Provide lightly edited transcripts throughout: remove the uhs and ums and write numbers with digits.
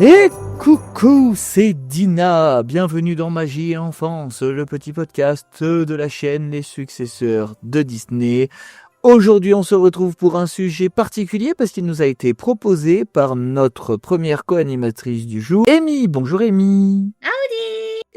Et coucou, c'est Dina. Bienvenue dans Magie et Enfance, le petit podcast de la chaîne Les Successeurs de Disney. Aujourd'hui, on se retrouve pour un sujet particulier parce qu'il nous a été proposé par notre première co-animatrice du jour, Amy. Bonjour Amy. Howdy!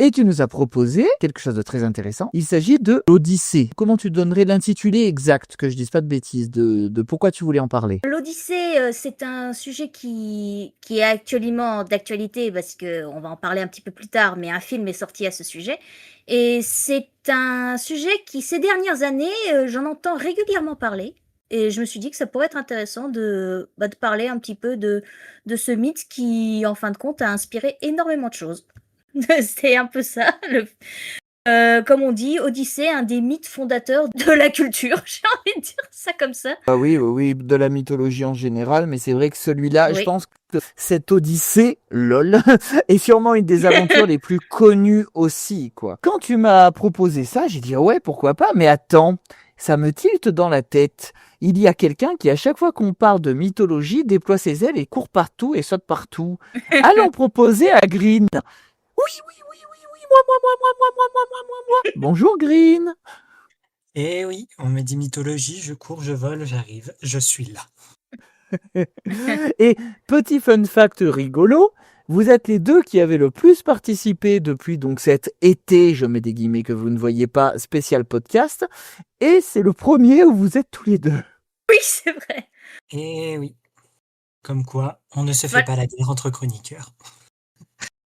Et tu nous as proposé quelque chose de très intéressant. Il s'agit de l'Odyssée. Comment tu donnerais l'intitulé exact, que je dise pas de bêtises, de pourquoi tu voulais en parler? L'Odyssée, c'est un sujet qui est actuellement d'actualité parce qu'on va en parler un petit peu plus tard, mais un film est sorti à ce sujet. Et c'est un sujet qui, ces dernières années, j'en entends régulièrement parler. Et je me suis dit que ça pourrait être intéressant de parler un petit peu de ce mythe qui, en fin de compte, a inspiré énormément de choses. C'est un peu ça, comme on dit, Odyssée, un des mythes fondateurs de la culture. J'ai envie de dire ça comme ça. Ah oui, oui, oui, de la mythologie en général, mais c'est vrai que celui-là, je Oui. pense que cette Odyssée, lol, est sûrement une des aventures les plus connues aussi, quoi. Quand tu m'as proposé ça, j'ai dit ouais, pourquoi pas, mais attends, ça me tilte dans la tête. Il y a quelqu'un qui, à chaque fois qu'on parle de mythologie, déploie ses ailes et court partout et saute partout. Allons proposer à Green. Oui, oui, oui, oui, oui, moi. Bonjour Green. Eh oui, on me dit mythologie, je cours, je vole, j'arrive, je suis là. Et petit fun fact rigolo, vous êtes les deux qui avez le plus participé depuis donc cet été, je mets des guillemets que vous ne voyez pas, spécial podcast, et c'est le premier où vous êtes tous les deux. Oui, c'est vrai. Eh oui, comme quoi, on ne se fait Voilà. pas la guerre entre chroniqueurs.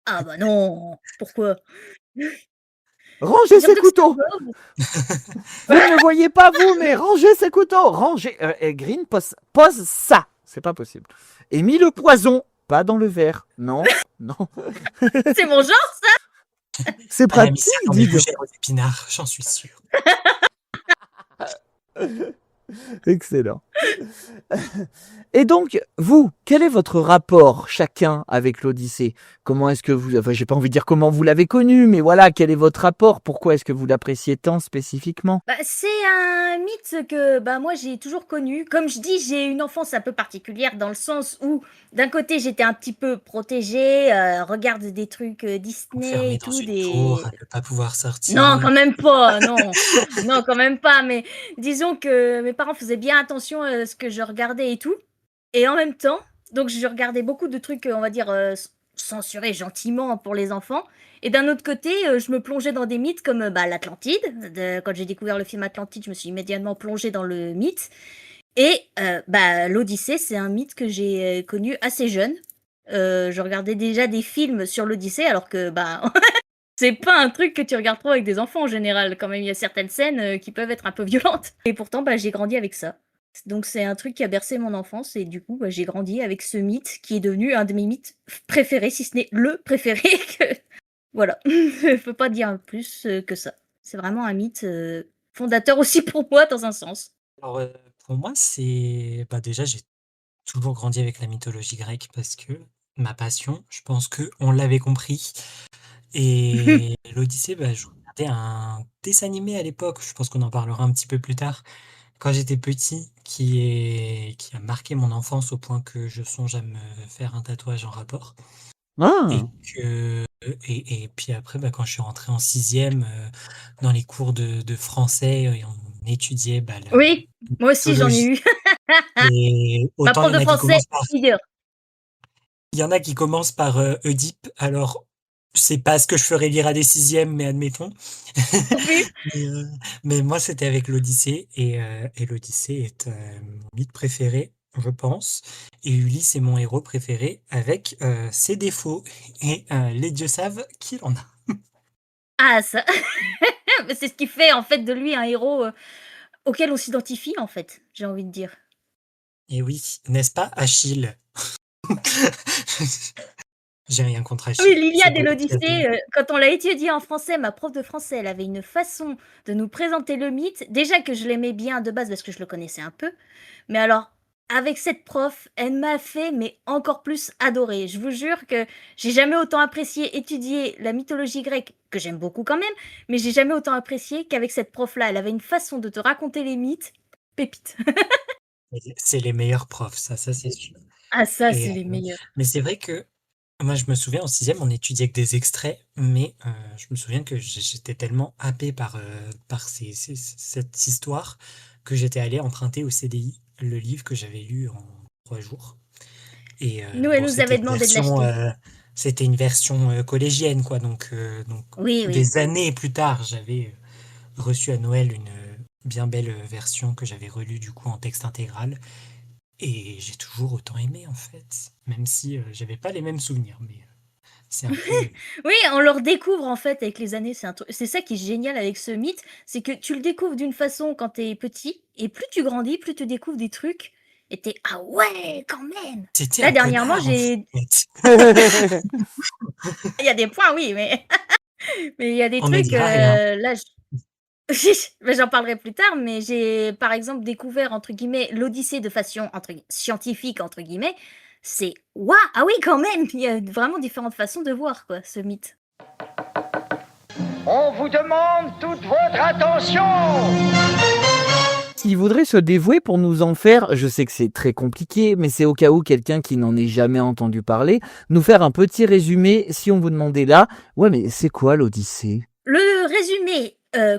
Ah bah non, pourquoi? Rangez ces Surtout que c'est couteaux. Vous ne me voyez pas vous, mais rangez ces couteaux. Rangez. Green, pose ça. C'est pas possible. Et mis le poison, pas dans le verre. Non, non. c'est mon genre, ça. C'est Ah, mais pratique, ça, on est dis donc. bougé aux épinards, j'en suis sûr. Excellent. Et donc, vous, quel est votre rapport chacun avec l'Odyssée? Comment est-ce que vous... Enfin, j'ai pas envie de dire comment vous l'avez connu, mais voilà, quel est votre rapport? Pourquoi est-ce que vous l'appréciez tant spécifiquement? Bah, c'est un mythe que moi j'ai toujours connu. Comme je dis, j'ai une enfance un peu particulière dans le sens où d'un côté j'étais un petit peu protégée, regarde des trucs Disney Enfermé et dans tout, une tour, des... à ne pas pouvoir Non, sortir. quand même pas, non. Non, quand même pas, mais disons que mes parents faisaient bien attention à ce que je regardais et tout. Et en même temps, donc je regardais beaucoup de trucs, on va dire, censurés gentiment pour les enfants. Et d'un autre côté, je me plongeais dans des mythes comme l'Atlantide. Quand j'ai découvert le film Atlantide, je me suis immédiatement plongée dans le mythe. Et l'Odyssée, c'est un mythe que j'ai connu assez jeune. Je regardais déjà des films sur l'Odyssée, alors que c'est pas un truc que tu regardes trop avec des enfants en général. Quand même, il y a certaines scènes qui peuvent être un peu violentes. Et pourtant, j'ai grandi avec ça. Donc c'est un truc qui a bercé mon enfance et du coup j'ai grandi avec ce mythe qui est devenu un de mes mythes préférés, si ce n'est le préféré. Voilà, je peux pas dire plus que ça. C'est vraiment un mythe fondateur aussi pour moi dans un sens. Alors, pour moi, c'est... Bah, déjà, j'ai toujours grandi avec la mythologie grecque parce que ma passion, je pense que on l'avait compris. Et l'Odyssée, bah, je regardais un dessin animé à l'époque, je pense qu'on en parlera un petit peu plus tard, quand j'étais petit, qui a marqué mon enfance au point que je songe à me faire un tatouage en rapport. Et Ah, que et puis après, quand je suis rentré en sixième, dans les cours de français, on étudiait la Oui, moi aussi j'en ai mythologie. eu. Et Ma autant prof de français, leader. il y en a qui commencent par Oedipe. Alors, c'est pas ce que je ferais lire à des sixièmes, mais admettons. Non plus. Mais, mais moi, c'était avec l'Odyssée, et l'Odyssée est mon mythe préféré, je pense. Et Ulysse est mon héros préféré, avec ses défauts. Et les dieux savent qu'il en a. Ah ça, c'est ce qui fait en fait de lui un héros auquel on s'identifie en fait, j'ai envie de dire. Et oui, n'est-ce pas, Achille? J'ai rien contre Oui, Achille. C'est l'Iliade et beau, l'Odyssée, quand on l'a étudié en français, ma prof de français, elle avait une façon de nous présenter le mythe. Déjà que je l'aimais bien de base parce que je le connaissais un peu, mais alors avec cette prof, elle m'a fait mais encore plus adorer. Je vous jure que j'ai jamais autant apprécié étudier la mythologie grecque, que j'aime beaucoup quand même, mais j'ai jamais autant apprécié qu'avec cette prof-là. Elle avait une façon de te raconter les mythes, pépite. C'est les meilleurs profs, ça c'est sûr. Ah ça, Et, c'est les meilleurs. mais c'est vrai que Moi, je me souviens, en sixième, on étudiait que des extraits, mais je me souviens que j'étais tellement happé par cette histoire que j'étais allé emprunter au CDI le livre que j'avais lu en 3 jours. Et Nous, elle bon, nous avait demandé de l'acheter. c'était une version collégienne, quoi. Donc Oui, oui. des années plus tard, j'avais reçu à Noël une bien belle version que j'avais relue du coup en texte intégral. Et j'ai toujours autant aimé, en fait. Même si j'avais pas les mêmes souvenirs, mais c'est un peu. Oui, on le redécouvre en fait avec les années. C'est ça qui est génial avec ce mythe, c'est que tu le découvres d'une façon quand t'es petit, et plus tu grandis, plus tu découvres des trucs, et t'es ah ouais, quand même. C'était Là un dernièrement, connard, en fait. il y a des points, oui, mais mais il y a des On ne trucs dira rien. là, mais j'en parlerai plus tard. Mais j'ai par exemple découvert entre guillemets l'Odyssée de façon scientifique entre guillemets. C'est waouh, ah oui, quand même. Il y a vraiment différentes façons de voir quoi ce mythe. On vous demande toute votre attention. Qui voudrait se dévouer pour nous en faire, je sais que c'est très compliqué, mais c'est au cas où quelqu'un qui n'en ait jamais entendu parler, nous faire un petit résumé si on vous demandait là, ouais mais c'est quoi l'Odyssée? Le résumé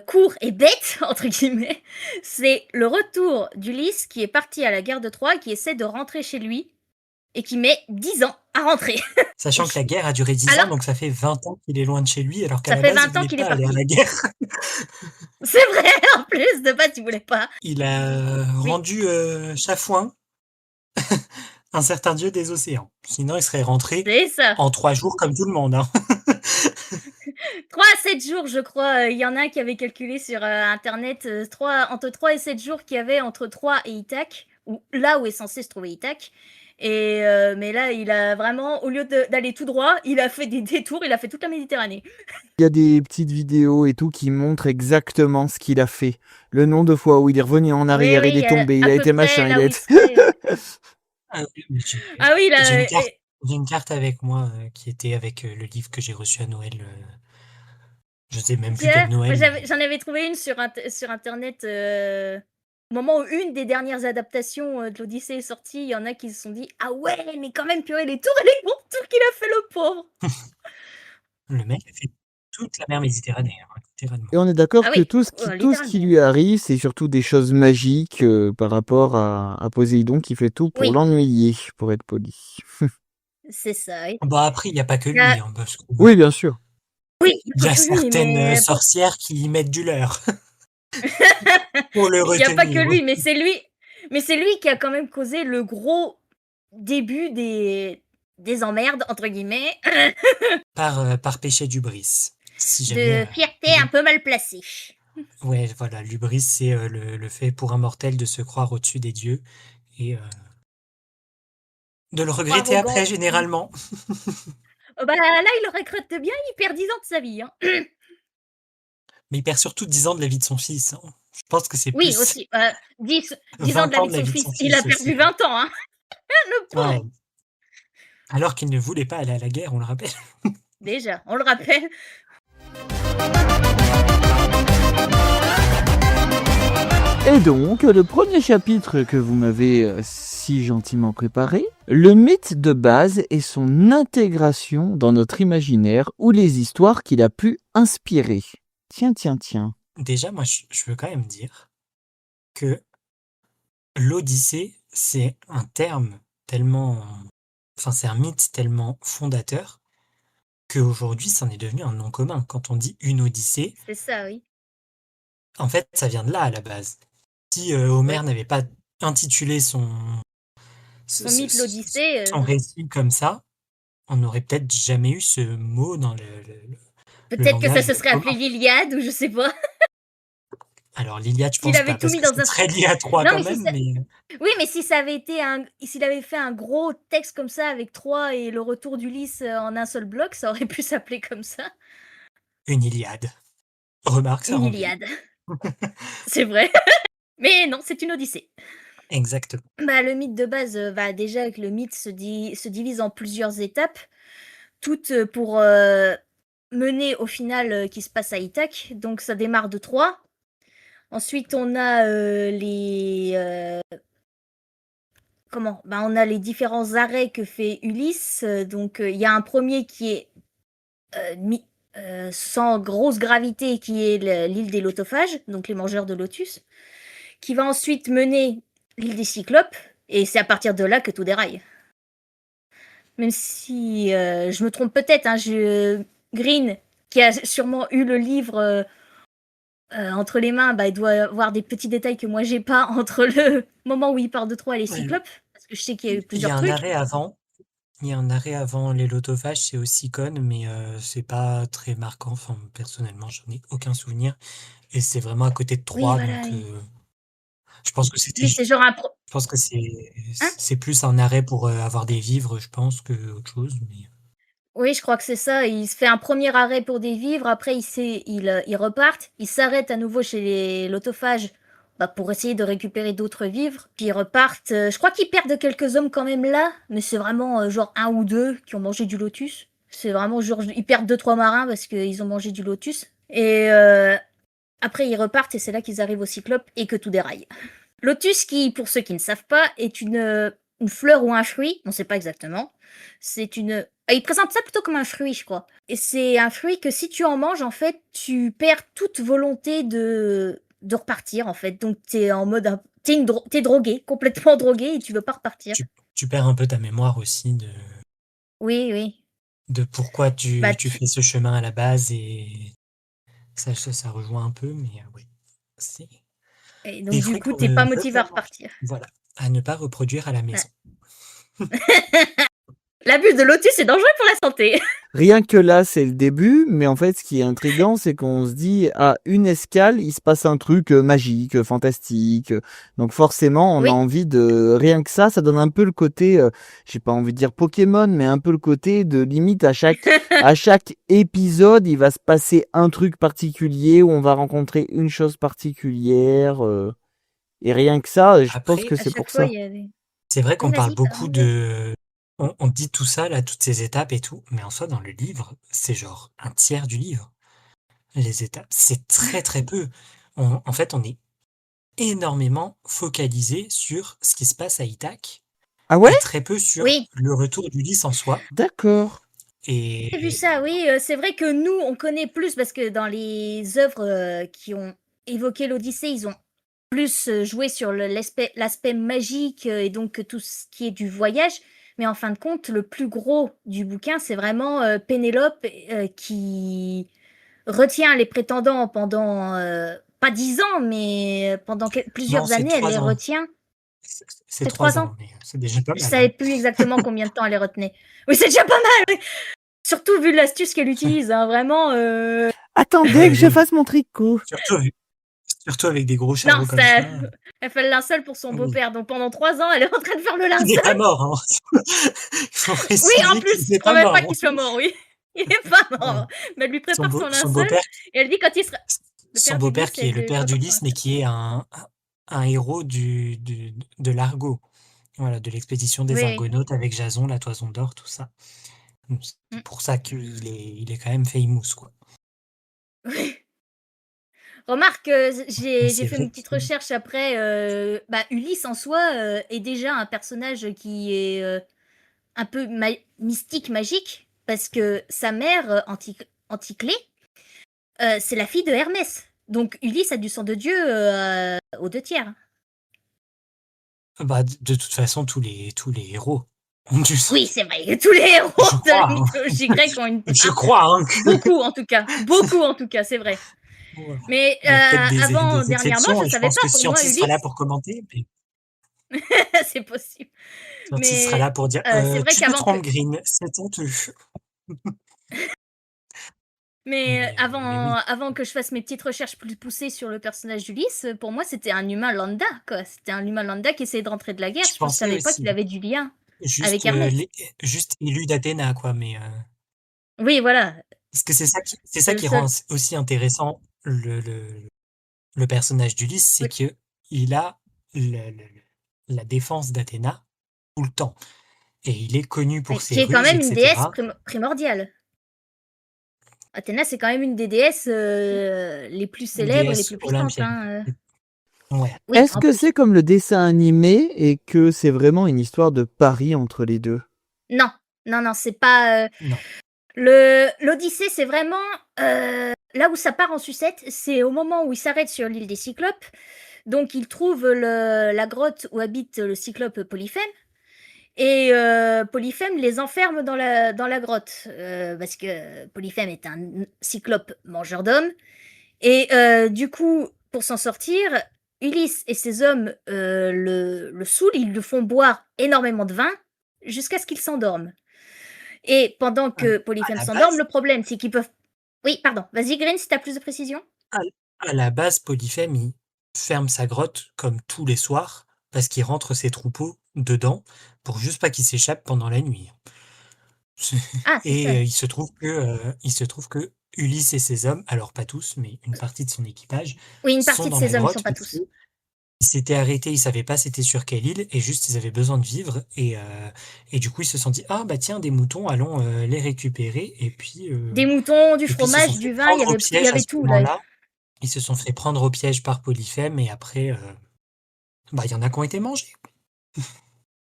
court et bête, entre guillemets, c'est le retour d'Ulysse qui est parti à la guerre de Troie, qui essaie de rentrer chez lui et qui met 10 ans à rentrer. Sachant que la guerre a duré 10 ans, Alors, donc ça fait 20 ans qu'il est loin de chez lui, alors qu'à ça la fait base, il 20 ans voulait qu'il est pas aller à parti. la guerre. C'est vrai, en plus, de base, il voulait pas. Il a Oui. rendu chafouin un certain dieu des océans. Sinon, il serait rentré C'est ça. en 3 jours comme tout le monde. Hein. 3 à 7 jours, je crois. Il y en a qui avaient calculé sur Internet entre 3 et 7 jours qu'il y avait entre Troie et Ithaque, là où est censé se trouver Ithaque. Et mais là, il a vraiment, au lieu d'aller tout droit, il a fait des détours, il a fait toute la Méditerranée. Il y a des petites vidéos et tout qui montrent exactement ce qu'il a fait. Le nombre de fois où il est revenu en Oui, arrière, oui, il est tombé, il à a peu été près machin, il là a où il été... serait. Ah oui, mais Ah oui, j'ai là. une carte avec moi qui était avec le livre que j'ai reçu à Noël. Je sais même plus quel Moi, Noël, mais j'en avais trouvé une sur Internet. Au moment où une des dernières adaptations de l'Odyssée est sortie, il y en a qui se sont dit ah ouais, mais quand même, purée, les tours et les tours qu'il a fait, le pauvre. le mec a fait toute la mer Méditerranée, hein, littéralement. Et on est d'accord Ah que oui, tout ce qui littéralement. lui arrive, c'est surtout des choses magiques par rapport à Poséidon qui fait tout pour Oui, l'ennuyer, pour être poli. c'est ça. Oui, Bah après, il n'y a pas que lui, hein, parce que Oui, bien sûr. oui, il il y n'y a a pas que lui, certaines mais sorcières qui y mettent du leurre pour le il n'y a pas que retenir. lui, mais c'est lui qui a quand même causé le gros début des emmerdes entre guillemets, Par péché d'hubris. Si jamais. de fierté un peu mal placée. Ouais, voilà, l'hubris, c'est le fait pour un mortel de se croire au-dessus des dieux et de le Trop regretter après, arrogant. généralement. Bah là, il le regrette bien, il perd 10 ans de sa vie. Hein. Mais il perd surtout 10 ans de la vie de son fils. Hein. Je pense que c'est Oui, plus aussi. 10 ans de 20 la ans vie de de la son vie de son fils. Il a fils perdu aussi. 20 ans, hein. Le Ouais. pauvre. Alors qu'il ne voulait pas aller à la guerre, on le rappelle. Déjà, on le rappelle. Et donc, le premier chapitre que vous m'avez si gentiment préparé, le mythe de base et son intégration dans notre imaginaire ou les histoires qu'il a pu inspirer. Tiens. Déjà, moi, je veux quand même dire que l'Odyssée, c'est un terme tellement. Enfin, c'est un mythe tellement fondateur qu'aujourd'hui, c'en est devenu un nom commun. Quand on dit une Odyssée, C'est ça, oui. en fait, ça vient de là à la base. Si Homère Oui. n'avait pas intitulé Son mythe, l'Odyssée. son récit comme ça, on n'aurait peut-être jamais eu ce mot dans le Peut-être que ça langage se serait commun. appelé l'Iliade ou je sais pas. Alors l'Iliade, je S'il pense avait pas, tout parce mis que dans c'est un. très lié à Troie Non, quand mais si même, ça. mais Oui, mais si ça avait été s'il avait fait un gros texte comme ça avec Troie et le retour d'Ulysse en un seul bloc, ça aurait pu s'appeler comme ça. une Iliade. Remarque, ça Une rend bien. Iliade. C'est vrai. Mais non, c'est une Odyssée. Exactement. Bah, le mythe de base, déjà que le mythe se divise en plusieurs étapes, toutes pour mener au final qui se passe à Ithaque. Donc ça démarre de Troie. Ensuite, on a on a les différents arrêts que fait Ulysse. Donc, il y a un premier qui est sans grosse gravité, qui est l'île des lotophages, donc les mangeurs de lotus, qui va ensuite mener l'île des cyclopes, et c'est à partir de là que tout déraille. Même si je me trompe peut-être, hein, Green, qui a sûrement eu le livre entre les mains, il doit avoir des petits détails que moi j'ai pas entre le moment où il part de Troie et les Ouais, cyclopes, parce que je sais qu'il y a eu il y plusieurs a un trucs. arrêt avant. Il y a un arrêt avant les lotophages, c'est aussi Con, mais c'est pas très marquant. Enfin, personnellement, j'en ai aucun souvenir. Et c'est vraiment à côté de Oui, Troyes, voilà. donc je pense que Oui, c'est genre je pense que Hein c'est plus un arrêt pour avoir des vivres, je pense, que autre chose. Mais Oui, je crois que c'est ça. Il se fait un premier arrêt pour des vivres, après ils repartent, ils s'arrêtent à nouveau chez les lotophages pour essayer de récupérer d'autres vivres, puis ils repartent. Je crois qu'ils perdent quelques hommes quand même là, mais c'est vraiment genre un ou deux qui ont mangé du lotus. C'est vraiment genre, ils perdent 2-3 marins parce qu'ils ont mangé du lotus. Et après ils repartent et c'est là qu'ils arrivent au cyclope et que tout déraille. Lotus qui, pour ceux qui ne savent pas, est une fleur ou un fruit, on ne sait pas exactement. C'est une... Il présente ça plutôt comme un fruit, je crois. Et c'est un fruit que si tu en manges, en fait, tu perds toute volonté de repartir, en fait. Donc t'es en mode... T'es drogué, complètement drogué, et tu veux pas repartir. tu perds un peu ta mémoire aussi Oui, oui. de pourquoi Bah, tu fais ce chemin à la base, et ça rejoint un peu, mais oui. C'est Et des donc du fruits coup, qu'on t'es ne pas peut motivé à pas manger. repartir. Voilà, à ne pas reproduire à la Ouais. maison. L'abus de lotus est dangereux pour la santé. Rien que là, c'est le début, mais en fait, ce qui est intriguant, c'est qu'on se dit, à une escale, il se passe un truc magique, fantastique. Donc forcément, on a Oui. envie de... Rien que ça donne un peu le côté, j'ai pas envie de dire Pokémon, mais un peu le côté de limite à chaque épisode, il va se passer un truc particulier où on va rencontrer une chose particulière. Et rien que ça, je pense Après, que À c'est chaque pour fois, ça. il y a des... c'est vrai Oui, qu'on parle vas-y, beaucoup pardon. on dit tout ça, là, toutes ces étapes et tout, mais en soi, dans le livre, c'est genre un tiers du livre. Les étapes, c'est très très peu. En fait, on est énormément focalisé sur ce qui se passe à Ithaque Ah ouais? et très peu sur Oui. le retour d'Ulysse en soi. D'accord. J'ai vu Et ça, oui. C'est vrai que nous, on connaît plus parce que dans les œuvres qui ont évoqué l'Odyssée, ils ont plus joué sur l'aspect magique et donc tout ce qui est du voyage. Mais en fin de compte, le plus gros du bouquin, c'est vraiment Pénélope qui retient les prétendants pendant pas 10 ans, mais pendant non, plusieurs c'est années, elle les 3 ans. retient. C'est C'est 3 3 ans. ans, mais c'est déjà pas Je mal, savais hein. plus exactement combien de temps elle les retenait. Oui, c'est déjà pas mal, oui. Surtout vu l'astuce qu'elle utilise, hein, vraiment. Attendez que Ouais, je oui. fasse mon tricot. Surtout avec des gros Non, chevaux comme ça. elle fait le linceul pour son Oui. beau-père, donc pendant 3 ans, elle est en train de faire le Il n'est linceul. pas mort, hein. Il faut Oui, en préciser plus, qu'il je n'est crois pas même pas mort. qu'il soit mort, oui. Il est pas Ouais. mort. Mais elle lui prépare son Son linceul, beau-père, et elle dit quand il sera... Le son père beau-père d'Ulysse, qui est elle le lui père prépare son d'Ulysse, mais linceul. qui est un héros de l'Argo. Voilà, de l'expédition des Oui. Argonautes avec Jason, la toison d'or, tout ça. Donc, Mm. c'est pour ça il est quand même famous, quoi. Remarque, Mais j'ai c'est fait une vrai petite que recherche après. Ulysse en soi est déjà un personnage qui est un peu mystique, magique, parce que sa mère, Anticlée, c'est la fille de Hermès. Donc Ulysse a du sang de Dieu aux 2 tiers. bah, de toute façon, tous les héros ont du sang. Oui, c'est vrai. Tous les héros Je de la crois, hein. mythologie grecque ont une... Je crois, hein. Beaucoup en tout cas. Beaucoup en tout cas, c'est vrai. Voilà. Mais Il y a peut-être avant, des dernièrement, exceptions, je et je savais pense pas. que Pour moi, Scientis sera là Ulysse, pour commenter, mais c'est possible. Scientis sera là Mais pour dire c'est vrai tu te qu'avant que... trompes, Green, c'est honteux. Mais Mais oui, avant que je fasse mes petites recherches plus poussées sur le personnage d'Ulysse, pour moi, c'était un humain lambda, quoi. C'était un humain lambda qui essayait de rentrer de la guerre. je Je ne pensais savais pas qu'il aussi. avait du lien avec Juste, Hermès. juste élu d'Athéna, quoi. Mais Oui, voilà. parce que c'est C'est ça le qui rend seul. aussi intéressant le personnage d'Ulysse, c'est Oui. que il a la défense d'Athéna tout le temps, et il est connu pour Oui, ses qui est quand ruses, même une etc. déesse primordiale. Athéna, c'est quand même une des déesses les plus Une célèbres et les déesse plus puissantes. olympienne. Hein. Ouais. Oui, Est-ce en que plus. c'est comme le dessin animé et que c'est vraiment une histoire de pari entre les deux? Non, non, c'est pas. Non. L'Odyssée, c'est vraiment là où ça part en sucette, c'est au moment où il s'arrête sur l'île des Cyclopes. Donc, il trouve la grotte où habite le Cyclope Polyphème. Et Polyphème les enferme dans la grotte. Parce que Polyphème est un cyclope mangeur d'hommes. Et du coup, pour s'en sortir, Ulysse et ses hommes le saoulent, ils le font boire énormément de vin jusqu'à ce qu'il s'endorme. Et pendant que Polyphème la s'endorme, base, le problème, c'est qu'ils peuvent. Oui, pardon. Vas-y, Green, si t'as plus de précision. à, à la base, Polyphème, il ferme sa grotte comme tous les soirs parce qu'il rentre ses troupeaux dedans pour juste pas qu'ils s'échappent pendant la nuit. Ah, c'est ça. Et il se trouve que Ulysse et ses hommes, alors pas tous, mais une partie de son équipage, Oui, une sont partie de dans la ces hommes, ils sont grotte pas parce tous. qu'ils s'étaient arrêtés, ils savaient pas c'était sur quelle île, et juste ils avaient besoin de vivre, et du coup ils se sont dit, ah bah tiens, des moutons, allons les récupérer, Des moutons, du et puis ils se sont fromage, fait du vin, prendre au il y piège à avait ce tout là. moment-là, ils se sont fait prendre au piège par Polyphème, et après, bah il y en a qui ont été mangés.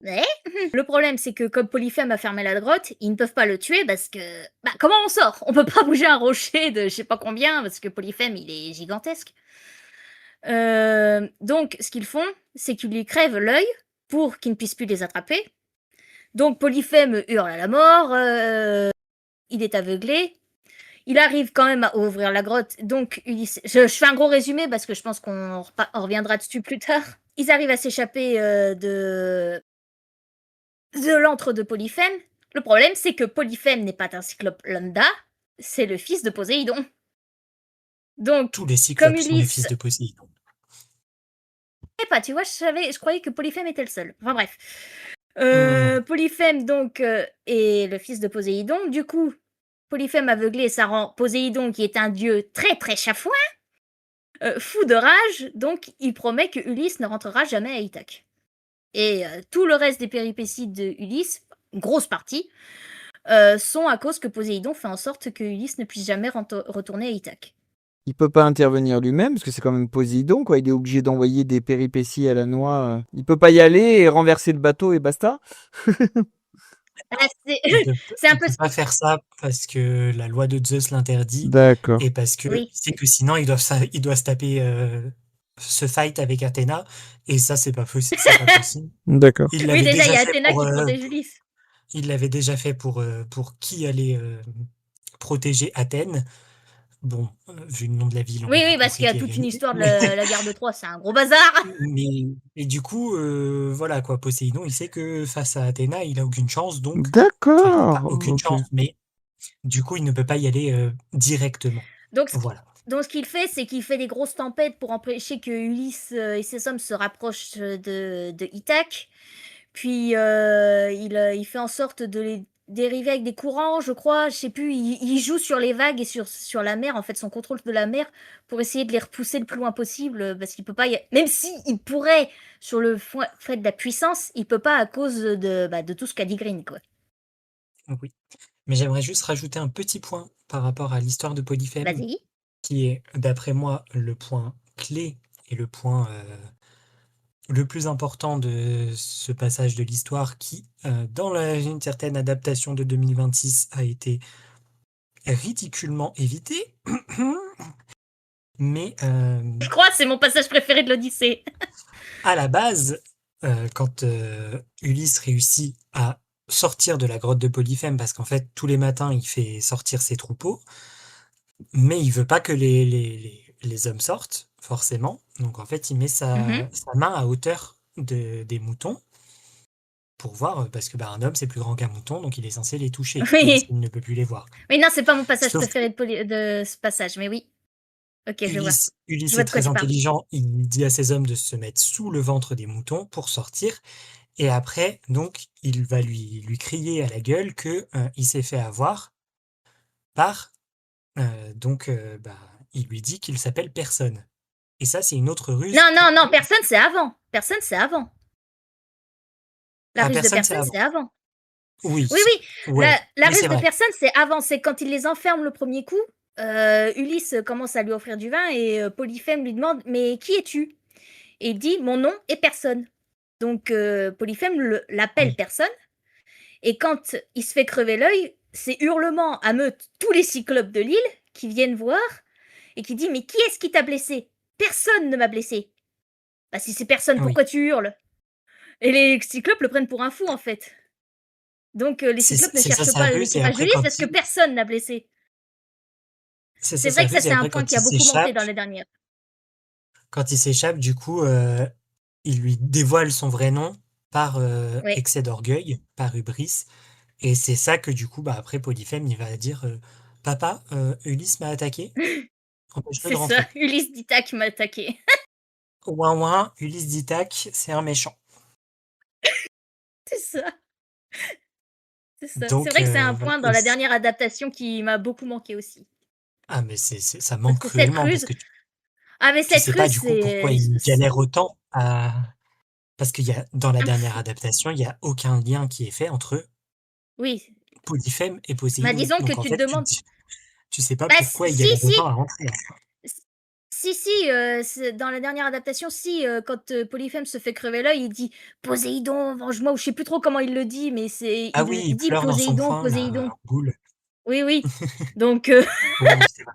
Mais le problème, c'est que comme Polyphème a fermé la grotte, ils ne peuvent pas le tuer parce que. Bah, comment on sort? On peut pas bouger un rocher de je sais pas combien parce que Polyphème, il est gigantesque. Donc, ce qu'ils font, c'est qu'ils lui crèvent l'œil pour qu'ils ne puissent plus les attraper. Donc, Polyphème hurle à la mort, il est aveuglé. Il arrive quand même à ouvrir la grotte. Donc, Ulysse. Je fais un gros résumé parce que je pense qu'on reviendra dessus plus tard. Ils arrivent à s'échapper de l'antre de Polyphème. Le problème, c'est que Polyphème n'est pas un cyclope lambda, c'est le fils de Poséidon. Donc, Tous les comme cyclopes sont les Ulysse. fils de Poséidon. Je sais pas, tu vois, je croyais que Polyphème était le seul. Enfin bref. Non. Polyphème, donc, est le fils de Poséidon. Du coup, Polyphème aveuglé, ça rend Poséidon, qui est un dieu très très chafouin, fou de rage. Donc, il promet que Ulysse ne rentrera jamais à Ithaque. Et tout le reste des péripéties de Ulysse, une grosse partie, sont à cause que Poséidon fait en sorte que Ulysse ne puisse jamais retourner à Ithaque. Il peut pas intervenir lui-même parce que c'est quand même Poséidon, quoi. Il est obligé d'envoyer des péripéties à la noix. Il peut pas y aller et renverser le bateau et basta. Ah, c'est un Il peu. peut pas faire ça parce que la loi de Zeus l'interdit D'accord. et parce que Oui. c'est que sinon ils doivent se taper ce fight avec Athéna et ça c'est pas possible. D'accord. Il Oui, l'avait déjà, il y déjà a fait Athéna qui protège Ulysse. il l'avait déjà fait pour qui allait protéger Athènes. Bon, vu le nom de la ville, on Oui, a parce compris qu'il y a qui a toute une gagné. histoire de la guerre de Troie, c'est un gros bazar. Mais et du coup, voilà quoi, Poséidon, il sait que face à Athéna, il a aucune chance, donc enfin pas D'accord. aucune Ok. chance, mais du coup, il ne peut pas y aller directement. Donc, Voilà. ce qu'il fait, c'est qu'il fait des grosses tempêtes pour empêcher que Ulysse et ses hommes se rapprochent de Ithaque. Puis il fait en sorte de les dériver avec des courants, je crois, je sais plus. Il joue sur les vagues et sur la mer, en fait, son contrôle de la mer, pour essayer de les repousser le plus loin possible, parce qu'il peut pas. Même s'il pourrait, sur le fait de la puissance, il peut pas à cause de tout ce qu'a dit Green, quoi. Oui. Mais j'aimerais juste rajouter un petit point par rapport à l'histoire de Polyphème, Vas-y. qui est, d'après moi, le point clé et le point le plus important de ce passage de l'histoire qui, dans une certaine adaptation de 2026, a été ridiculement évité. Mais Je crois que c'est mon passage préféré de l'Odyssée. à la base, quand Ulysse réussit à sortir de la grotte de Polyphème, parce qu'en fait, tous les matins, il fait sortir ses troupeaux, mais il veut pas que les hommes sortent, forcément. Donc en fait, il met sa main à hauteur des moutons pour voir, parce que un homme, c'est plus grand qu'un mouton, donc il est censé les toucher, Oui. même s'il ne peut plus les voir. Oui, non, c'est pas mon passage Sauf préféré de ce passage, mais oui. Ok, je vois. Ulysse Je vois est de quoi très tu parles. intelligent, il dit à ses hommes de se mettre sous le ventre des moutons pour sortir, et après, donc, il va lui crier à la gueule que il s'est fait avoir par, il lui dit qu'il s'appelle Personne. Et ça, c'est une autre ruse. Non, personne, c'est avant. Personne, c'est avant. La ruse de Personne, Personne, c'est avant. Oui. Oui. Ouais. La Mais ruse c'est de vrai. Personne, c'est avant. C'est quand il les enferme le premier coup. Ulysse commence à lui offrir du vin et Polyphème lui demande « Mais qui es-tu » et il dit mon nom est personne. Donc Polyphème l'appelle Oui. personne. Et quand il se fait crever l'œil, c'est hurlement à meute tous les cyclopes de l'île qui viennent voir et qui dit mais qui est-ce qui t'a blessé? Personne ne m'a blessé. Bah si c'est personne, Oui. pourquoi tu hurles? Et les cyclopes le prennent pour un fou en fait. Donc les cyclopes ne C'est ça cherchent sa pas ruse, et l'équipage de après, l'île parce que personne n'a blessé. c'est C'est ça sa vrai que ça ruse, et c'est un après, point qui a beaucoup monté dans les dernières. quand il s'échappe, du coup, il lui dévoile son vrai nom par Oui. excès d'orgueil, par hubris. Et c'est ça que, du coup, bah, après, Polyphème, il va dire Papa, Ulysse m'a attaqué, empêche-le C'est de ça, rentrer. Ulysse d'Ithaque m'a attaqué. Ouin ouin, Ulysse d'Ithaque, c'est un méchant. C'est ça. C'est ça. C'est Donc, vrai que c'est un voilà. point dans la dernière adaptation qui m'a beaucoup manqué aussi. Ah, mais ça Parce manque que cette cruellement, parce ruse. que Ah, mais tu cette sais pas, ruse, du coup, pourquoi il galère autant à. Parce qu'il y a, dans la dernière adaptation, il n'y a aucun lien qui est fait entre Oui. Polyphème et Bah, Poséidon. disons que Donc, en tu te fait, demandes. tu sais pas Bah, pourquoi il si, galère si. autant à rentrer. Si, dans la dernière adaptation, si, quand Polyphème se fait crever l'œil, il dit Poséidon, venge-moi, ou je sais plus trop comment il le dit, mais Ah oui, il dit pleure dans son Poséidon, coin, là, Poséidon. boule. Oui, oui. Donc, Oui, oui, c'est vrai.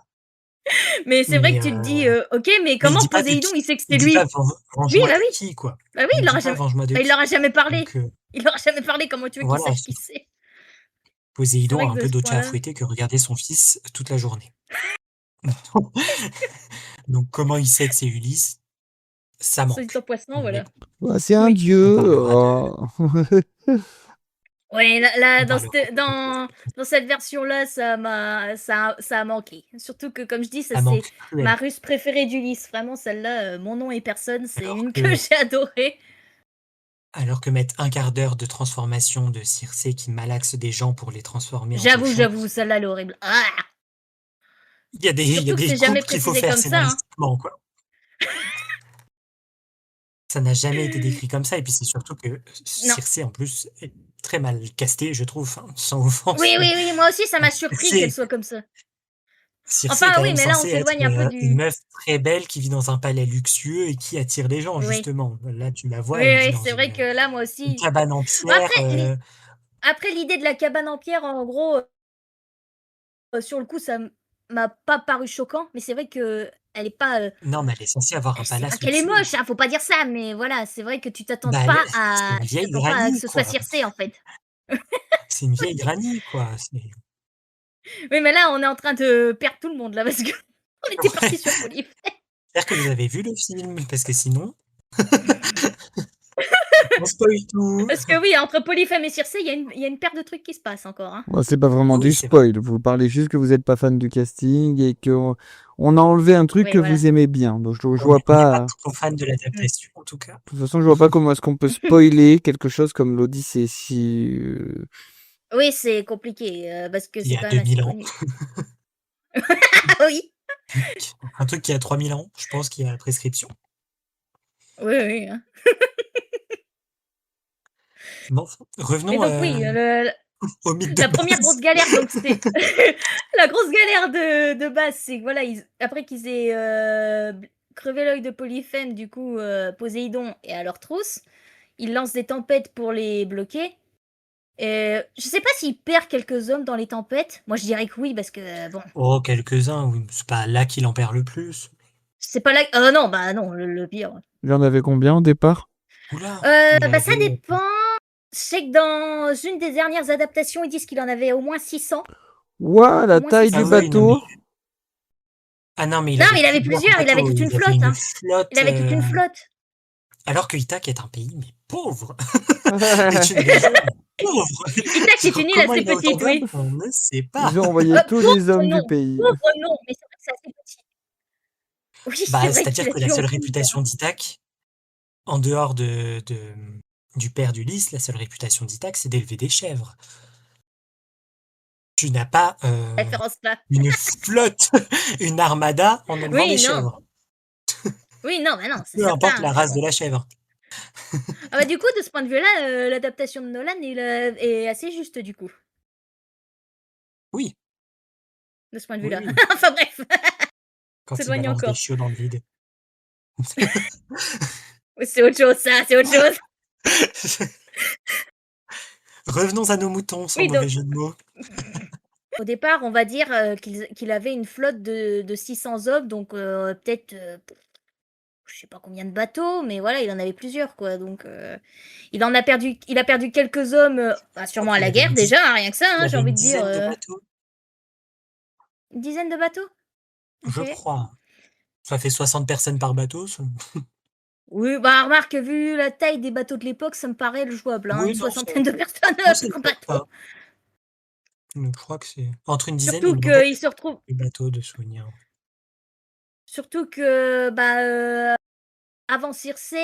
mais c'est vrai Mais, que tu te dis ok, mais mais il comment dit pas de Poséidon qui, il sait que il c'est dit pas lui? Oui, venge-moi bah de oui. qui, quoi. Bah oui, Il il dit l'aura pas jamais. venge-moi de Bah, il qui. l'aura jamais parlé. Donc, Il l'aura jamais parlé, comment tu veux qu'il voilà, sache qui c'est? C'est Poséidon vrai a que un de peu ce d'autre chat à point-là. fouetter que regarder son fils toute la journée. Donc, comment il sait que c'est Ulysse? Ça Soit dit en manque. poisson, Mais voilà. bon, Bah, c'est un Oui. on dieu. parlera de. Oh. Ouais, On parlera dans cette version-là, ça a manqué. Surtout que, comme je dis, ça ça c'est manque ma cruellement. ruse préférée d'Ulysse. Vraiment, celle-là, mon nom est personne, c'est Alors une que que, j'ai adorée. alors que mettre un quart d'heure de transformation de Circé qui malaxe des gens pour les transformer en cochons, J'avoue, celle-là, elle est horrible. Ah, il y a surtout que des c'est jamais coupes qu'il faut précisé faire comme ça, hein. scénaristiquement, quoi. Ça n'a jamais été décrit comme ça, et puis c'est surtout que Non. Circé, en plus, est très mal casté, je trouve, enfin, sans Oui, offense, mais oui, oui, moi aussi, ça m'a surpris qu'elle soit comme ça. Circé est Enfin, quand oui, même mais là, on censée être s'éloigne un peu une du. meuf très belle qui vit dans un palais luxueux et qui attire les gens, Oui. justement. Là, tu la vois, Oui, elle vit oui, dans c'est vrai que là, moi une aussi. cabane en Bon, pierre. après l'idée de la cabane en pierre, en gros, sur le coup, ça m'a pas paru choquant, mais c'est vrai que elle est pas. Non, mais elle est censée avoir un C'est pas palace qu'elle est luxueux. moche, hein, faut pas dire ça, mais voilà, c'est vrai que tu t'attends Bah, pas c'est à une vieille que granny, ce soit quoi. Circé, en fait. C'est une vieille granny, quoi. Oui, mais là, on est en train de perdre tout le monde, là, parce que on était Ouais. parti sur Polyphème. J'espère que vous avez vu le film, parce que sinon, on spoil tout. Parce que oui, entre Polyphème et Circé, il y a une paire de trucs qui se passent encore, hein. Bon, c'est pas vraiment Oui, du c'est vrai. spoil. Vous parlez juste que vous n'êtes pas fan du casting et que on a enlevé un truc Oui, que voilà. vous aimez bien. Donc je On vois n'est pas pas. trop fan de Mmh. l'adaptation, en tout cas. De toute façon, je vois pas comment est-ce qu'on peut spoiler quelque chose comme l'Odyssée si. Oui, c'est compliqué, parce que Il y c'est a quand même assez 2000 ans. connu. Ah oui! Un truc qui a 3000 ans, je pense qu'il y a la prescription. Oui, oui, hein. Bon, Mais revenons donc oui, au mythe de la première base. grosse galère, donc c'était la grosse galère de base, c'est que voilà, après qu'ils aient crevé l'œil de Polyphème, du coup, Poséidon est à leur trousse. Ils lancent des tempêtes pour les bloquer. Je sais pas s'il perd quelques hommes dans les tempêtes. Moi, je dirais que oui, parce que bon, Oh, quelques-uns, oui, c'est pas là qu'il en perd le plus. c'est pas là. Non, bah non, le pire. Il y en avait combien au départ? Oula, il Bah ça avait. dépend. Je sais que dans une des dernières adaptations, ils disent qu'il en avait au moins 600. Ouah, Au la moins taille 600 du Ah oui, non, mais. bateau. Ah non, mais il Non, avait mais il avait plusieurs plusieurs, il avait bateaux. toute une Il avait flotte, une hein. flotte. Il avait toute une flotte. Alors que Ithaque est un pays, mais pauvre. Est une région pauvre. Ithaque est une île Comment assez il a autant petite, d'hommes, oui. on ne sait pas. Ils ont envoyé tous les Pauvre, hommes non. du pays. Pauvre, non, mais c'est vrai que c'est assez petit. Oui, c'est Bah, vrai c'est-à-dire qu'il a que la tué seule en plus. réputation d'Ithaque, en dehors du père d'Ulysse, la seule réputation d'Ithaque, c'est d'élever des chèvres. Tu n'as pas Référence là. une flotte, une armada en élevant Oui, des non. chèvres. Oui, non, bah non, c'est Peu importe certain. la Mais race bon. de la chèvre. Ah bah du coup, de ce point de vue-là, l'adaptation de Nolan est assez juste, du coup. Oui, De ce point de oui, vue-là. oui. Enfin bref, Quand il s'éloigne balance des encore. chiots dans le vide. C'est autre chose, ça, c'est autre chose. Revenons à nos moutons, sans Oui, mauvais donc, jeu de mots. au départ, on va dire qu'il avait une flotte de 600 hommes, donc peut-être, je sais pas combien de bateaux, mais voilà, il en avait plusieurs, quoi. Donc, il a perdu quelques hommes, Je crois sûrement à qu'il la avait guerre déjà, hein, rien que ça, il hein, j'ai avait une envie de dire. dizaine de bateaux, Une dizaine de bateaux? je Ok. crois. Ça fait 60 personnes par bateau. Oui, bah remarque, vu la taille des bateaux de l'époque, ça me paraît jouable, hein, Oui, une non, ça, soixantaine de personnes non, ça par ne pète bateau. pas. Je crois que c'est entre une dizaine et Surtout une vingtaine qu'il se retrouve, de bateaux de souvenirs. surtout que, bah, avant Circé,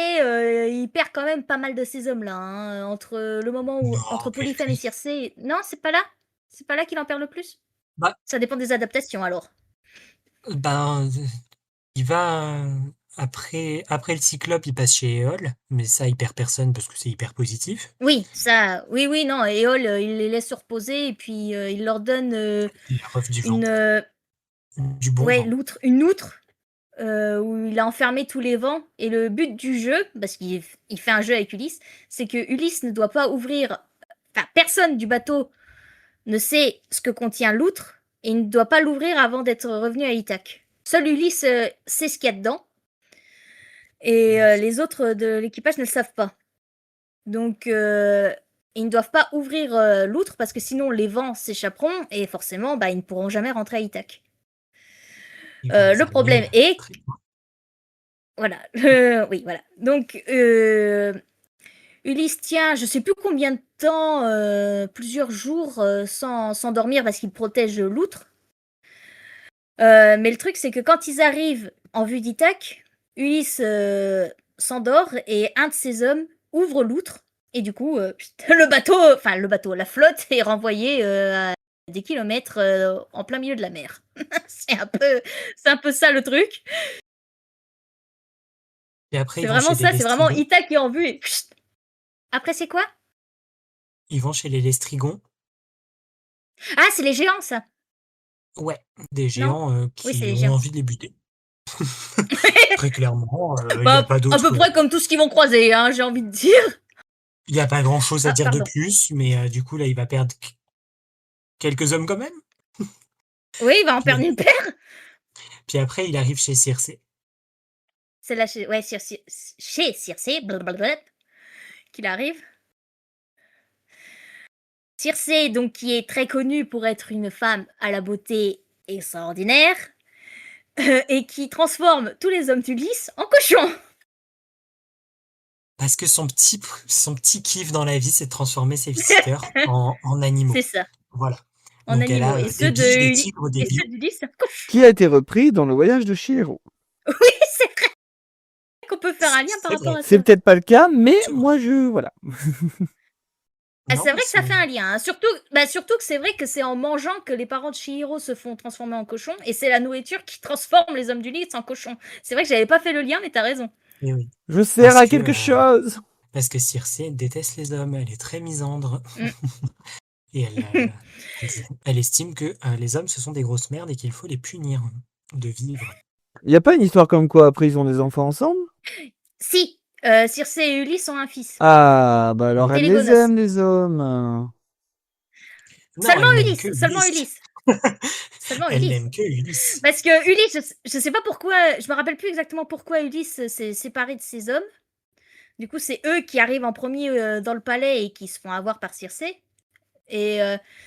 il perd quand même pas mal de ces hommes-là, hein, entre le moment où, Non, entre plus Polyphème et lui. Circé. Non, c'est pas là? C'est pas là qu'il en perd le plus? Bah, Ça dépend des adaptations, alors. ben, il va après le Cyclope, il passe chez Éole, mais ça, il perd personne parce que c'est hyper positif. Oui, ça, oui, non, Éole, il les laisse se reposer et puis il leur donne Il revient du vent, une, du bon ouais, vent. une outre où il a enfermé tous les vents. Et le but du jeu, parce qu'il fait un jeu avec Ulysse, c'est que Ulysse ne doit pas ouvrir. Enfin, personne du bateau ne sait ce que contient l'outre et il ne doit pas l'ouvrir avant d'être revenu à Ithaque. Seul Ulysse sait ce qu'il y a dedans et les autres de l'équipage ne le savent pas. Donc, ils ne doivent pas ouvrir l'outre parce que sinon les vents s'échapperont et forcément, bah, ils ne pourront jamais rentrer à Ithaque. Il va les Le problème amener est, très loin. voilà, oui, voilà. Donc, Ulysse tient, je sais plus combien de temps, plusieurs jours sans dormir parce qu'il protège l'outre. Mais le truc, c'est que quand ils arrivent en vue d'Ithaque, Ulysse s'endort et un de ses hommes ouvre l'outre. Et du coup, la flotte est renvoyée à des kilomètres en plein milieu de la mer. c'est un peu ça le truc. Et après, C'est ils vont vraiment chez les ça, c'est vraiment Lestrigons. Ithaque qui est en vue et après, c'est quoi? Ils vont chez les Lestrigons. Ah, c'est les géants, ça. Ouais, des Non? géants Oui, c'est qui les ont géants. envie de les buter. Très clairement, il n'y a Bah, pas à peu d'autre. près comme tout ce qu'ils vont croiser, hein, j'ai envie de dire. Il n'y a pas grand-chose à Ah, dire de pardon. plus, mais du coup, là, il va perdre quelques hommes quand même. Oui, il va en Puis, perdre une paire. puis après, il arrive chez Circé. C'est là chez, ouais, chez Circé, blablabla, qu'il arrive. Circé, donc, qui est très connue pour être une femme à la beauté extraordinaire, et qui transforme tous les hommes d'Ulysse en cochons. Parce que son petit kiff dans la vie, c'est de transformer ses visiteurs en animaux. C'est ça, Voilà. en Donc elle animaux. a Et des ceux biches, des de tigres, des et ceux lions. d'Ulysse, c'est un cochon. Qui a été repris dans le voyage de Chihiro. Oui, c'est vrai qu'on peut faire un lien par C'est rapport vrai. à ça. C'est peut-être pas le cas, mais C'est vrai. moi voilà. Ah, Non, c'est mais vrai que ça fait un lien, hein. Surtout que c'est vrai que c'est en mangeant que les parents de Chihiro se font transformer en cochons, et c'est la nourriture qui transforme les hommes d'Ulysse en cochons. C'est vrai que j'avais pas fait le lien, mais t'as raison. Eh oui. Je sers Parce à que, quelque chose. Parce que Circé déteste les hommes, elle est très misandre. Mm. Et elle estime que les hommes, ce sont des grosses merdes et qu'il faut les punir de vivre. Y a pas une histoire comme quoi après ils ont des enfants ensemble? Si, Circé et Ulysse ont un fils. Ah, bah alors elle les Télégonos. aime les hommes. Non, Seulement elle n'aime Ulysse, que seulement Ulysse. Ulysse. Seulement Elle Ulysse. n'aime que Ulysse. Parce que Ulysse, je sais pas pourquoi, je me rappelle plus exactement pourquoi Ulysse s'est séparé de ses hommes. Du coup, c'est eux qui arrivent en premier dans le palais et qui se font avoir par Circé. Et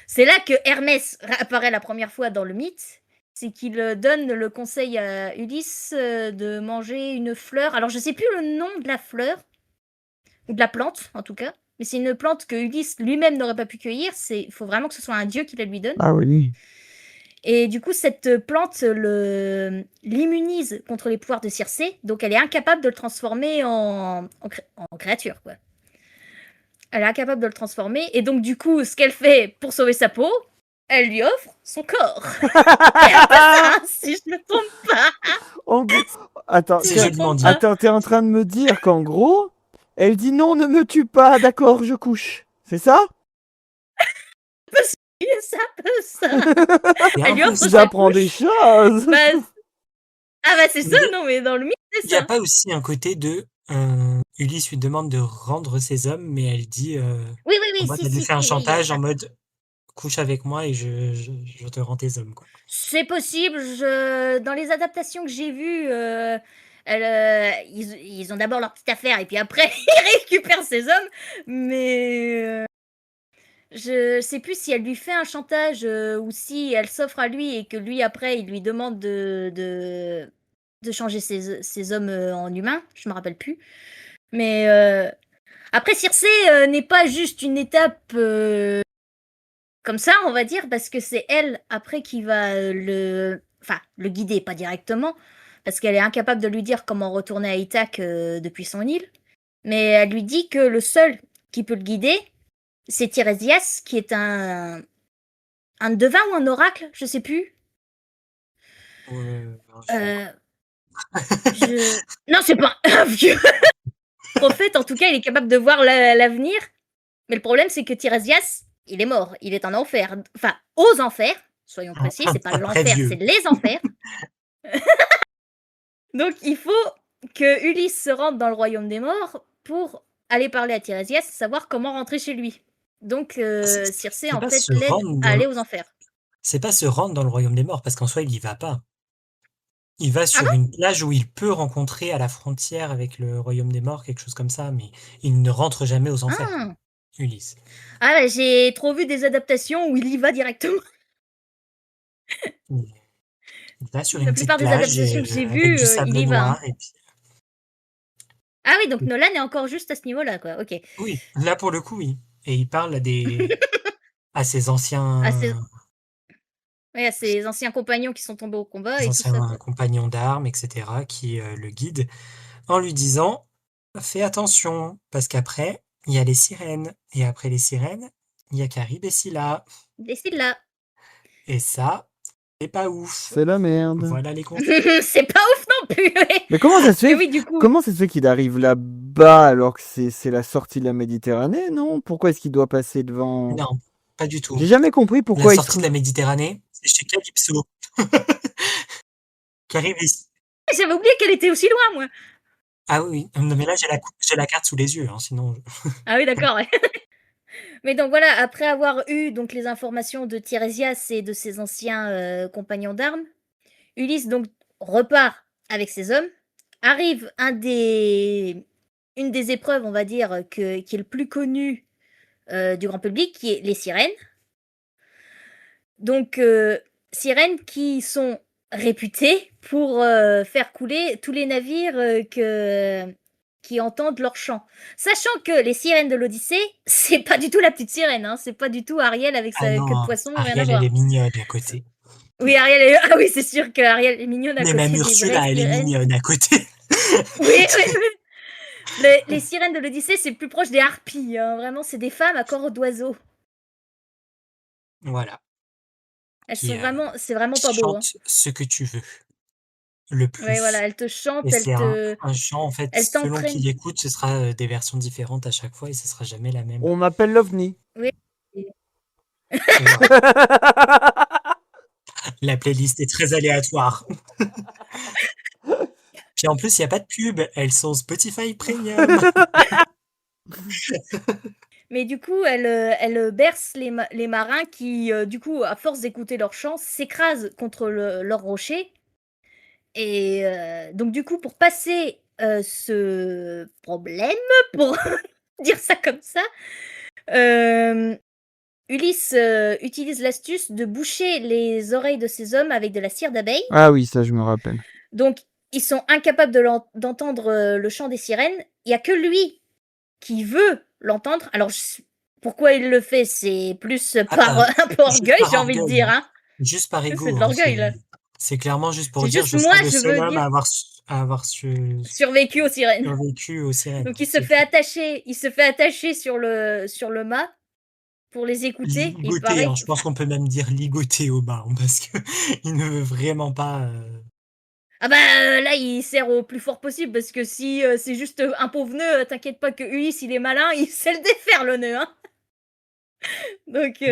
c'est là que Hermès apparaît la première fois dans le mythe. C'est qu'il donne le conseil à Ulysse de manger une fleur. Alors, je sais plus le nom de la fleur, ou de la plante en tout cas, mais c'est une plante que Ulysse lui-même n'aurait pas pu cueillir. Il faut vraiment que ce soit un dieu qui la lui donne. Ah oui. Et du coup, cette plante l'immunise contre les pouvoirs de Circé, donc elle est incapable de le transformer en créature, quoi. Elle est incapable de le transformer, et donc du coup, ce qu'elle fait pour sauver sa peau, elle lui offre son corps. C'est un peu ça, hein, si je ne me trompe pas. En gros... Attends, Si C'est je joliment me trompe dit. pas. attends, t'es en train de me dire qu'en gros, elle dit non, ne me tue pas, d'accord, je couche. C'est ça? C'est un peu ça. Et Elle lui offre sa J'apprends couche. des choses. Bah, ah bah c'est ça, Mais non mais dans le mythe, c'est il n'y a ça. pas aussi un côté de Ulysse lui demande de rendre ses hommes, mais elle dit, Oui, en oui, mode, si, elle lui si, fait un si, oui, il y a chantage ça. en mode couche avec moi et je te rends tes hommes, quoi. C'est possible. Dans les adaptations que j'ai vues, ils ont d'abord leur petite affaire et puis après ils récupèrent ses hommes. Mais je sais plus si elle lui fait un chantage ou si elle s'offre à lui et que lui après il lui demande de changer ses hommes en humains. Je me rappelle plus. Mais après Circé n'est pas juste une étape comme ça, on va dire, parce que c'est elle, après, qui va le guider, pas directement, parce qu'elle est incapable de lui dire comment retourner à Ithaque depuis son île. Mais elle lui dit que le seul qui peut le guider, c'est Tiresias, qui est un devin ou un oracle, je sais plus. Alors, Euh, Non, c'est pas un vieux prophète, en tout cas, il est capable de voir l'avenir. Mais le problème, c'est que Tiresias, il est mort, il est en enfer. Enfin, aux enfers, soyons précis, c'est pas Après l'enfer, Dieu. c'est les enfers. Donc il faut que Ulysse se rende dans le royaume des morts pour aller parler à Tiresias et savoir comment rentrer chez lui. Donc Circé, C'est en pas fait, se l'aide rendre à dans aller le... aux enfers. C'est pas se rendre dans le royaume des morts, parce qu'en soi, il y va pas. Il va Ah sur bon? une plage où il peut rencontrer à la frontière avec le royaume des morts, quelque chose comme ça, mais il ne rentre jamais aux enfers, Ah, Ulysse. ah j'ai trop vu des adaptations où il y va directement. Il il va sur La une petite plupart des plage adaptations que j'ai avec vues, du il sable y va. Hein. noir, et puis... Ah oui, donc Nolan est encore juste à ce niveau-là, quoi. Ok. Oui, là pour le coup, oui. Et il parle à ses À ses... anciens, Ouais, à ses anciens compagnons qui sont tombés au combat ses et tout ça, anciens quoi. compagnons d'armes, etc., qui le guident en lui disant: fais attention, parce qu'après, il y a les sirènes. Et après les sirènes, il y a Caribe et Scylla. Décide là. Et ça, c'est pas ouf. C'est la merde. Voilà les conseils. C'est pas ouf non plus. Ouais. Mais comment ça se Mais fait oui, du coup. Comment ça se fait qu'il arrive là-bas alors que c'est la sortie de la Méditerranée, non? Pourquoi est-ce qu'il doit passer devant? Non, pas du tout. J'ai jamais compris La pourquoi il se sortie de trouve. la Méditerranée, c'est chez Calypso. Caribe et... J'avais oublié qu'elle était aussi loin, moi. Ah oui, oui. Non, mais là, j'ai la carte sous les yeux, hein, sinon... Ah oui, d'accord, ouais. Mais donc voilà, après avoir eu donc les informations de Tiresias et de ses anciens compagnons d'armes, Ulysse donc repart avec ses hommes. Arrive une des épreuves, on va dire, qui est le plus connue du grand public, qui est les sirènes. Donc sirènes qui sont réputées pour faire couler tous les navires qui entendent leur chant. Sachant que les sirènes de l'Odyssée, c'est pas du tout la petite sirène, hein, c'est pas du tout Ariel avec Ah sa queue de non, poisson, rien à Ariel, elle est voir. mignonne à côté. Oui, Ariel est... Ah oui, c'est sûr que Ariel est mignonne à Mais même côté des vraies Ursula, elle est sirènes. mignonne à côté. Oui, oui, oui. Les sirènes de l'Odyssée, c'est plus proche des harpies. Hein. Vraiment, c'est des femmes à corps d'oiseau. Voilà. Elles Qui sont vraiment... C'est vraiment pas beau. Hein. chante ce que tu veux, le Ouais, voilà, plus. elles te chantent, Et c'est un chant, en fait, elles selon qui t'entraînent. l'écoute, ce sera des versions différentes à chaque fois et ce sera jamais la même. On m'appelle l'OVNI. Oui. Wow. La playlist est très aléatoire. Puis en plus, il n'y a pas de pub. Elles sont Spotify Premium. Mais du coup, elle berce les marins qui, du coup, à force d'écouter leur chant, s'écrasent contre leur rocher. Et donc, du coup, pour passer ce problème, pour dire ça comme ça, Ulysse utilise l'astuce de boucher les oreilles de ses hommes avec de la cire d'abeille. Ah oui, ça je me rappelle. Donc, ils sont incapables d'entendre le chant des sirènes. Il n'y a que lui qui veut l'entendre. Alors, pourquoi il le fait? C'est plus par un peu Juste orgueil, par j'ai envie de orgueil. dire. Hein. Juste par C'est ego. de Hein. l'orgueil, là. C'est clairement juste pour C'est dire juste je moi, serai le je seul veux homme dire à avoir survécu aux sirènes. survécu aux sirènes. Donc il se fait attacher sur le mât pour les écouter. Il Ligoté, paraît. hein. Je pense qu'on peut même dire ligoté au bas, hein, parce que il ne veut vraiment pas. Ah bah là il sert au plus fort possible parce que si c'est juste un pauvre nœud, t'inquiète pas que Ulysse il est malin, il sait le défaire le nœud. Hein. Donc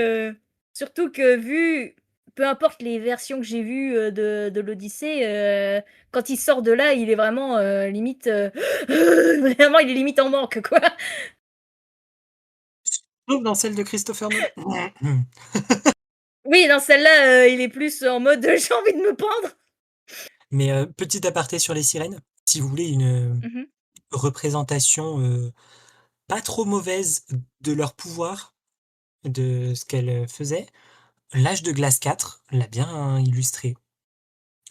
surtout que vu peu importe les versions que j'ai vues de l'Odyssée, quand il sort de là, il est vraiment limite. Vraiment, il est limite en manque, quoi. Sauf dans celle de Christopher Nolan. Oui, dans celle-là, il est plus en mode j'ai envie de me pendre. Mais petit aparté sur les sirènes, si vous voulez une Mhm. représentation pas trop mauvaise de leur pouvoir, de ce qu'elles faisaient, L'Âge de glace 4 l'a bien illustré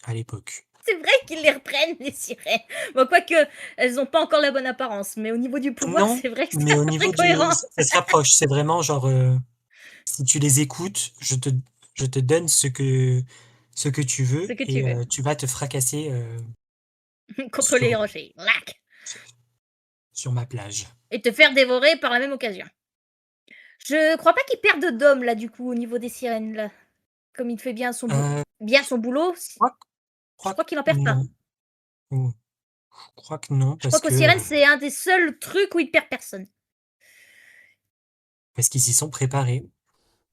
à l'époque. C'est vrai qu'ils les reprennent, les sirènes. Bon, quoique, elles n'ont pas encore la bonne apparence, mais au niveau du pouvoir, Non, c'est vrai que c'est mais à au peu près niveau cohérent. ça se rapproche. C'est vraiment genre, si tu les écoutes, je te donne ce que tu veux Ce que tu et veux. tu vas te fracasser Contre les sur, rochers. Lac. sur ma plage. Et te faire dévorer par la même occasion. Je crois pas qu'il perde d'homme, là, du coup, au niveau des sirènes, là. Comme il fait bien son, bien son boulot, je crois qu'il en perd pas. Non. Ou- Je crois que non, Je crois qu'aux sirènes, c'est un des seuls trucs où il perd personne. parce qu'ils s'y sont préparés.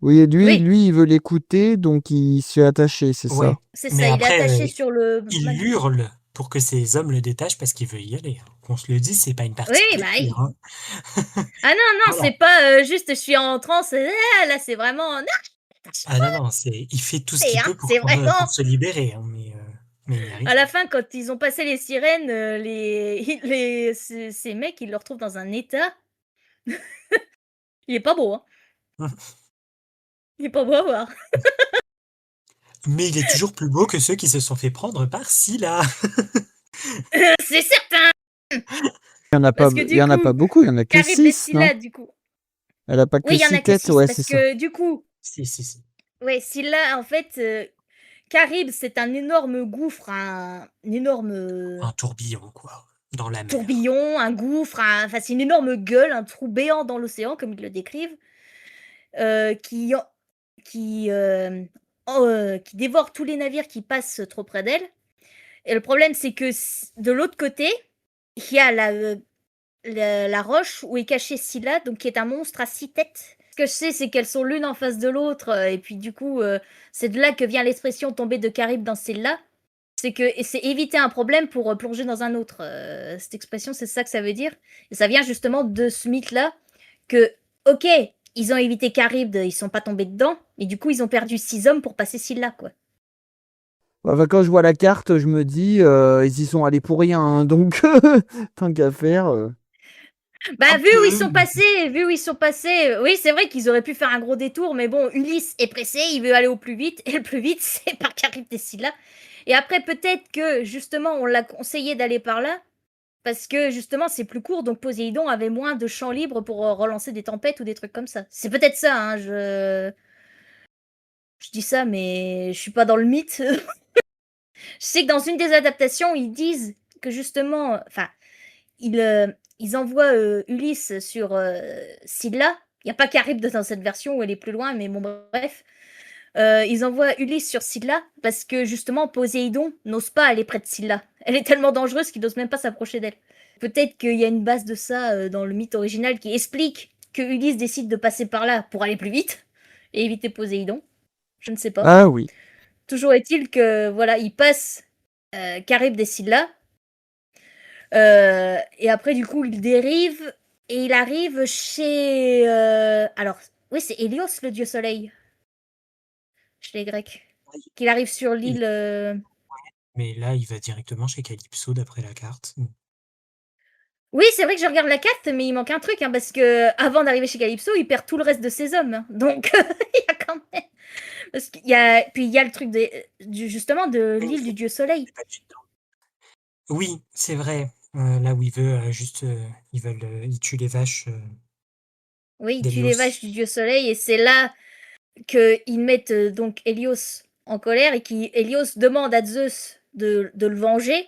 Oui, et lui, Oui, lui, il veut l'écouter, donc il s'est attaché, c'est Ouais. ça. c'est Mais ça, il est après, attaché sur le il McDo. hurle pour que ses hommes le détachent parce qu'il veut y aller. Qu'on se le dise, c'est pas une Oui, partie de bah plaisir, oui. hein. Ah non, non, Voilà. c'est pas juste je suis en transe, là, c'est vraiment. Non, Ah non, non, il fait tout ce qu'il peut c'est vraiment. pour se libérer, hein, mais il n'y À arrive la pas. fin, quand ils ont passé les sirènes, ces mecs, ils le retrouvent dans un état. Il est pas beau, hein. Il est pas beau à voir. Mais il est toujours plus beau que ceux qui se sont fait prendre par Scylla. C'est certain. Il y en a pas, Parce que il y du en a pas coup, beaucoup, il y en a que Charybde et 6, non? Scylla, du coup. Elle a pas que Oui, il y en 6 a que têtes, 6, ouais, c'est parce ça. que du coup, Si, si, si. ouais, Scylla, en fait, Charybde, c'est un énorme gouffre, un énorme Un tourbillon, quoi, dans la mer. tourbillon, un gouffre, enfin, c'est une énorme gueule, un trou béant dans l'océan, comme ils le décrivent, qui, qui dévore tous les navires qui passent trop près d'elle. Et le problème, c'est que de l'autre côté, il y a la roche où est cachée Scylla, donc qui est un monstre à 6 têtes. Ce que je sais, c'est qu'elles sont l'une en face de l'autre, et puis du coup, c'est de là que vient l'expression tomber de Charybde dans Scylla. C'est que et c'est éviter un problème pour plonger dans un autre. Cette expression, c'est ça que ça veut dire. Et ça vient justement de ce mythe-là que, ok, ils ont évité Charybde, ils sont pas tombés dedans, mais du coup, ils ont perdu 6 hommes pour passer Scylla, quoi. Enfin, quand je vois la carte, je me dis, ils y sont allés pour rien, hein, donc tant qu'à faire. Bah, Un vu où ils peu. sont passés, oui, c'est vrai qu'ils auraient pu faire un gros détour, mais bon, Ulysse est pressé, il veut aller au plus vite, et le plus vite, c'est par Charybde et Scylla. Et après, peut-être que, justement, on l'a conseillé d'aller par là, parce que, justement, c'est plus court, donc Poséidon avait moins de champ libre pour relancer des tempêtes ou des trucs comme ça. C'est peut-être ça, hein, je dis ça, mais je suis pas dans le mythe. Je sais que dans une des adaptations, ils disent que, justement, enfin, ils envoient Ulysse sur Scylla. Il n'y a pas Charybde dans cette version où elle est plus loin, mais bon, bref. Ils envoient Ulysse sur Scylla parce que justement Poséidon n'ose pas aller près de Scylla. Elle est tellement dangereuse qu'il n'ose même pas s'approcher d'elle. Peut-être qu'il y a une base de ça dans le mythe original qui explique que Ulysse décide de passer par là pour aller plus vite et éviter Poséidon. Je ne sais pas. Ah oui. Toujours est-il que voilà, il passe Charybde et Scylla. Et après, du coup, il dérive et il arrive chez. Alors, oui, c'est Hélios, le dieu soleil, chez les Grecs. Qu'il arrive sur Et- l'île. Mais là, il va directement chez Calypso d'après la carte. Oui, c'est vrai que je regarde la carte, mais il manque un truc, hein, parce que avant d'arriver chez Calypso, il perd tout le reste de ses hommes. Hein. Donc, il y a quand même. Parce qu'il y a... Puis il y a le truc justement de l'île du dieu soleil. Oui, c'est vrai. Là où il veut juste, il tue les vaches Oui, il tue les d'Hélios. vaches du dieu soleil, et c'est là qu'ils mettent donc Hélios en colère, et Hélios demande à Zeus de le venger.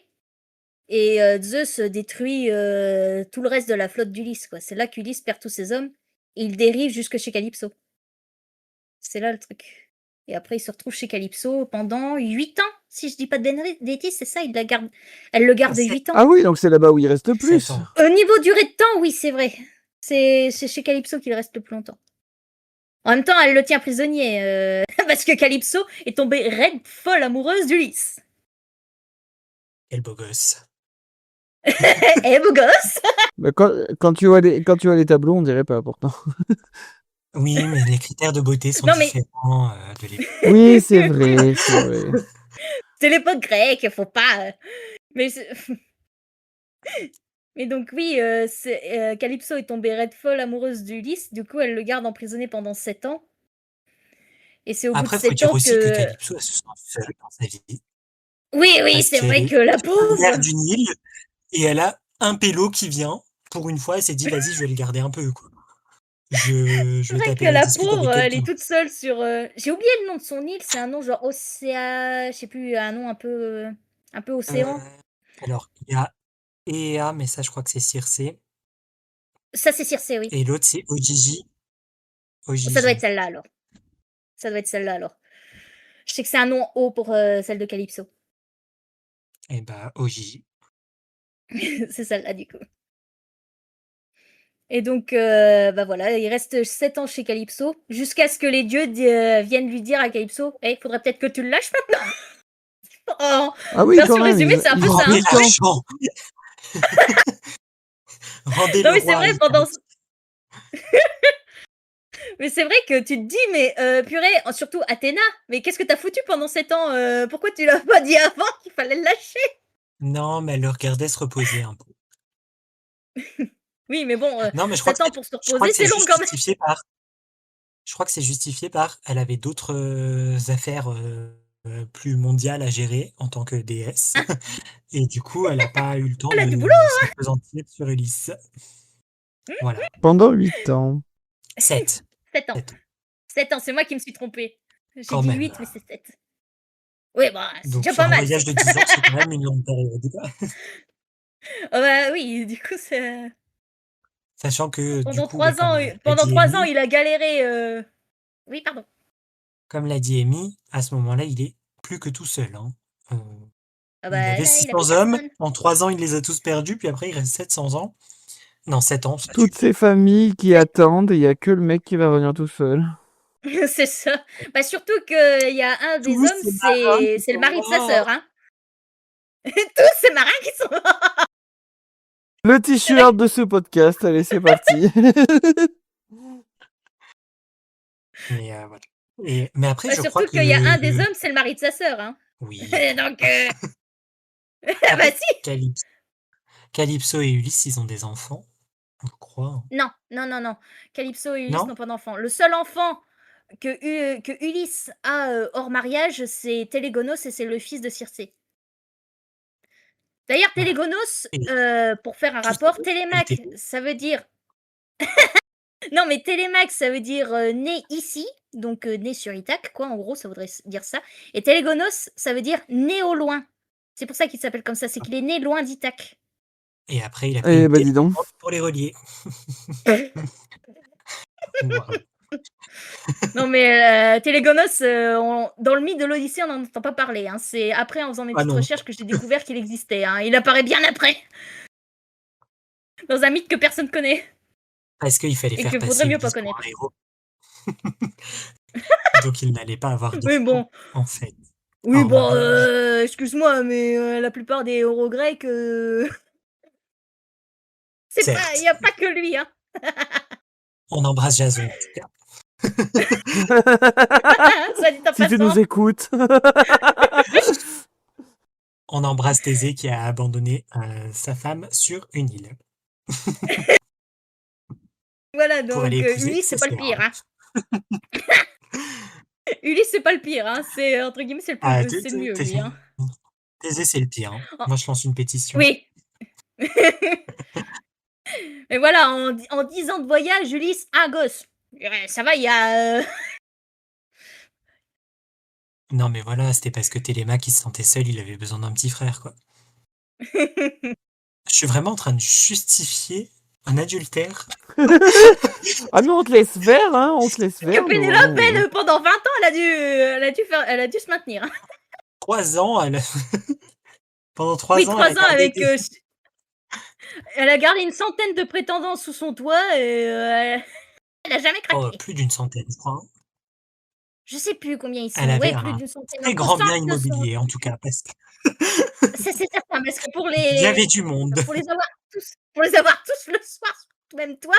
Et Zeus détruit tout le reste de la flotte d'Ulysse, quoi. C'est là qu'Ulysse perd tous ses hommes. Et il dérive jusque chez Calypso. C'est là le truc. Et après, il se retrouve chez Calypso pendant 8 ans. Si je dis pas de bêtises, c'est ça, elle le garde 8 ans. Ah oui, donc c'est là-bas où il reste le 7 plus. ans. Au niveau durée de temps, oui, c'est vrai. C'est chez Calypso qu'il reste le plus longtemps. En même temps, elle le tient prisonnier, parce que Calypso est tombée raide folle amoureuse d'Ulysse. Quel beau gosse. Eh, beau gosse! Bah, quand tu vois les tableaux, on dirait pas pourtant. Oui, mais les critères de beauté sont Non, mais différents de l'époque. Oui, c'est vrai, c'est vrai. c'est l'époque grecque, faut pas. Mais, mais donc, oui, Calypso est tombée raide folle amoureuse d'Ulysse. Du coup, elle le garde emprisonné pendant 7 ans. Et c'est au bout de Après, faut 7 dire ans aussi que que. Calypso, elle se sent seule dans sa vie. Oui, Parce c'est vrai qu'elle que la est à l'air pauvre. du Nil et elle a un pélo qui vient. Pour une fois, elle s'est dit, vas-y, je vais le garder un peu, quoi. Je C'est vais vrai taper que la la dispute pauvre, avec elle est quelqu'un. toute seule sur. J'ai oublié le nom de son île, c'est un nom genre Océan. Je sais plus, un nom un peu océan. Alors, il y a Ea, mais ça, je crois que c'est Circé. Ça, c'est Circé, oui. Et l'autre, c'est Ojiji. Ça doit être Ojiji. celle-là alors. Ça doit être celle-là alors. Je sais que c'est un nom haut pour celle de Calypso. Et bah, Ojiji. C'est celle-là du coup. Et donc, bah voilà, il reste 7 ans chez Calypso, jusqu'à ce que les dieux viennent lui dire à Calypso, il faudrait peut-être que tu le lâches maintenant. Oh, Ah oui, quand version même, résumée, c'est un peu ça. Rendez ont le temps. l'argent. Rendez Non, le mais c'est roi. vrai, pendant. Mais c'est vrai que tu te dis, mais purée, surtout Athéna, mais qu'est-ce que t'as foutu pendant 7 ans pourquoi tu l'as pas dit avant qu'il fallait le lâcher? Non, mais elle le regardait se reposer un peu. Oui, mais bon, Non, mais je crois 7 ans pour se reposer, que c'est c'est long juste quand même. justifié par. Je crois que c'est justifié par. Elle avait d'autres affaires plus mondiales à gérer en tant que déesse. Et du coup, elle n'a pas eu le temps Elle a de du boulot. s'appesantir sur Ulysse. Voilà. Pendant 8 ans. 7. 7 ans. 7 ans, c'est moi qui me suis trompée. J'ai Quand dit même. 8, mais c'est 7. Oui, bah, c'est Donc, déjà sur pas un mal. voyage de 10 ans, c'est quand même une longue période. Oh bah oui, du coup, c'est. Sachant que, du Pendant coup, bah, 3 ans, il a galéré. Oui, pardon. Comme l'a dit Amy, à ce moment-là, il est plus que tout seul. Hein. Ah Il bah avait là, il a plus 600 hommes. personne. En 3 ans, il les a tous perdus. Puis après, il reste 700 ans. Non, 7 ans. Ça Toutes ces familles qui attendent, il y a que le mec qui va revenir tout seul. C'est ça. Bah surtout qu'il y a un des Tous hommes, ces marins qui c'est le sont mari de sa morts. sœur. Hein. Tous ces marins qui sont morts. Le t-shirt de ce podcast, allez, c'est parti. Mais voilà. Mais après, Bah, je crois surtout que qu'il y a un des hommes, c'est le mari de sa sœur. Hein. oui. Donc, bah Après, si. Calypso et Ulysse, ils ont des enfants, je crois. Non. Calypso et Ulysse Non n'ont pas d'enfant. Le seul enfant que Ulysse a hors mariage, c'est Télégonos et c'est le fils de Circé. D'ailleurs, Voilà. Télégonos, Et pour faire un tous rapport, ces Télémaque, qualités. ça veut dire. Non, mais Télémaque, ça veut dire né ici, donc né sur Ithaque, quoi, en gros, ça voudrait dire ça. Et Télégonos, ça veut dire né au loin. C'est pour ça qu'il s'appelle comme ça, c'est qu'il est né loin d'Ithaque. Et après, il a pris Eh une bah dis donc. télécommande pour les relier. Wow. Non, mais Télégonos, dans le mythe de l'Odyssée, on n'en entend pas parler. Hein. C'est après, en faisant mes Ah petites non. recherches, que j'ai découvert qu'il existait. Hein. Il apparaît bien après. Dans un mythe que personne connaît. Parce qu'il fallait Et faire que passer vaudrait mieux pas Ulysse pour connaître. un héros. Donc, il n'allait pas avoir Oui, d'enfant, bon. en fait. Oui, En bon, mariage. excuse-moi, mais la plupart des héros grecs, c'est pas, il Certes. n'y a pas que lui, hein. On embrasse Jason, en tout cas. Ça dit en Si tu nous passant. écoutes. On embrasse Thésée qui a abandonné sa femme sur une île. Voilà, Pour donc aller épouser Ulysse, c'est sa pas le sœur. pire, hein. Ulysse, c'est pas le pire, hein. C'est, entre guillemets, c'est Ah, le mieux, lui, hein. Thésée, c'est le pire. Hein. Oh, Moi, je lance une pétition. oui. Mais voilà, en 10 ans de voyage, Ulysse, un gosse. Ouais, ça va, il y a. Non, mais voilà, c'était parce que Télémaque, il se sentait seul, il avait besoin d'un petit frère, quoi. Je suis vraiment en train de justifier un adultère. Ah mais on te laisse faire, hein, on te laisse Que faire. Pénélope, nous. elle, pendant 20 ans, elle a dû se maintenir. Hein. 3 ans, pendant 3 Oui, ans, 3 elle a ans gardé avec. Elle a gardé une centaine de prétendants sous son toit et. Elle a jamais Oh, craqué. plus d'une centaine, je crois. Je sais plus combien ils Elle sont. Ouais, avait plus un d'une centaine. très Entre grand 100 bien et 200. immobilier, en tout cas, parce que C'est certain, parce que il y avait du monde. pour les avoir tous le soir, même toi.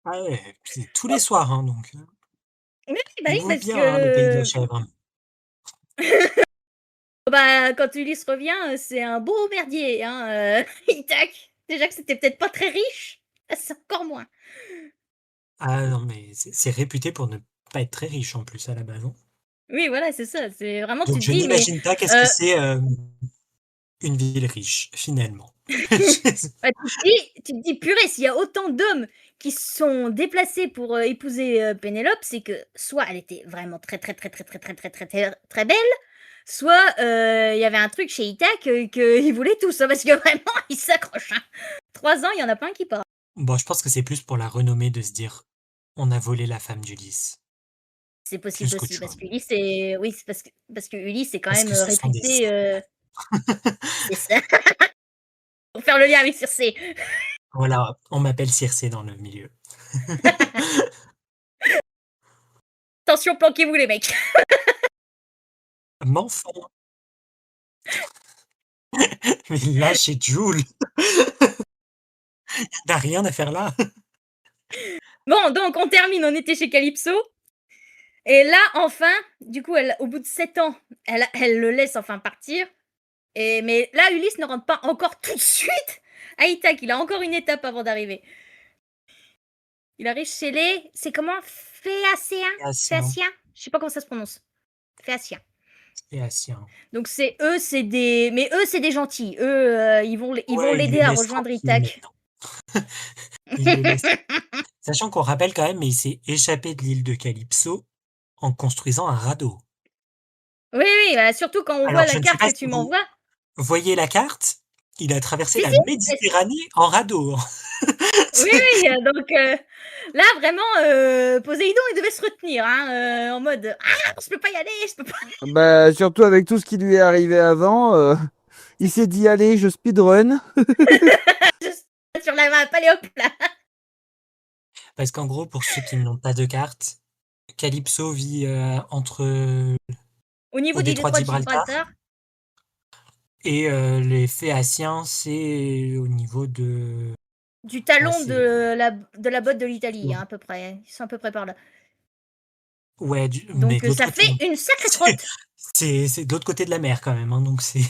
Ah ouais, c'est tous les soirs, hein, donc Oui, bah oui, vous parce bien, hein, le pays de la que chèvre. bah, quand Ulysse revient, c'est un beau merdier, hein. Tac. Déjà que c'était peut-être pas très riche, là, c'est encore moins. Ah non, mais c'est réputé pour ne pas être très riche, en plus, à la base, hein. Oui, voilà, c'est ça. C'est vraiment, tu Donc te je dis, mais n'imagine pas qu'est-ce que c'est, une ville riche, finalement. bah, tu te dis, purée, s'il y a autant d'hommes qui se sont déplacés pour épouser Pénélope, c'est que soit elle était vraiment très très très très très très très très très très belle, soit il y avait un truc chez Ithac qu'ils voulaient tous, hein, parce que vraiment, ils s'accrochent. 3 ans, il y en a pas un qui part. Bon, je pense que c'est plus pour la renommée de se dire: «On a volé la femme d'Ulysse», C'est possible plus qu'autre aussi, parce chose. qu'Ulysse est... Oui, c'est parce que Ulysse est quand Parce même que ce sont des réputé... salopes. C'est ça. Pour faire le lien avec Circé. Voilà, on m'appelle Circé dans le milieu. Attention, planquez-vous les mecs. M'enfant! Mais là, chez Jul, tu rien à faire là. Bon, donc on termine, on était chez Calypso. Et là, enfin, du coup, au bout de 7 ans, elle le laisse enfin partir. Mais là, Ulysse ne rentre pas encore tout de suite à Ithac. Il a encore une étape avant d'arriver. Il arrive chez les... C'est comment? Phéaciens? Phéaciens? Je sais pas comment ça se prononce. Phéaciens. Phéaciens. Donc c'est des... Mais eux, c'est des gentils. Eux, ils vont Ouais, ils l'aider le à laissent rejoindre tranquille Ithac. maintenant. Ils le laissent. Sachant qu'on rappelle quand même, mais il s'est échappé de l'île de Calypso en construisant un radeau. Oui, oui, bah, surtout quand on voit Alors, la je ne sais carte pas que si tu vous m'envoies. voyez la carte, il a traversé Si, la si. Méditerranée en radeau. Oui, oui, donc là, vraiment, Poséidon, il devait se retenir, hein, en mode « Ah, je peux pas y aller, je peux pas... Bah, surtout avec tout ce qui lui est arrivé avant, il s'est dit, allez, je speedrun. Je sur la map, allez hop là !» Parce qu'en gros, pour ceux qui n'ont pas de carte, Calypso vit Au niveau au du détroit détroit de de Gibraltar, et les Phéaciens, c'est au niveau de... du talon c'est- de la botte de l'Italie, hein, à peu près. Ils sont à peu près par là. Ouais, mais Donc de l'autre ça côté. fait une sacrée trotte. C'est de l'autre côté de la mer quand même, hein, donc c'est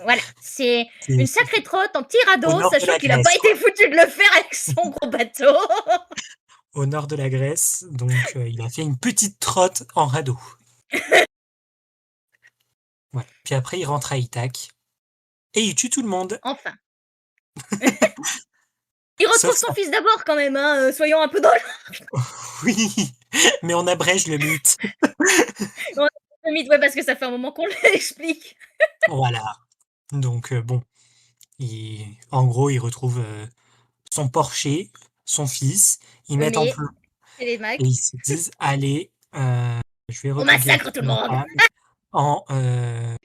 Voilà, c'est c'est- une c'est sacrée trotte en petit au radeau, nord de sachant la qu'il a pas Grèce, été quoi. foutu de le faire avec son gros bateau. Au nord de la Grèce, donc il a fait une petite trotte en radeau. Voilà. Puis après, il rentre à Ithac et il tue tout le monde. Enfin. Il retrouve Sauf son ça. fils d'abord quand même, hein, soyons un peu drôles. Oui, mais on abrège le mythe. Ouais, parce que ça fait un moment qu'on l'explique. Voilà. Donc bon, en gros, il retrouve son porcher, son fils, ils mettent en Mais plan c'est les et Macs. ils se disent allez, je vais On reconquérir massacre tout le ma monde. femme en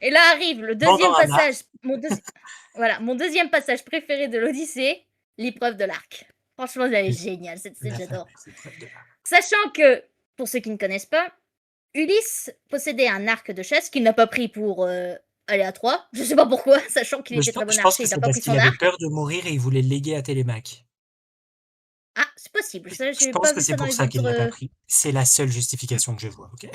Et là arrive le deuxième Bandorama. passage, voilà, mon deuxième passage préféré de l'Odyssée, l'épreuve de l'arc. Franchement, elle est géniale, cette scène, La j'adore. fameuse épreuve de l'arc. Sachant que, pour ceux qui ne connaissent pas, Ulysse possédait un arc de chasse qu'il n'a pas pris pour aller à Troie. Je sais pas pourquoi, sachant qu'il Mais était très bon je pense archer, que il n'a c'est pas parce pris qu'il son avait arc. peur de mourir et il voulait le léguer à Télémaque. Ah, c'est possible, ça, Je j'ai pense pas que vu c'est ça dans pour les ça qu'il l'a pas autres... pris. C'est la seule justification que je vois, ok?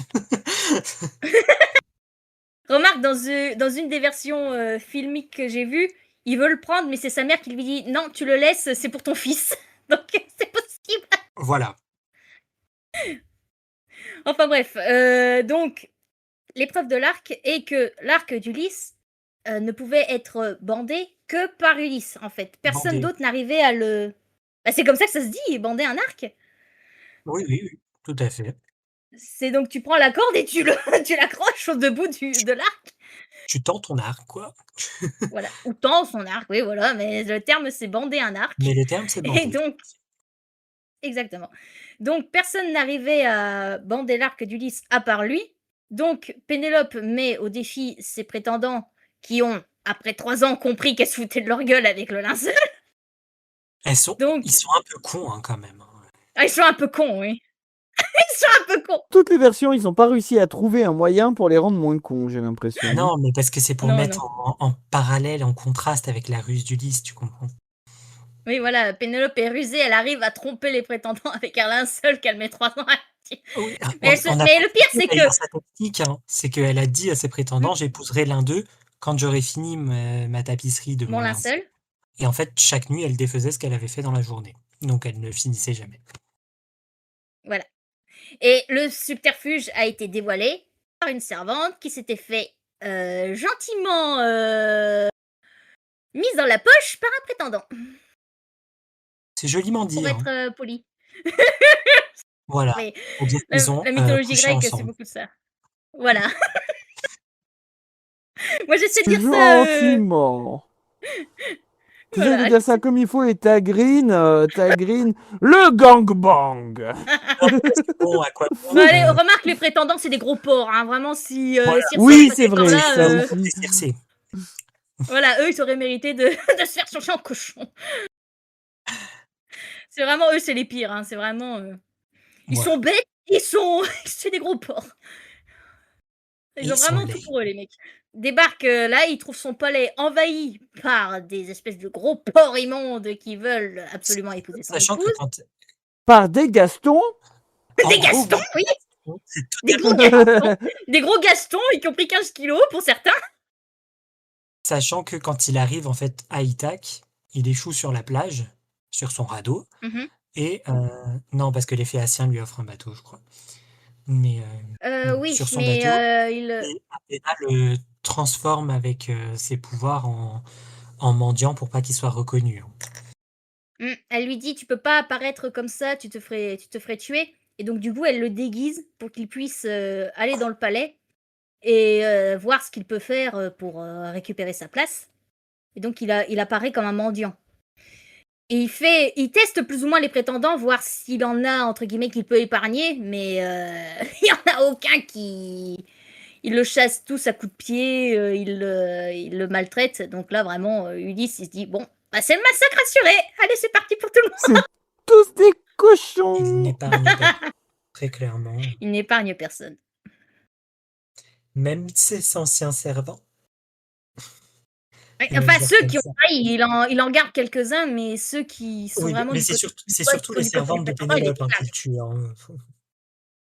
Remarque, dans une des versions filmiques que j'ai vues, il veut le prendre, mais c'est sa mère qui lui dit « Non, tu le laisses, c'est pour ton fils. » Donc, c'est possible. Voilà. Enfin bref, donc, l'épreuve de l'arc est que l'arc d'Ulysse ne pouvait être bandé que par Ulysse, en fait. Personne Bandé. d'autre n'arrivait à le... Bah, c'est comme ça que ça se dit, bander un arc. Oui, oui, oui, tout à fait. C'est donc tu prends la corde et tu l'accroches au debout de l'arc. Tu tends ton arc, quoi. Voilà. Ou tends son arc, oui, voilà. Mais le terme, c'est bander un arc. Mais le terme, c'est Et bandé. donc, exactement. Donc, personne n'arrivait à bander l'arc d'Ulysse à part lui. Donc, Pénélope met au défi ses prétendants qui ont, après 3 ans, compris qu'elle se foutait de leur gueule avec le linceul. Ils sont Donc, un peu cons, hein, quand même, hein. Ah, ils sont un peu cons, oui. Ils sont un peu cons. Toutes les versions, ils n'ont pas réussi à trouver un moyen pour les rendre moins cons, j'ai l'impression. Non, mais parce que c'est pour Non, mettre en parallèle, en contraste avec la ruse d'Ulysse, tu comprends? Oui, voilà, Pénélope est rusée, elle arrive à tromper les prétendants avec un linceul qu'elle met 3 ans à dire. Oui, Mais, mais le pire, c'est que... sa tactique, hein, c'est qu'elle a dit à ses prétendants, j'épouserai l'un d'eux quand j'aurai fini ma tapisserie de Mon mon linceul. linceul. Et en fait, chaque nuit, elle défaisait ce qu'elle avait fait dans la journée. Donc, elle ne finissait jamais. Voilà. Et le subterfuge a été dévoilé par une servante qui s'était fait gentiment mise dans la poche par un prétendant, C'est joliment dit. pour Hein. être poli. Voilà. Mais Pour dire qu'ils ont la mythologie couché grecque, c'est ensemble. beaucoup de ça. Voilà. Moi, j'essaie de dire ça. Gentiment. Tu sais de Voilà. dire ça comme il faut et t'agrines, le gangbang. Bon, à quoi Bah, allez, remarque, les prétendants, c'est des gros porcs. Hein. Vraiment, si Voilà. Circe Oui, passait c'est par vrai, là, ça aussi. C'est Circé. voilà, eux, ils auraient mérité de se faire changer en cochon. C'est vraiment, eux, c'est les pires. Hein. C'est vraiment... Ils Voilà. sont bêtes, c'est des gros porcs. Ils Ils ont sont vraiment laids. tout pour eux, les mecs. Débarque là, il trouve son palais envahi par des espèces de gros porcs immondes qui veulent absolument épouser son Sachant que épouse. quand... Par des Gastons. Des Gastons, oui. C'est Des gros Gastons. Des gros Gastons et qui ont pris 15 kilos pour certains. Sachant que quand il arrive en fait à Ithaque, il échoue sur la plage, sur son radeau. Mhm. Et non, parce que les Phéaciens lui offrent un bateau, je crois. Mais Oui, sur son mais bateau, il... et Athéna le transforme avec ses pouvoirs en mendiant pour pas qu'il soit reconnu. Elle lui dit, tu peux pas apparaître comme ça, tu te ferais tuer. Et donc du coup, elle le déguise pour qu'il puisse aller dans le palais et voir ce qu'il peut faire pour récupérer sa place. Et donc il apparaît comme un mendiant. Et il teste plus ou moins les prétendants, voir s'il en a, entre guillemets, qu'il peut épargner, mais il n'y en a aucun qui... Il le chasse tous à coups de pied, il le maltraite. Donc là, vraiment, Ulysse, il se dit, bon, bah, c'est le massacre assuré. Allez, c'est parti pour tout le monde. C'est tous des Il cochons. n'épargne pas, très clairement. Il n'épargne personne. Même ses anciens servants. Ouais, Je vais enfin, le dire ceux comme qui ont ça. failli, il en garde quelques-uns, mais ceux qui sont Oui, vraiment mais du c'est côté surtout les du côté servantes des de prétendants, il les Pénélope claque. qu'il tue. Hein.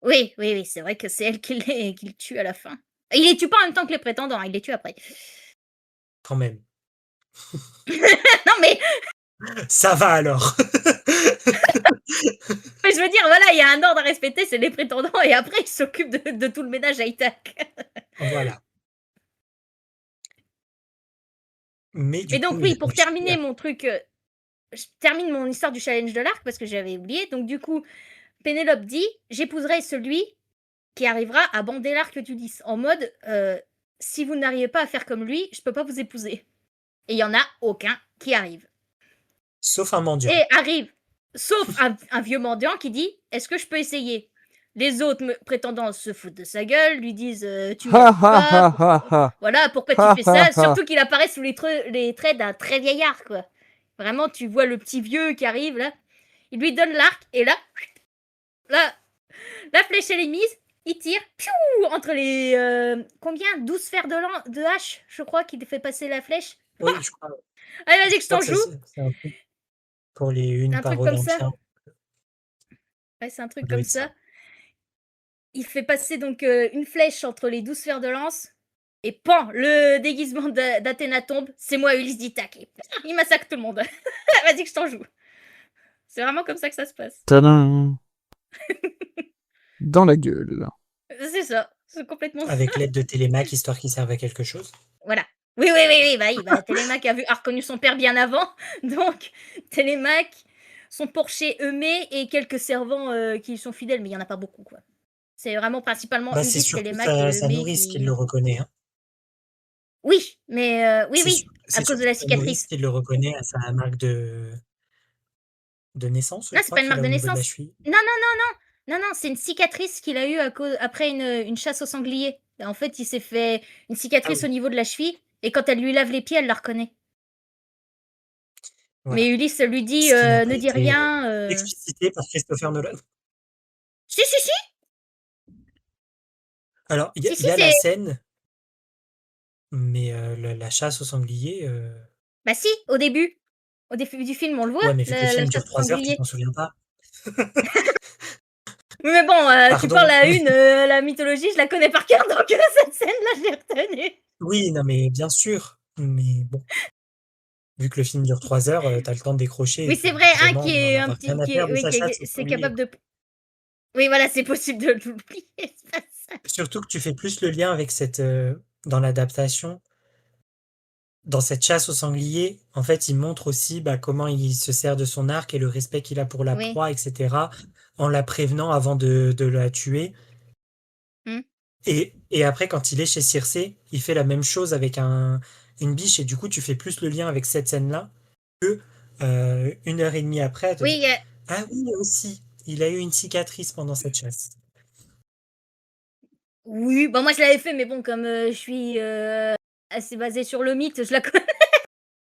Oui, c'est vrai que c'est elle qui le tue à la fin. Il les tue pas en même temps que les prétendants, il les tue après. Quand même. Non, mais Ça va alors. je veux dire, voilà, il y a un ordre à respecter, c'est les prétendants, et après, ils s'occupent de tout le ménage à Ithaque. Voilà. Mais Et du donc, coup, oui, il pour terminer mon truc, je termine mon histoire du challenge de l'arc, parce que j'avais oublié. Donc, du coup, Pénélope dit, j'épouserai celui qui arrivera à bander l'arc d'Ulysse. En mode, si vous n'arrivez pas à faire comme lui, je peux pas vous épouser. Et il y en a aucun qui arrive. Sauf un mendiant. Et arrive, sauf un vieux mendiant qui dit, est-ce que je peux essayer? Les autres prétendants se foutent de sa gueule, lui disent tu Ha n'arrives ha pas, ha ha ha. voilà, pourquoi Ha, tu fais ha, ça? ha. Surtout qu'il apparaît sous les traits d'un très vieillard, quoi. Vraiment, tu vois le petit vieux qui arrive, là. Il lui donne l'arc, et là, la flèche, elle est mise, il tire, piou, entre les... combien? 12 fers de hache, je crois, qui fait passer la flèche. Oui, je crois. Allez, vas-y, que je crois t'en que ça, joue. c'est un truc pour les une Un par truc comme ça. Olympien. Ouais, c'est un truc Ça doit comme être ça. ça. Il fait passer donc une flèche entre les 12 fers de lance. Et pan, le déguisement d'Athéna tombe. C'est moi, Ulysse d'Ithaque. Et il massacre tout le monde. Vas-y que je t'en joue. C'est vraiment comme ça que ça se passe. Tadam. Dans la gueule. C'est ça. C'est complètement ça. Avec l'aide de Télémaque, histoire qu'il serve à quelque chose. Voilà. Oui. Bah, Télémaque a reconnu son père bien avant. Donc, Télémaque, son porcher Eumée et quelques servants qui sont fidèles. Mais il n'y en a pas beaucoup, quoi. C'est vraiment principalement Bah, c'est Ulysse, surtout Télémaque et sa Eumée nourrice qui... qui le reconnaît. Hein. Oui, mais oui, C'est à cause de surtout la sa nourrice cicatrice. qui le reconnaît à sa marque de naissance, je Non, c'est crois, pas une qu'il marque a de au niveau de la naissance. cheville. Non, c'est une cicatrice qu'il a eue après une chasse au sanglier. En fait, il s'est fait une cicatrice Ah oui. au niveau de la cheville, et quand elle lui lave les pieds, elle la reconnaît. Voilà. Mais Ulysse lui dit Ce qui n'a pas ne dis été rien. explicité par Christopher Nolan. Si, si, si, Alors, il y, si, si, y a la c'est. scène, mais la chasse au sanglier. Bah, si, au début. Au début du film, on le voit, Ouais, mais vu que le la film chasse dure au 3 heures, tu sanglier. t'en souviens pas. Oui, mais bon, tu Pardon. parles à la mythologie, je la connais par cœur, donc cette scène-là, je l'ai retenue. Oui, non, mais bien sûr. Mais bon, vu que le film dure 3 heures, t'as le temps de décrocher Oui, et c'est de vrai, un vraiment qui n'en est un avoir rien petit. à faire de Oui, sa chasse au c'est sanglier. capable de. Oui, voilà, c'est possible de l'oublier, c'est pas ça. Surtout que tu fais plus le lien avec cette dans l'adaptation, dans cette chasse au sanglier, en fait, il montre aussi comment il se sert de son arc et le respect qu'il a pour la Oui. proie, etc., en la prévenant avant de la tuer. Hmm. Et après, quand il est chez Circé, il fait la même chose avec une biche, et du coup, tu fais plus le lien avec cette scène-là que 1 heure et demie après, à te dire Oui, ah oui, aussi, il a eu une cicatrice pendant cette chasse. oui, bon, moi je l'avais fait, mais bon, comme je suis assez basée sur le mythe, je la connais.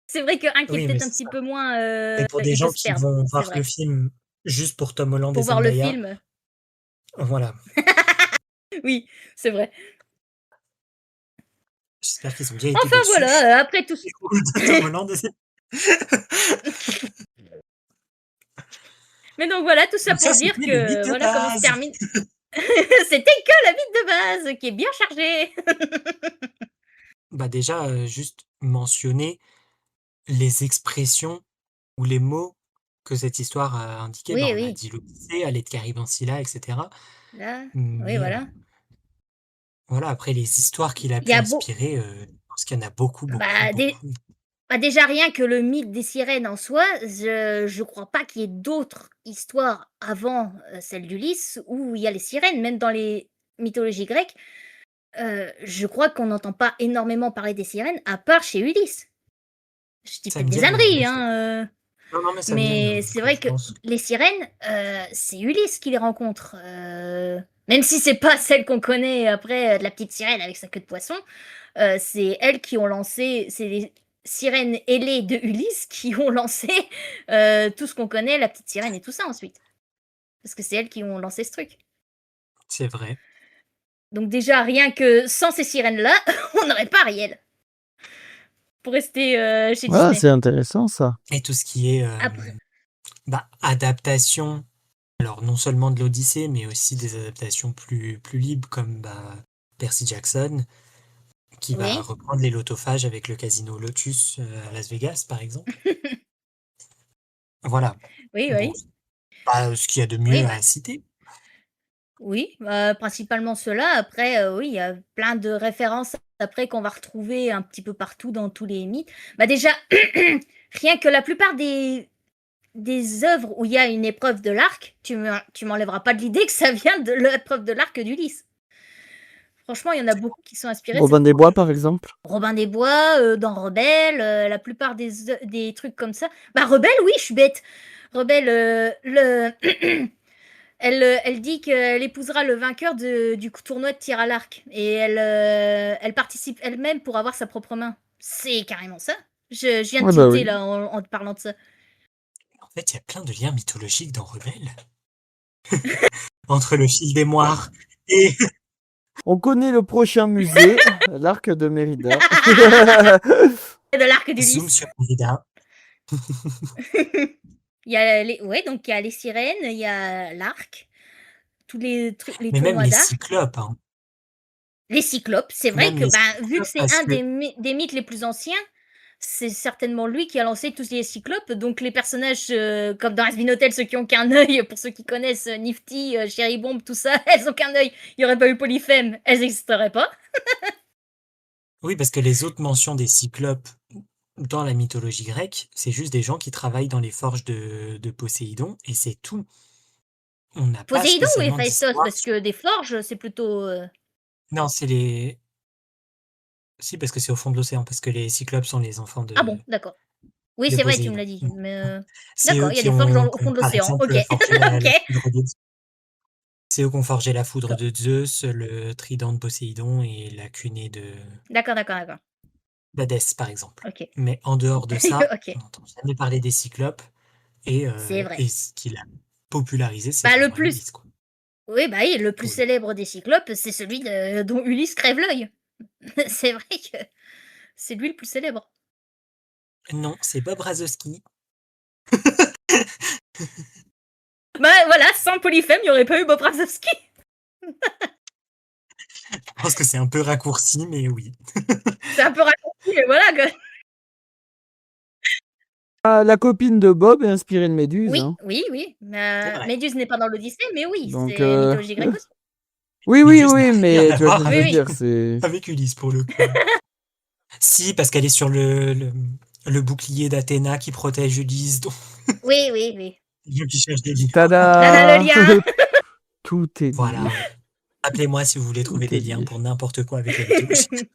C'est vrai qu'un qui est Oui, mais peut-être un c'est petit ça. peu moins, Et pour des il peut gens se qui perdre, vont c'est voir le vrai. film juste pour Tom Holland et Pour voir le Zendaya, film, voilà. oui, c'est vrai. J'espère qu'ils ont bien été Enfin déçus. voilà, après tout Les rôles de Tom Holland. Mais donc voilà, tout ça Donc ça, pour dire c'était le mythe que de voilà comment se base. termine. C'était que la mythe de base, qui est bien chargée. Bah déjà, juste mentionner les expressions ou les mots que cette histoire a indiqués. Bah, Oui, on a oui. dit l'Odyssée, aller de Caraïbes-Ancilla, etc. Là, oui, Mais voilà. voilà, après les histoires qu'il a Il y pu a beau. inspirer, je pense qu'il y en a beaucoup, beaucoup, Bah, beaucoup. déjà rien que le mythe des sirènes en soi, je crois pas qu'il y ait d'autres histoires avant celle d'Ulysse où il y a les sirènes, même dans les mythologies grecques. Je crois qu'on n'entend pas énormément parler des sirènes, à part chez Ulysse. Je dis Ça me peut-être dit des rien, en âneries, effet. hein. Non, non, mais ça me dit rien, Mais donc c'est vrai je que pense. les sirènes, c'est Ulysse qui les rencontre. Même si c'est pas celle qu'on connaît après de la petite sirène avec sa queue de poisson, c'est elles qui ont lancé, c'est les sirènes ailées de Ulysse qui ont lancé tout ce qu'on connaît, la petite sirène et tout ça ensuite. Parce que c'est elles qui ont lancé ce truc. C'est vrai. Donc déjà, rien que sans ces sirènes-là, on n'aurait pas Ariel. Pour rester chez Ah, Disney. c'est intéressant ça. Et tout ce qui est Après, adaptation, alors non seulement de l'Odyssée, mais aussi des adaptations plus libres, comme Percy Jackson, qui va oui, reprendre les lotophages avec le casino Lotus à Las Vegas, par exemple. Voilà. oui, Bon, oui. c'est pas ce qu'il y a de Oui, mieux bah, à citer. oui, principalement cela. Après, oui, il y a plein de références après qu'on va retrouver un petit peu partout dans tous les mythes. Bah déjà, rien que la plupart des œuvres où il y a une épreuve de l'arc, tu m'enlèveras pas de l'idée que ça vient de l'épreuve de l'arc d'Ulysse. Franchement, il y en a beaucoup qui sont inspirés de Robin cette des épreuve. Bois, par exemple. Robin des Bois, dans Rebelle, la plupart des trucs comme ça. Bah Rebelle, oui, je suis bête. Rebelle, elle dit qu'elle épousera le vainqueur du tournoi de tir à l'arc. Et elle participe elle-même pour avoir sa propre main. C'est carrément ça. Je viens de Ouais, bah tilter oui. là en te parlant de ça. En fait, il y a plein de liens mythologiques dans Rebelle. Entre le fil des moires et... On connaît le prochain musée, l'Arc de Mérida. De l'arc Zoom d'Ulysse. sur Merida. Il y a ouais, donc il y a les sirènes, il y a l'arc, tous les les Mais même tournois les d'arc. cyclopes, hein. Les cyclopes, c'est vrai Même que les ben, vu que cyclopes, c'est parce un que... des mythes les plus anciens, c'est certainement lui qui a lancé tous les cyclopes. Donc les personnages comme dans Hazbin Hotel, ceux qui ont qu'un œil, pour ceux qui connaissent Nifty, Cherry Bomb, tout ça, elles ont qu'un œil. Il n'y aurait pas eu Polyphème, elles n'existeraient pas. Oui, parce que les autres mentions des cyclopes dans la mythologie grecque, c'est juste des gens qui travaillent dans les forges de Poséidon, et c'est tout. On n'a pas Poséidon ou spécialement Héphaïstos, d'histoire parce sur... que des forges, c'est plutôt. Non, c'est les... Si, parce que c'est au fond de l'océan, parce que les cyclopes sont les enfants Ah bon, d'accord. Oui, de c'est vrai, tu me Poséidon. l'as dit. Mais C'est eux d'accord, il y a des forges au qui ont, fond de par l'océan. exemple, Ok, forgé ok. la foudre de... C'est eux qui ont forgé la foudre D'accord, de Zeus, le trident de Poséidon et la cunée de... d'accord, d'accord, d'accord. d'Hadès, par exemple. Ok. Mais en dehors de ça, Ok. on n'entend jamais parler des Cyclopes. Et, C'est vrai. et ce qu'il a popularisé, c'est Bah, le vraiment plus. Ulysse, quoi. Oui, bah oui, le plus Pour le- célèbre des cyclopes, c'est celui dont Ulysse crève l'œil. C'est vrai que c'est lui le plus célèbre. Non, c'est Bob Razowski. Bah voilà, sans Polyphème, il n'y aurait pas eu Bob Razowski. Je pense que c'est un peu raccourci, mais oui. C'est un peu raccourci, mais voilà. Ah, la copine de Bob est inspirée de Méduse. Oui, Hein. oui. C'est vrai. Méduse n'est pas dans l'Odyssée, mais oui, Donc, c'est mythologie grecque aussi. Oui, Méduse n'a rien mais à tu vois ce voir que je veux Oui, oui. dire. C'est... avec Ulysse, pour le coup. Si, parce qu'elle est sur le bouclier d'Athéna qui protège Ulysse, donc Oui. il qui cherche des liens. Tada Tada, le lien. Tout est dit. Voilà. Appelez-moi si vous voulez Tout trouver est des liens dit. pour n'importe quoi avec la mythologie.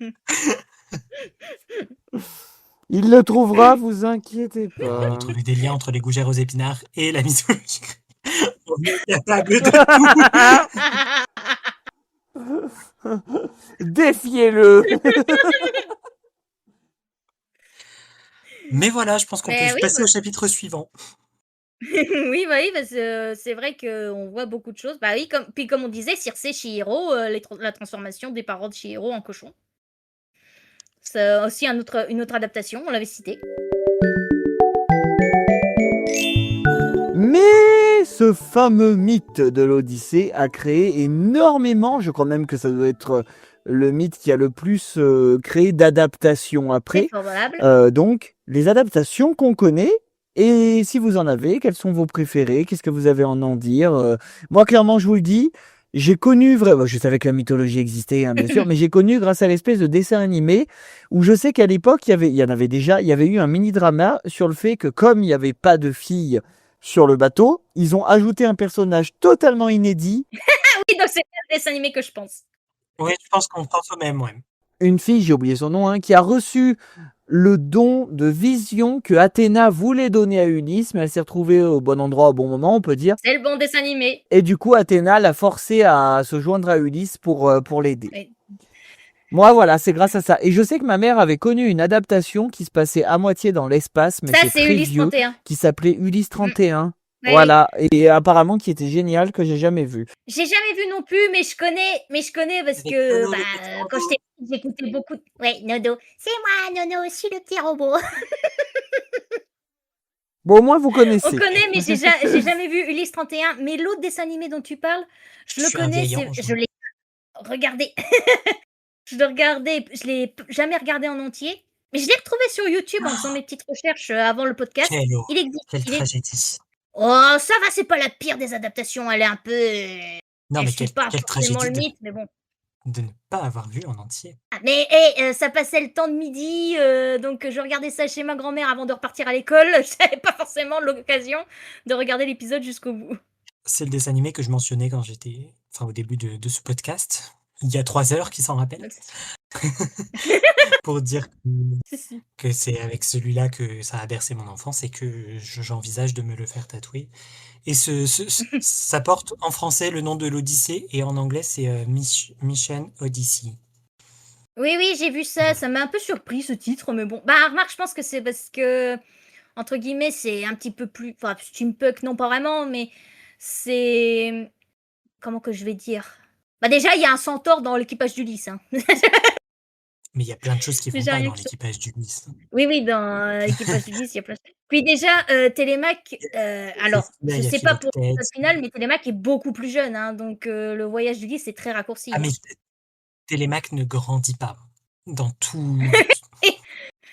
Il le trouvera, vous inquiétez On va pas. trouver des liens entre les gougères aux épinards et la mythologie. On est capable de tout. Défiez-le. Mais voilà, je pense qu'on peut Mais oui, passer au chapitre suivant. oui, bah oui, parce que c'est vrai qu'on voit beaucoup de choses. Bah oui, comme on disait, Circé, Chihiro, la transformation des parents de Chihiro en cochon. C'est aussi une autre adaptation, on l'avait cité. Mais ce fameux mythe de l'Odyssée a créé énormément, je crois même que ça doit être le mythe qui a le plus créé d'adaptations C'est après. fort valable. Donc, les adaptations qu'on connaît, et si vous en avez, quelles sont vos préférées? Qu'est-ce que vous avez à en dire? Moi, clairement, je vous le dis, j'ai connu vraiment, je savais que la mythologie existait, hein, bien sûr, mais j'ai connu grâce à l'espèce de dessin animé où je sais qu'à l'époque, il y avait eu un mini-drama sur le fait que comme il n'y avait pas de filles sur le bateau, ils ont ajouté un personnage totalement inédit, Oui, donc c'est le dessin animé que je pense. Oui, je pense qu'on pense au même, ouais. une fille, j'ai oublié son nom, hein, qui a reçu le don de vision que Athéna voulait donner à Ulysse, mais elle s'est retrouvée au bon endroit au bon moment, on peut dire. C'est le bon dessin animé. Et du coup, Athéna l'a forcé à se joindre à Ulysse pour l'aider. Oui. Moi, voilà, c'est grâce à ça. Et je sais que ma mère avait connu une adaptation qui se passait à moitié dans l'espace, mais Ça, c'est c'est très Ulysse vieux, 31. qui s'appelait Ulysse 31. Ouais, Voilà, et apparemment qui était génial, que j'ai jamais vu. J'ai jamais vu non plus, mais je connais parce Avec que Nono, le petit quand robot. j'étais petite, j'écoutais beaucoup. Ouais, Nono. C'est moi, Nono, je suis le petit robot. Bon, au moins, vous On connaissez. connaît, mais j'ai jamais vu Ulysse 31. Mais l'autre dessin animé dont tu parles, je Je le suis un connais, vieil ange. je l'ai regardé. Je l'ai regardé, je l'ai jamais regardé en entier. Mais je l'ai retrouvé sur YouTube en faisant mes petites recherches avant le podcast. Quelle Il horreur, existe. quelle tragédie. Oh, ça va, c'est pas la pire des adaptations. Elle est un peu. Non, Elle mais suit pas quelle forcément tragédie le mythe, mais bon. de ne pas avoir vu en entier. Ah, mais ça passait le temps de midi, donc je regardais ça chez ma grand-mère avant de repartir à l'école. Je n'avais pas forcément l'occasion de regarder l'épisode jusqu'au bout. C'est le dessin animé que je mentionnais quand j'étais, enfin au début de ce podcast. Il y a 3 heures, qui s'en rappelle, pour dire que c'est avec celui-là que ça a bercé mon enfance et que j'envisage de me le faire tatouer. Et ça porte en français le nom de l'Odyssée et en anglais c'est Mission Odyssey. Oui, j'ai vu ça. Ça m'a un peu surpris ce titre, mais bon. Bah, remarque, je pense que c'est parce que, entre guillemets, c'est un petit peu plus. Enfin, steampunk, non pas vraiment, mais c'est. Comment que je vais dire? Bah, déjà, il y a un centaure dans l'équipage d'Ulysse. Hein. Mais il y a plein de choses qui vont Déjà, pas rien dans que ça. l'équipage d'Ulysse. Oui, dans l'équipage d'Ulysse, il y a plein de choses. Puis déjà, Télémaque, alors, Là, je il y a sais pas pour Philoctète. l'épisode final, mais Télémaque est beaucoup plus jeune, hein, donc le voyage d'Ulysse est très raccourci. Ah, Hein. mais Télémaque ne grandit pas dans tout.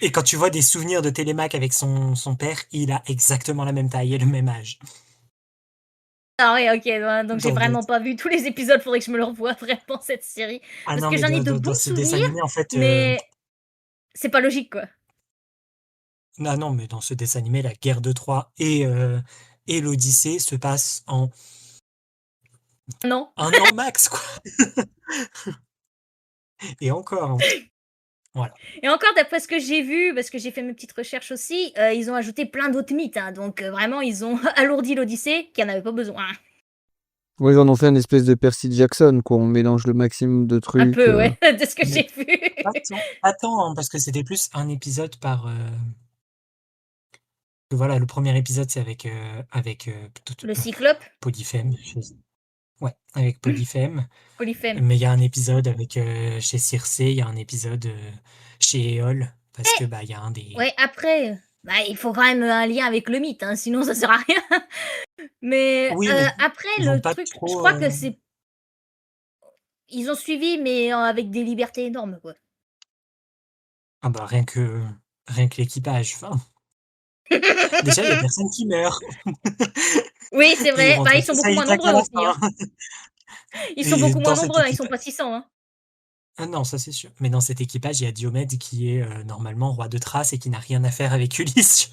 Et quand tu vois des souvenirs de Télémaque avec son père, il a exactement la même taille et le même âge. Ah oui, ok, donc j'ai Dans vraiment le- pas vu tous les épisodes, faudrait que je me le revoie vraiment cette série. Ah Parce non, que mais j'en ai de dans bons ce dessin souvenirs, animé, en fait, mais c'est pas logique, quoi. non, mais dans ce dessin animé, la guerre de Troie et l'Odyssée se passent en Non. 1 an max, quoi. Et encore, hein. Voilà. Et encore, d'après ce que j'ai vu, parce que j'ai fait mes petites recherches aussi, ils ont ajouté plein d'autres mythes, hein, donc vraiment, ils ont alourdi l'Odyssée, qui en avait pas besoin. Ouais, ils en ont fait une espèce de Percy Jackson, quoi. On mélange le maximum de Un trucs. peu, ouais, de ce que Mais j'ai vu. attends, parce que c'était plus un épisode par. Voilà, le premier épisode, c'est avec Le cyclope, Polyphème. Ouais, avec Polyphème. Polyphème. Mais il y a un épisode avec chez Circé, il y a un épisode chez Éole, parce que il y a un des. Ouais, après, il faut quand même un lien avec le mythe, hein, sinon ça sert à rien. Mais Oui, mais après, ils vont le pas truc, je trop. crois que c'est. Ils ont suivi, mais avec des libertés énormes, quoi. Ah bah rien que l'équipage. Enfin, déjà, il y a personne qui meurt. Oui, c'est Et ils vrai. rentrent Ils sont tous beaucoup à moins Ithac à nombreux la aussi, hein. fin. Ils sont Et beaucoup moins dans cet nombreux, hein, ils sont équipage. pas 600, hein. Ah non, ça c'est sûr. Mais dans cet équipage, il y a Diomède qui est normalement roi de Thrace et qui n'a rien à faire avec Ulysse.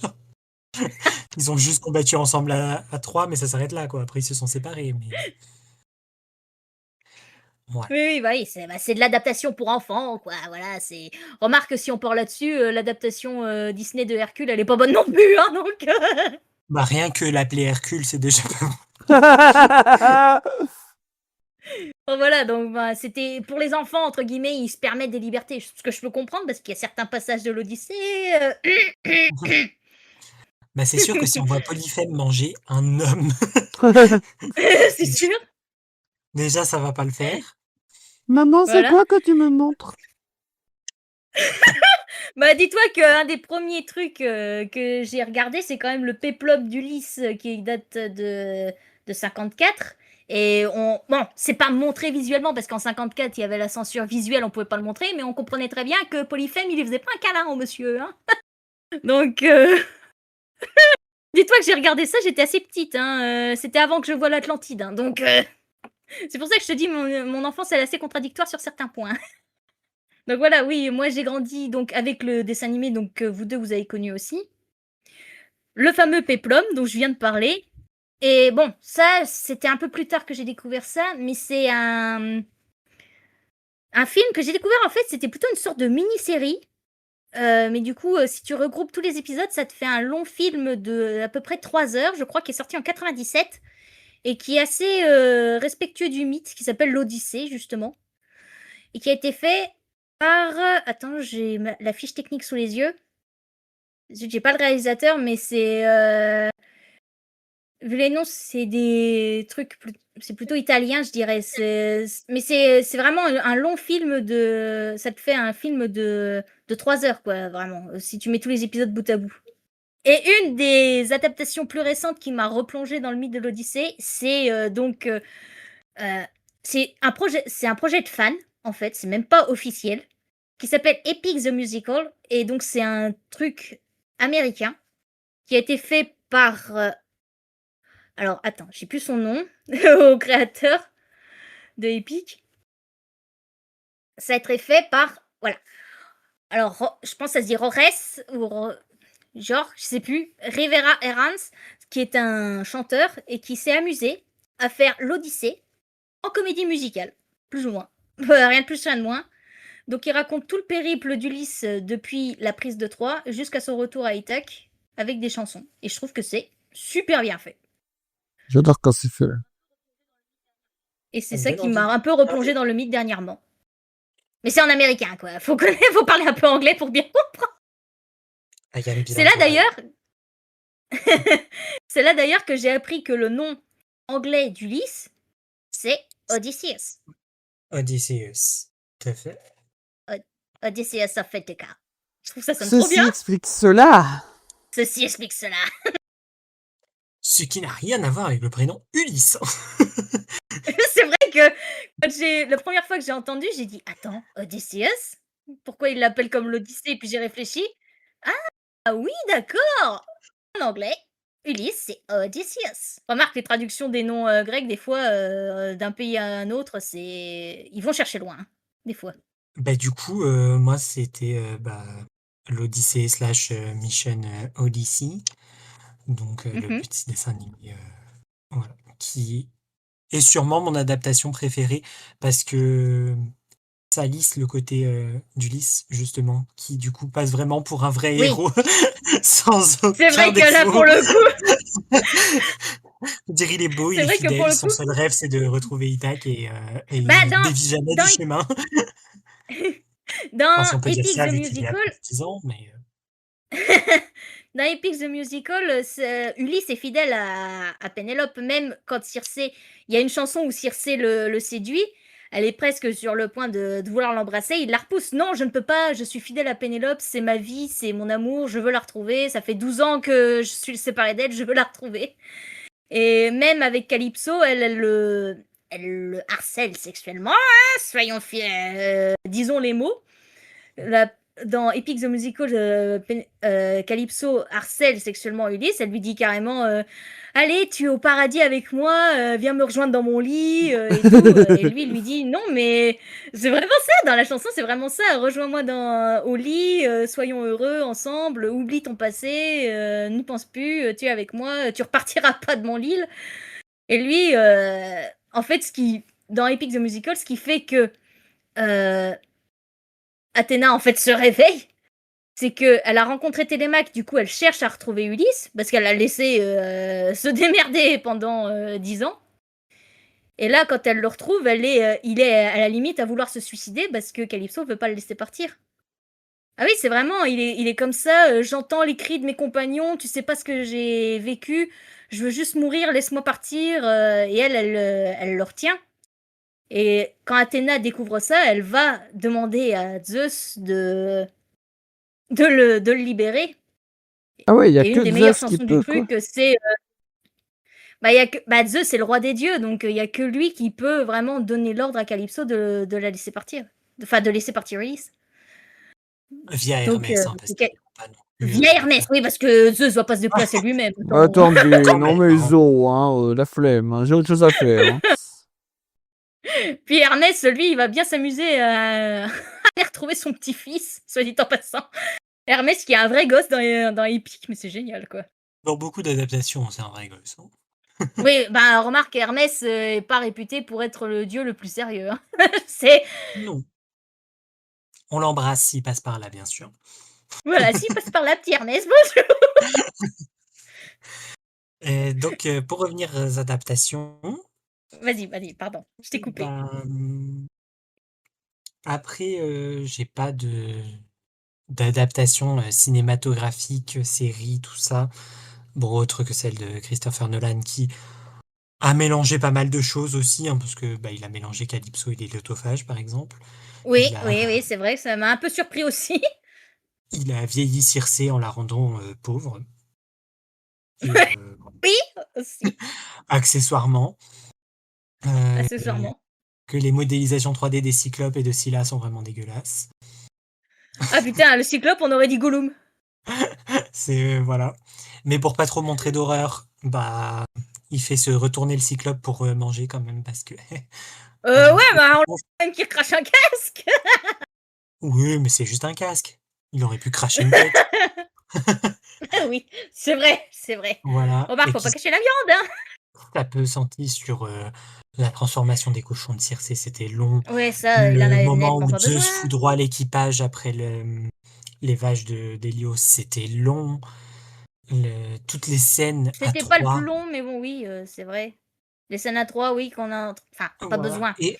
Ils ont juste combattu ensemble à 3, mais ça s'arrête là, quoi. Après, ils se sont séparés. Mais... Ouais. Oui, c'est de l'adaptation pour enfants, quoi. Voilà, c'est. Remarque, si on part là-dessus, l'adaptation Disney de Hercule, elle est pas bonne non plus, hein, donc. Bah, rien que l'appeler Hercule, c'est déjà pas bon. Bon, voilà, donc c'était pour les enfants, entre guillemets, ils se permettent des libertés. Ce que je peux comprendre, parce qu'il y a certains passages de l'Odyssée. Bah, c'est sûr que si on voit Polyphème manger un homme, C'est sûr. déjà, ça va pas le faire. Maman, c'est Voilà. quoi que tu me montres? Bah, dis-toi qu'un des premiers trucs que j'ai regardé, c'est quand même le péplum d'Ulysse qui date de 54. Et bon, c'est pas montré visuellement parce qu'en 54, il y avait la censure visuelle, on pouvait pas le montrer, mais on comprenait très bien que Polyphème, il lui faisait pas un câlin au monsieur, hein. Donc, dis-toi que j'ai regardé ça, j'étais assez petite, hein. C'était avant que je voie l'Atlantide, hein. Donc, c'est pour ça que je te dis, mon enfance, elle est assez contradictoire sur certains points. Donc voilà, oui, moi j'ai grandi donc avec le dessin animé donc que vous deux vous avez connu aussi. Le fameux Péplum dont je viens de parler. Et bon, ça c'était un peu plus tard que j'ai découvert ça, mais c'est un film que j'ai découvert en fait, c'était plutôt une sorte de mini-série. Mais du coup, si tu regroupes tous les épisodes, ça te fait un long film de à peu près 3 heures, je crois, qui est sorti en 97 et qui est assez respectueux du mythe, qui s'appelle l'Odyssée justement, et qui a été fait par... attends, j'ai la fiche technique sous les yeux. J'ai pas le réalisateur, mais c'est... vu les noms, c'est des trucs... C'est plutôt italien, je dirais. Mais c'est vraiment un long film de... Ça te fait un film de 3 heures, quoi, vraiment. Si tu mets tous les épisodes bout à bout. Et une des adaptations plus récentes qui m'a replongé dans le mythe de l'Odyssée, c'est donc... c'est un projet de fans, en fait. C'est même pas officiel. Qui s'appelle Epic the Musical. Et donc, c'est un truc américain qui a été fait par... alors, attends, j'ai plus son nom, au créateur de Epic. Ça a été fait par... Voilà. Alors, je pense que ça se dit Rores, ou genre, je sais plus, Rivera Herans, qui est un chanteur et qui s'est amusé à faire l'Odyssée en comédie musicale, plus ou moins. Rien de plus, rien de moins. Donc il raconte tout le périple d'Ulysse depuis la prise de Troie jusqu'à son retour à Ithaque avec des chansons. Et je trouve que c'est super bien fait. J'adore quand c'est fait. Et c'est ça qui m'a un peu replongé dans le mythe dernièrement. Mais c'est en américain, quoi. Faut parler un peu anglais pour bien comprendre. C'est là d'ailleurs... c'est là d'ailleurs que j'ai appris que le nom anglais d'Ulysse, c'est Odysseus. Odysseus, tout à fait. Odysseus of Ithaca. Je trouve ça sonne trop Ceci bien. explique cela. Ceci explique cela. Ce qui n'a rien à voir avec le prénom Ulysse. C'est vrai que quand la première fois que j'ai entendu, j'ai dit attends, Odysseus? Pourquoi il l'appelle comme l'Odyssée? Et puis j'ai réfléchi. Ah oui, d'accord. En anglais, Ulysse, c'est Odysseus. Remarque les traductions des noms grecs, des fois, d'un pays à un autre, ils vont chercher loin, hein, des fois. Bah du coup, moi c'était l'Odyssée / Mission Odyssey, donc le petit dessin animé, voilà, qui est sûrement mon adaptation préférée parce que ça lisse le côté d'Ulysse justement, qui du coup passe vraiment pour un vrai Oui. héros sans aucun C'est vrai que là, défaut. pour le coup, Je dirais il est beau, il C'est est vrai que pour fidèle, le son coup, seul rêve c'est de retrouver Ithac et bah il dévie jamais du dans, chemin. Enfin, si dans on peut dire Epic ça the vu qu'il est à Musical, plus de 10 ans, mais dans Epic the Musical, Ulysse est fidèle à Pénélope, même quand Circé, il y a une chanson où Circé le séduit, elle est presque sur le point de vouloir l'embrasser, il la repousse. Non, je ne peux pas, je suis fidèle à Pénélope, c'est ma vie, c'est mon amour, je veux la retrouver, ça fait 12 ans que je suis séparée d'elle, je veux la retrouver. Et même avec Calypso, elle le harcèle sexuellement, hein, soyons fiers, disons les mots. La- Dans Epic the Musical, Calypso harcèle sexuellement Ulysse. Elle lui dit carrément allez, tu es au paradis avec moi, viens me rejoindre dans mon lit et tout. Et lui, il lui dit non, mais c'est vraiment ça. Dans la chanson, c'est vraiment ça. Rejoins-moi au lit, soyons heureux ensemble, oublie ton passé, n'y pense plus, tu es avec moi, tu repartiras pas de mon lit. Et lui, en fait, dans Epic the Musical, ce qui fait que euh, Athéna en fait se réveille, c'est que elle a rencontré Télémaque, du coup elle cherche à retrouver Ulysse parce qu'elle l'a laissé se démerder pendant 10 ans. Et là, quand elle le retrouve, il est à la limite à vouloir se suicider parce que Calypso veut pas le laisser partir. Ah oui, c'est vraiment, il est comme ça. J'entends les cris de mes compagnons, tu sais pas ce que j'ai vécu, je veux juste mourir, laisse-moi partir. Et elle le retient. Et quand Athéna découvre ça, elle va demander à Zeus de le libérer. Ah ouais, il y a Et une que des meilleures Zeus qui chansons du peut, quoi. truc, c'est Zeus, c'est le roi des dieux, donc il y a que lui qui peut vraiment donner l'ordre à Calypso de la laisser partir. Enfin, de laisser partir Ulysse. via Donc, Hermès, hein, parce qu'ils n'ont pas non plus. via Hermès, oui, parce que Zeus va pas se déplacer lui-même. Attendez, Quand non même, mais hein. Zo, hein, la flemme, hein, j'ai autre chose à faire. Hein. Puis Hermès, lui, il va bien s'amuser à aller retrouver son petit-fils, soit dit en passant. Hermès qui est un vrai gosse dans Epic, mais c'est génial, quoi. Dans beaucoup d'adaptations, c'est un vrai gosse. Hein. Oui, bah remarque, Hermès est pas réputé pour être le dieu le plus sérieux. Hein. C'est Non. On l'embrasse s'il passe par là, bien sûr. voilà, s'il passe par là, petit Hermès, bonjour. Et donc, pour revenir aux adaptations, Vas-y, pardon, je t'ai coupé. ben, après, j'ai pas d'adaptation cinématographique, série, tout ça. Bon, autre que celle de Christopher Nolan qui a mélangé pas mal de choses aussi, hein, parce que il a mélangé Calypso et les Lotophages, par exemple. Oui, Il a, oui, c'est vrai, ça m'a un peu surpris aussi. il a vieilli Circé en la rendant pauvre. Et, Oui, aussi, accessoirement, euh, accessoirement. que les modélisations 3D des Cyclopes et de Scylla sont vraiment dégueulasses. Ah putain, le cyclope, on aurait dit Gollum. C'est voilà. Mais pour pas trop montrer d'horreur, il fait se retourner le Cyclope pour manger quand même parce que. Ouais, bah on même qui crache un casque. Oui, mais c'est juste un casque. Il aurait pu cracher une tête. Oui, c'est vrai. Voilà. Remarque, Et faut qui pas cacher la viande, hein. ça peut sentir sur la transformation des cochons de Circé, c'était long. Ouais, ça, il en Le avait moment pas où besoin. Zeus foudroie l'équipage après les vaches d'Hélios, c'était long. Toutes les scènes à C'était pas le plus 3. long, mais bon, oui, c'est vrai. Les scènes à 3, oui, qu'on a. Enfin, pas Voilà. besoin. Et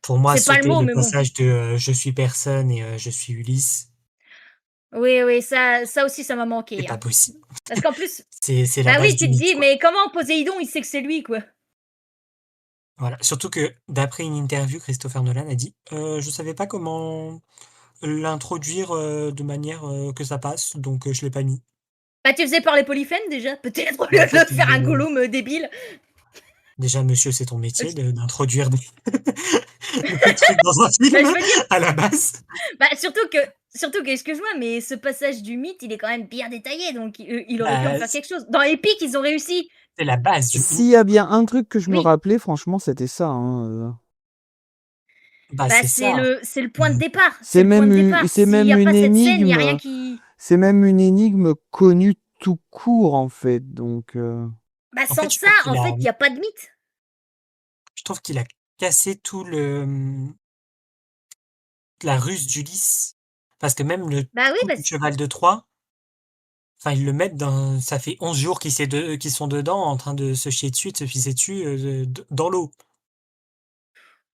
pour moi, C'est pas le sauter mot, le mais bon. passage de je suis personne et je suis Ulysse, Oui, ça aussi, ça m'a c'est manqué. pas Hein. possible. Parce qu'en plus, C'est la bah oui, base tu du te mythe, dis, quoi. mais comment Poséidon, il sait que c'est lui, quoi. Voilà. Surtout que d'après une interview, Christopher Nolan a dit je savais pas comment l'introduire de manière que ça passe, donc je l'ai pas mis. Bah, tu faisais parler Polyphène, déjà. Peut-être, au Mais lieu en fait, de faire un Gollum débile. déjà, monsieur, c'est ton métier Ok. d'introduire des trucs dans un Bah, film je veux dire, à la base. bah, surtout que, excuse-moi, mais ce passage du mythe, il est quand même bien détaillé, donc il aurait pu en Bah, faire quelque chose. Dans Epic, ils ont réussi. c'est la base du S'il mythe. y a bien un truc que je me Oui, rappelais, franchement, c'était ça. Hein. Bah, bah, c'est ça. c'est le point de départ. C'est C'est le point même, de départ. c'est S'il n'y même a une pas cette scène, il n'y a rien énigme. qui. C'est même une énigme connue tout court en fait. Donc, Bah, En sans fait, je ça, trouve en fait, il n'y a pas de mythe. qu'il a cassé tout la ruse d'Ulysse. Parce que même le Bah oui, coup du cheval de Troie, Enfin, ils le mettent dans. Ça fait 11 jours qu'ils sont dedans en train de se chier dessus, de se pisser dessus dans l'eau.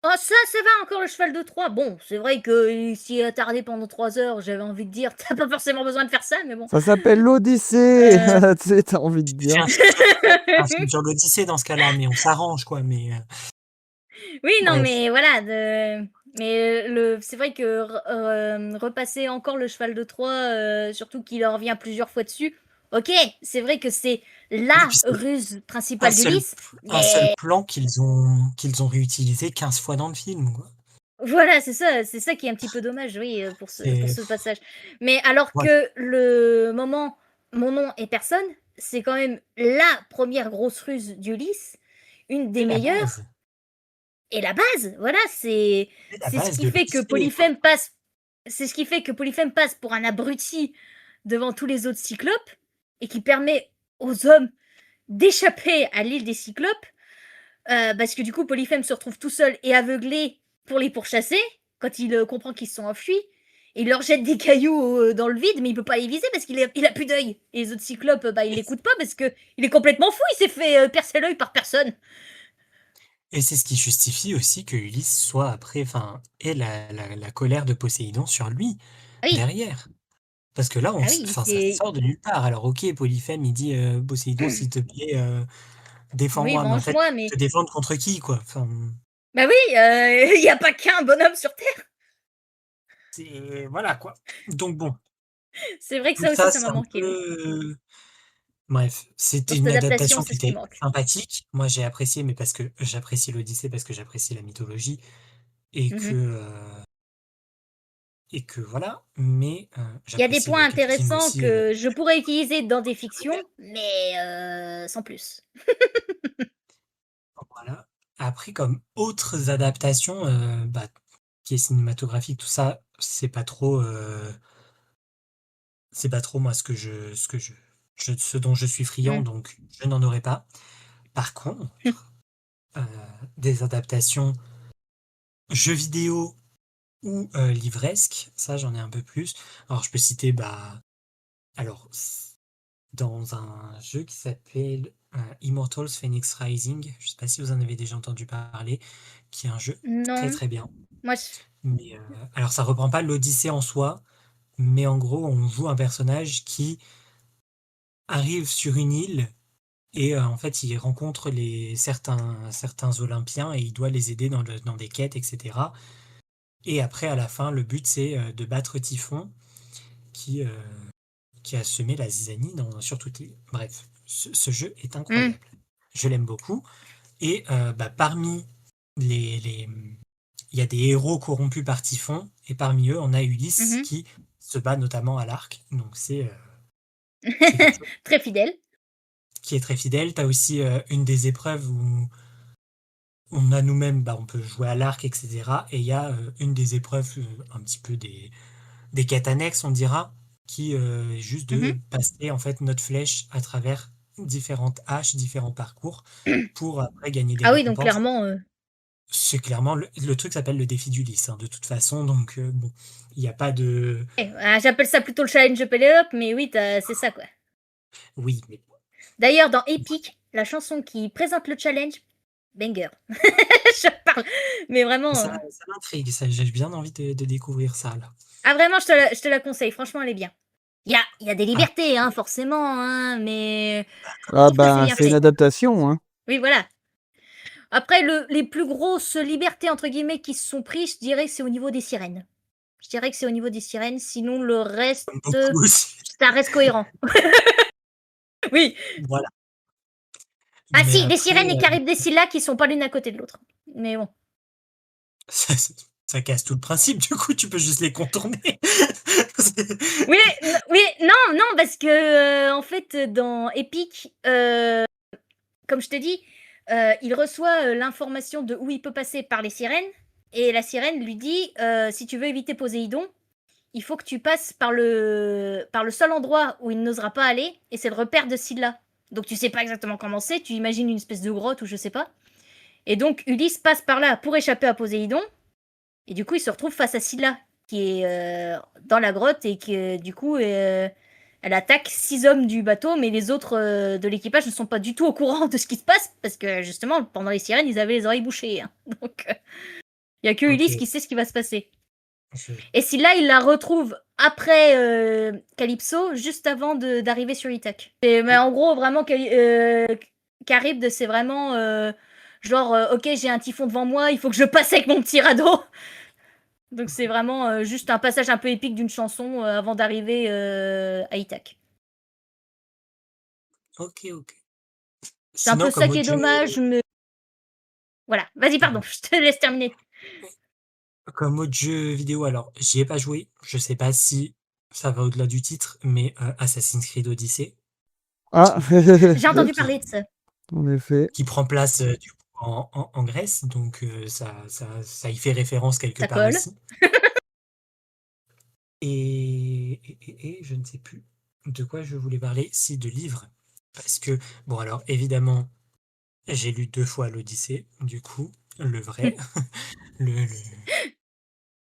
Oh, ça va encore le cheval de Troie. Bon, c'est vrai que s'y attarder pendant 3 heures, j'avais envie de dire, t'as pas forcément besoin de faire ça, mais bon. Ça s'appelle l'Odyssée. Euh, Tu sais, t'as envie de J'ai dire. un film sur l'Odyssée dans ce cas-là, mais on s'arrange, quoi. Mais Oui, non, bref. mais voilà. Mais c'est vrai que repasser encore le cheval de Troie, surtout qu'il en revient plusieurs fois dessus. Ok, c'est vrai que c'est Et la puis, c'est ruse un principale seul, d'Ulysse, un seul mais plan qu'ils ont réutilisé 15 fois dans le film, quoi. voilà, c'est ça qui est un petit peu dommage, oui, pour C'est. ce passage. Mais alors Ouais, que le moment Mon nom est personne, c'est quand même la première grosse ruse d'Ulysse, une des c'est la meilleures, base. et la base, voilà, c'est C'est la c'est ce base qui de fait que l'Odyssée, quoi. Polyphème passe c'est ce qui fait que Polyphème passe pour un abruti devant tous les autres cyclopes, et qui permet aux hommes d'échapper à l'île des cyclopes, parce que du coup Polyphème se retrouve tout seul et aveuglé pour les pourchasser, quand il comprend qu'ils se sont enfuis. Et il leur jette des cailloux dans le vide, mais il peut pas les viser parce il a plus d'œil. Et les autres cyclopes, ils Et l'écoutent pas parce que il est complètement fou, il s'est fait percer l'œil par personne. et c'est ce qui justifie aussi que Ulysse soit après, enfin, ait la colère de Poséidon sur lui, Ah oui, derrière. Parce que là, ah oui, enfin, ça c'est... sort de nulle part. Alors, ok, Polyphème, il dit Poséidon, s'il te plaît, Oui, défends-moi. Mais en fait, venge-moi, mais... te défendre contre qui, quoi? Enfin, Bah oui, il y a pas qu'un bonhomme sur Terre. voilà, quoi. Donc, bon, C'est vrai que tout ça aussi, ça, ça c'est m'a un manqué, oui. peu. Bref, c'était Dans cette une adaptation, adaptation qui c'est ce qui était manque. sympathique. Moi, j'ai apprécié, mais parce que j'apprécie l'Odyssée, parce que j'apprécie la mythologie, et que, Mhm. euh, et que voilà. Mais Il y a des j'apprécie points d'autres films intéressants aussi. que je pourrais utiliser dans des fictions, mais sans plus. Voilà. Après, comme autres adaptations, bah, qui est cinématographique, tout ça, c'est pas trop moi ce dont je suis friand, Mm. donc je n'en aurai pas. Par contre, euh, des adaptations jeux vidéo ou livresques, ça j'en ai un peu plus. Alors je peux citer, bah, alors dans un jeu qui s'appelle Immortals Phoenix Rising, je sais pas si vous en avez déjà entendu parler, qui est un jeu très Non, très bien. moi, Mais alors ça reprend pas l'Odyssée en soi, mais en gros on joue un personnage qui arrive sur une île et en fait il rencontre certains Olympiens et il doit les aider dans des quêtes, etc. Et après à la fin le but c'est de battre Typhon qui, euh, qui a semé la zizanie sur toute l'île. Bref, ce jeu est mm, incroyable. Je l'aime beaucoup. Et bah, parmi les, il y a des héros corrompus par Typhon, et parmi eux, on a Ulysse mhm. qui se bat notamment à l'arc. Donc c'est quelque chose Très fidèle. qui est très fidèle. Tu as aussi une des épreuves où on a nous-mêmes, bah, on peut jouer à l'arc, etc. Et il y a une des épreuves, un petit peu des quêtes annexes, on dira, qui est juste de Mhm. passer en fait notre flèche à travers différentes haches, différents parcours, pour après gagner des Ah oui, donc récompenses. clairement, C'est clairement le truc s'appelle le défi d'Ulysse, hein, de toute façon, donc bon, il n'y a pas de. j'appelle ça plutôt le challenge Penelope, mais oui, c'est ça quoi. Oui, mais D'ailleurs, dans Epic, la chanson qui présente le challenge, banger. Je parle, mais vraiment. ça m'intrigue, ça, j'ai bien envie de découvrir ça là. Ah vraiment, je te la conseille. Franchement, elle est bien. Il y a des Ah, libertés, hein, forcément, hein, mais je Ah trouve que c'est ben, bien c'est une fait. adaptation, hein. Oui, voilà. Après, les plus grosses libertés, entre guillemets, qui se sont prises, je dirais que c'est au niveau des sirènes. Je dirais que c'est au niveau des sirènes, sinon le reste, j'aime beaucoup aussi. ça reste cohérent. Oui. Voilà. Ah Mais si, des après, sirènes et Charybdis qui sont pas l'une à côté de l'autre. Mais bon. ça, ça casse tout le principe, du coup, tu peux juste les contourner. Oui, oui, non, non, parce que en fait, dans Epic, comme je te dis, il reçoit l'information de où il peut passer par les sirènes, et la sirène lui dit si tu veux éviter Poséidon, il faut que tu passes par le seul endroit où il n'osera pas aller, et c'est le repère de Scylla. Donc tu sais pas exactement comment c'est, tu imagines une espèce de grotte ou je sais pas. Et donc Ulysse passe par là pour échapper à Poséidon, et du coup il se retrouve face à Scylla, qui est dans la grotte et qui du coup Elle attaque 6 hommes du bateau, mais les autres de l'équipage ne sont pas du tout au courant de ce qui se passe, parce que justement, pendant les sirènes, ils avaient les oreilles bouchées. Hein. Donc, il n'y a que Ulysse Ok. qui sait ce qui va se passer. Je- Et si là, il la retrouve après Calypso, juste avant d'arriver sur Ithaque. Mais en gros, vraiment, Charybde, c'est vraiment genre, ok, j'ai un typhon devant moi, il faut que je passe avec mon petit radeau. Donc c'est vraiment juste un passage un peu épique d'une chanson avant d'arriver à Ithaque. Ok, ok. C'est un Sinon, peu ça comme qui est autre jeu, dommage, mais... Voilà, vas-y, pardon, je te laisse terminer. vidéo, alors j'y ai pas joué. Je sais pas si ça va au-delà du titre, mais Assassin's Creed Odyssey, Ah, J'ai entendu parler de ça. en effet. qui prend place du coup, en Grèce, donc ça y fait référence quelque Ça part colle. aussi. Et je ne sais plus de quoi je voulais parler, si de livres. Parce que, bon, alors évidemment, j'ai lu 2 fois l'Odyssée, du coup, le vrai, le, le,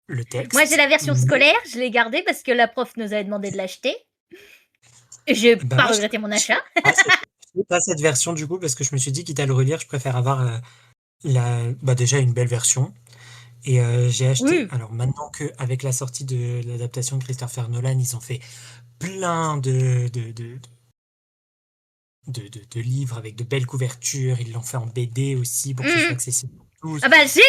le Moi, j'ai texte. la version Mais, scolaire, je l'ai gardée parce que la prof nous avait demandé de l'acheter. Et j'ai bah, pas moi, regretté mon achat. je fais pas cette version, du coup, parce que je me suis dit, quitte à le relire, je préfère avoir déjà une belle version. Et j'ai acheté, Oui. alors maintenant qu'avec la sortie de l'adaptation de Christopher Nolan, ils ont fait plein de livres avec de belles couvertures. Ils l'ont fait en BD aussi pour que ce soit accessible pour tous. Ah bah j'ai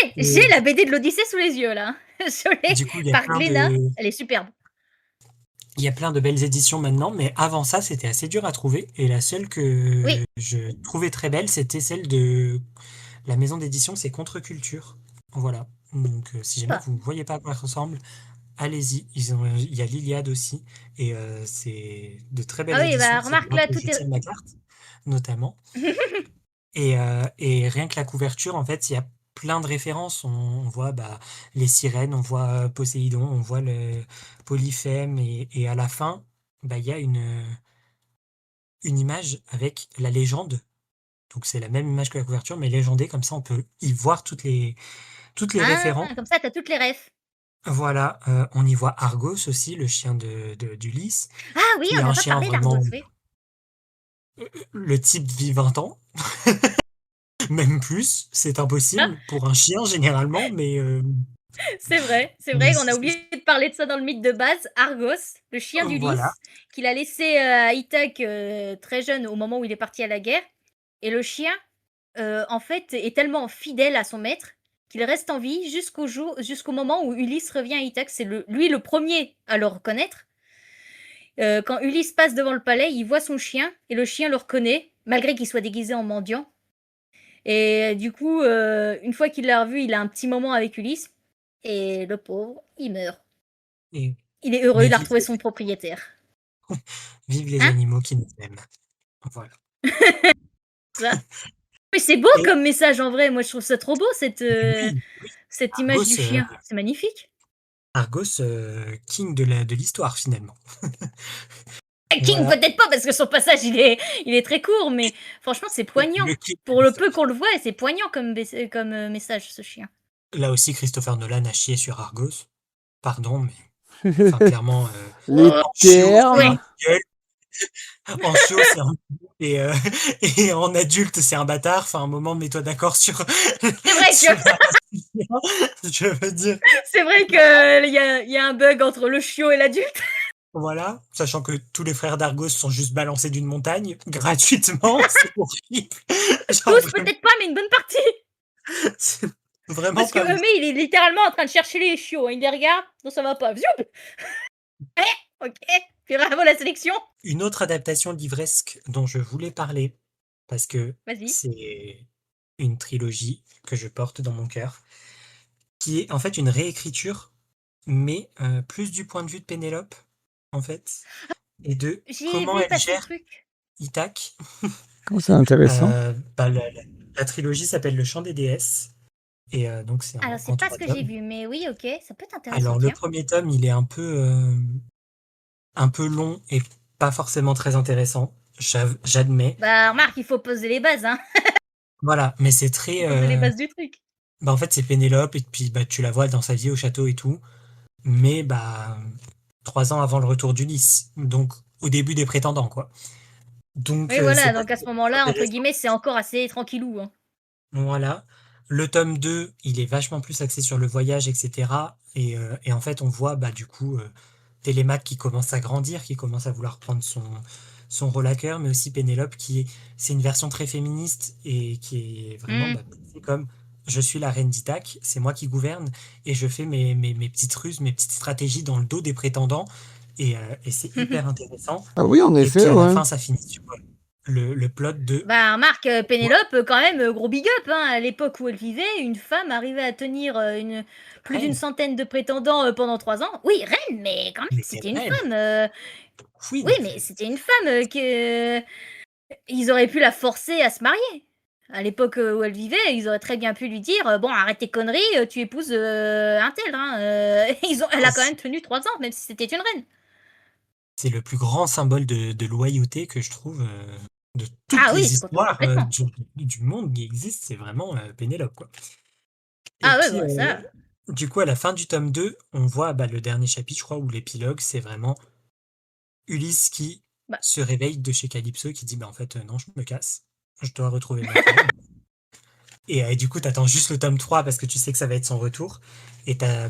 Et la BD de l'Odyssée sous les yeux là. Je l'ai du coup, par Glénat, elle est superbe. il y a plein de belles éditions maintenant, mais avant ça, c'était assez dur à trouver. Et la seule que Oui. je trouvais très belle, c'était celle de la maison d'édition, c'est Contre-Culture. Voilà. Donc, si jamais Pas. vous ne voyez pas à quoi ça ressemble, allez-y. Il y a l'Iliade aussi. Et c'est de très Ah belles oui, éditions. bah C'est remarque bien là, que tout est... Étienne Lacarte, notamment. Et rien que la couverture, en fait, il y a plein de références. On voit les sirènes, on voit Poséidon, on voit le Polyphème, et à la fin, il y a une image avec la légende. Donc c'est la même image que la couverture, mais légendée, comme ça on peut y voir toutes les Ah, références. comme ça, t'as toutes les refs. Voilà, on y voit Argos aussi, le chien d'Ulysse, Ah oui, qui est on n'a un pas chien parlé vraiment. d'Argos, oui. Le type vit 20 ans, même plus, c'est Ah, impossible pour un chien généralement, mais c'est vrai, on a oublié de parler de ça dans le mythe de base. Argos, le chien voilà. d'Ulysse, qu'il a laissé à Ithaque très jeune au moment où il est parti à la guerre. Et le chien, en fait, est tellement fidèle à son maître qu'il reste en vie jusqu'au moment où Ulysse revient à Ithaque. C'est lui le premier à le reconnaître. Quand Ulysse passe devant le palais, il voit son chien et le chien le reconnaît, malgré qu'il soit déguisé en mendiant. Et du coup, une fois qu'il l'a revu, il a un petit moment avec Ulysse. Et le pauvre, il meurt. Et, Il est heureux, mais il a retrouvé son propriétaire. vive les Hein? animaux qui nous aiment. Voilà. Ça. Mais c'est beau Et comme message en vrai. Moi, je trouve ça trop beau, oui, cette image du Argos, chien. C'est magnifique. King de l'histoire finalement. King, Voilà. peut-être pas, parce que son passage, il est très court, mais franchement, c'est poignant. Le King de Pour le peu l'histoire. qu'on le voit, c'est poignant comme message, ce chien. Là aussi, Christopher Nolan a chié sur Argos. Pardon, mais enfin, clairement, Les Oh, en chiot, c'est termes. ouais, un gueule. En chiot, c'est un et, euh, et en adulte, c'est un bâtard. Enfin, un moment, mets-toi d'accord sur, c'est vrai sur que je veux dire, c'est vrai que il y a un bug entre le chiot et l'adulte. voilà. Sachant que tous les frères d'Argos sont juste balancés d'une montagne, gratuitement, c'est horrible. Genre, Tous, peut-être pas, mais une bonne partie. c'est vraiment Parce que pas Eumée, il est littéralement en train de chercher les chiots. Il les regarde, non, ça va pas. Zoup. Ok, puis bravo la sélection. une autre adaptation livresque dont je voulais parler, parce que Vas-y. c'est une trilogie que je porte dans mon cœur, qui est en fait une réécriture, mais plus du point de vue de Pénélope, en fait, et de J'ai comment vu elle passer le gère truc. Ithaque. Oh, c'est intéressant. La trilogie s'appelle Le Chant des déesses, et donc c'est Alors, en c'est pas ce 3 que j'ai tomes. vu, mais oui, ok, ça peut être intéressant, Alors le tiens. premier tome, il est un peu long et pas forcément très intéressant, j'admets. Bah, remarque, il faut poser les bases, hein. Voilà, mais c'est très... Faut poser les bases du truc. en fait, c'est Pénélope, et puis tu la vois dans sa vie au château et tout, mais 3 ans avant le retour d'Ulysse. Donc, au début des prétendants, quoi. Donc, Oui, c'est voilà, pas donc à ce moment-là, entre intéressant. guillemets, c'est encore assez tranquillou. Hein. Voilà. Le tome 2, il est vachement plus axé sur le voyage, etc. Et en fait, on voit du coup Télémaque qui commence à grandir, qui commence à vouloir prendre son rôle à cœur, mais aussi Pénélope c'est une version très féministe et qui est vraiment Hmm. c'est comme je suis la reine d'Ithaque, c'est moi qui gouverne et je fais mes petites ruses, mes petites stratégies dans le dos des prétendants et c'est hyper intéressant. Ah oui, en Et puis effet, à la ouais. fin, ça finit sur le plot de Bah, remarque, Pénélope, quand même, gros big up. Hein, à l'époque où elle vivait, une femme arrivait à tenir plus d'une reine, centaine de prétendants pendant 3 ans. Oui, reine, mais quand même, mais c'était une reine, femme. oui, Oui, mais c'était une femme ils auraient pu la forcer à se marier. À l'époque où elle vivait, ils auraient très bien pu lui dire bon, arrête tes conneries, tu épouses un tel. Hein, elle a quand même tenu 3 ans, même si c'était une reine. c'est le plus grand symbole de loyauté que je trouve de toutes Ah oui, les histoires complètement. du monde qui existent, c'est vraiment Pénélope, quoi. Et Ah ouais, puis, bah, ça. du coup, à la fin du tome 2, on voit le dernier chapitre, je crois, ou l'épilogue, c'est vraiment Ulysse qui Bah, se réveille de chez Calypso, qui dit en fait, non, je me casse, je dois retrouver ma femme. Et du coup, t'attends juste le tome 3 parce que tu sais que ça va être son retour. Et t'as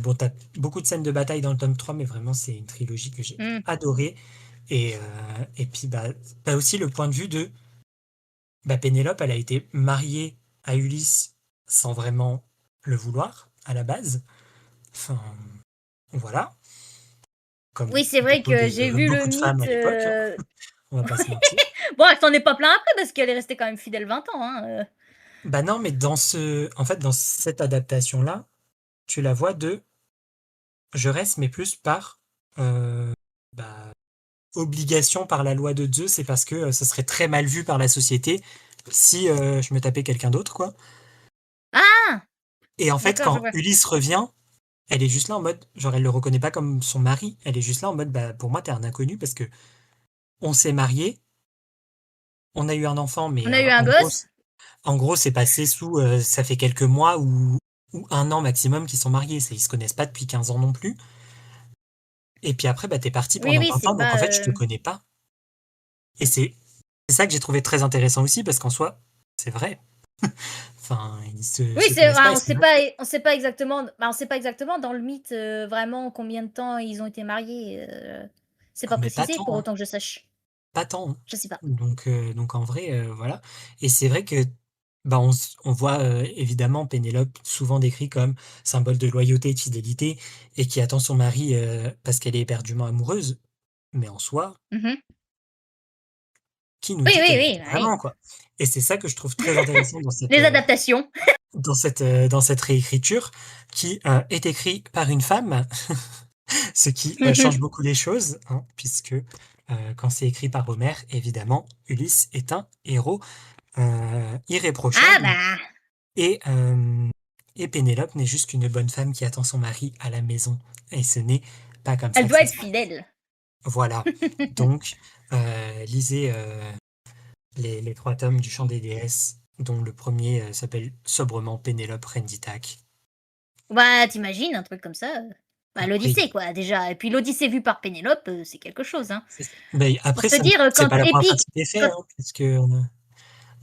beaucoup de scènes de bataille dans le tome 3, mais vraiment, c'est une trilogie que j'ai hmm. adorée. Et puis, t'as aussi le point de vue de Pénélope, elle a été mariée à Ulysse sans vraiment le vouloir à la base. Enfin, voilà. Comme Oui, c'est vrai que j'ai vu le beaucoup de femmes mythe. à l'époque, hein, on va pas se mentir. Bon, elle s'en est pas plaint après parce qu'elle est restée quand même fidèle 20 ans. Hein. Bah non, mais en fait, dans cette adaptation-là, tu la vois je reste, mais plus par bah, obligation par la loi de Zeus, c'est parce que ce serait très mal vu par la société si je me tapais quelqu'un d'autre, quoi. Ah, Et en fait, d'accord, je quand vois. Ulysse revient, elle est juste là en mode, genre, elle le reconnaît pas comme son mari, elle est juste là en mode, pour moi, t'es un inconnu parce que on s'est mariés, on a eu un enfant, mais On a eu un gosse. en gros, c'est passé ça fait quelques mois ou un an maximum qu'ils sont mariés, ils se connaissent pas depuis 15 ans non plus. Et puis après, t'es parti Oui, pendant oui, 20 c'est ans, donc en pas. fait, je te connais pas. Et c'est ça que j'ai trouvé très intéressant aussi, parce qu'en soi, c'est vrai. Enfin, ils Oui, se connaissent pas, ils on se sait connaissent pas, on sait pas exactement. Bah, on sait pas exactement dans le mythe vraiment combien de temps ils ont été mariés. C'est pas. pas Mais pas précisé pour tant, hein. autant que je sache. Pas tant, hein. Je sais pas. Donc en vrai, voilà. Et c'est vrai que on voit évidemment Pénélope souvent décrit comme symbole de loyauté et de fidélité et qui attend son mari parce qu'elle est éperdument amoureuse. Mais en soi, Mhm. qui nous Oui, dit oui, qu'elle oui, l'aime bah oui. vraiment, quoi? Et c'est ça que je trouve très intéressant Les adaptations. dans cette réécriture qui est écrite par une femme, ce qui change beaucoup les choses, hein, puisque quand c'est écrit par Homère, évidemment, Ulysse est un héros Ah irréprochable bah, et, et Pénélope n'est juste qu'une bonne femme qui attend son mari à la maison. Et ce n'est pas comme elle ça que doit ça être se passe. fidèle. Voilà. Donc, lisez les 3 tomes du Chant des déesses, dont le premier s'appelle sobrement Pénélope, reine d'Ithaque. Bah, t'imagines un truc comme ça. Bah, Après, l'Odyssée, quoi, déjà. Et puis l'Odyssée vue par Pénélope, c'est quelque chose, hein. c'est ça. Mais Pour après, te dire, c'est quand pas la première fois que épique. c'était fait, Quand... hein, puisque Oui,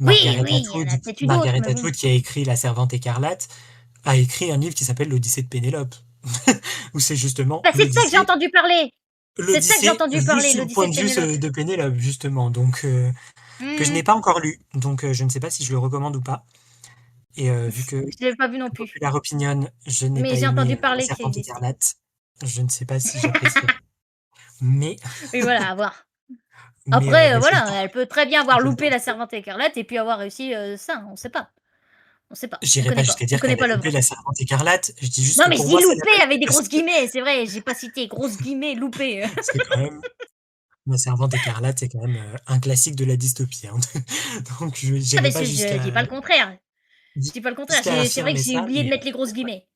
oui, il y en a peut-être eu d'autres, Margaret mais bon. Atwood, qui a écrit La Servante écarlate, a écrit un livre qui s'appelle L'Odyssée de Pénélope, où c'est justement Bah, c'est de ça que j'ai entendu parler. C'est de ça que j'ai l'Odyssée entendu vue parler, sous le l'Odyssée point de de vue Pénélope. de Pénélope, justement, donc que je Hmm. n'ai pas encore lu, donc je ne sais pas si je le recommande ou pas. Et vu que Je l'ai pas vu non plus. Popular Opinion, je n'ai Mais pas j'ai aimé entendu La parler qu'il Servante existait. écarlate, je ne sais pas si j'apprécierai. Mais, Oui, voilà, à voir. mais Après, je voilà, elle peut très bien avoir je le loupé la tenterai. Servante écarlate et puis avoir réussi ça, on sait pas. On sait pas. On J'irai pas connaît pas. jusqu'à On dire connaît qu'elle a pas loupé l'œuvre. La Servante écarlate, je dis juste Non, que mais je pour dis moi, c'est la loupé même avec des parce grosses guillemets, c'est vrai, j'ai pas cité grosses guillemets, loupé. que quand même, La Servante écarlate, c'est quand même un classique de la dystopie, hein. Donc je Ah, n'irai mais pas je dis pas le contraire. Je dis pas le contraire. C'est vrai que affirmer j'ai ça, oublié de mais mettre les grosses ouais. guillemets.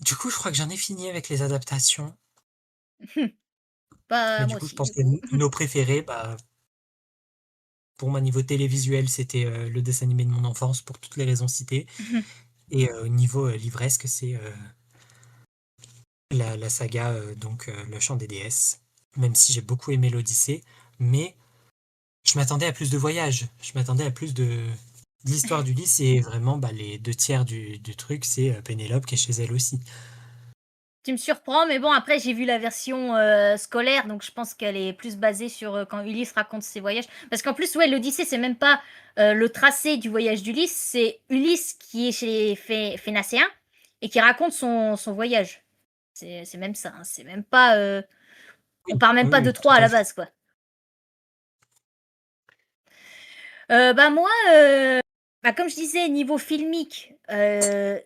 Du coup, je crois que j'en ai fini avec les adaptations. Bah, Mais du moi coup, je aussi, pense du que coup. nos préférés, pour moi, niveau télévisuel, c'était le dessin animé de mon enfance pour toutes les raisons citées. Et au niveau livresque, c'est la saga, Le Chant des déesses, même si j'ai beaucoup aimé l'Odyssée, mais je m'attendais à plus de voyages, je m'attendais à plus de l'histoire d'Ulysse et vraiment les 2 tiers du truc, c'est Pénélope qui est chez elle aussi. Tu me surprends, mais bon, après, j'ai vu la version scolaire, donc je pense qu'elle est plus basée sur quand Ulysse raconte ses voyages. Parce qu'en plus, ouais, l'Odyssée, c'est même pas le tracé du voyage d'Ulysse, c'est Ulysse qui est chez les Phénacéens et qui raconte son voyage. C'est même ça, hein, c'est même pas. On part même Oui, pas de oui, tout Troie à à la fait. base, quoi. Moi, comme je disais, niveau filmique, donc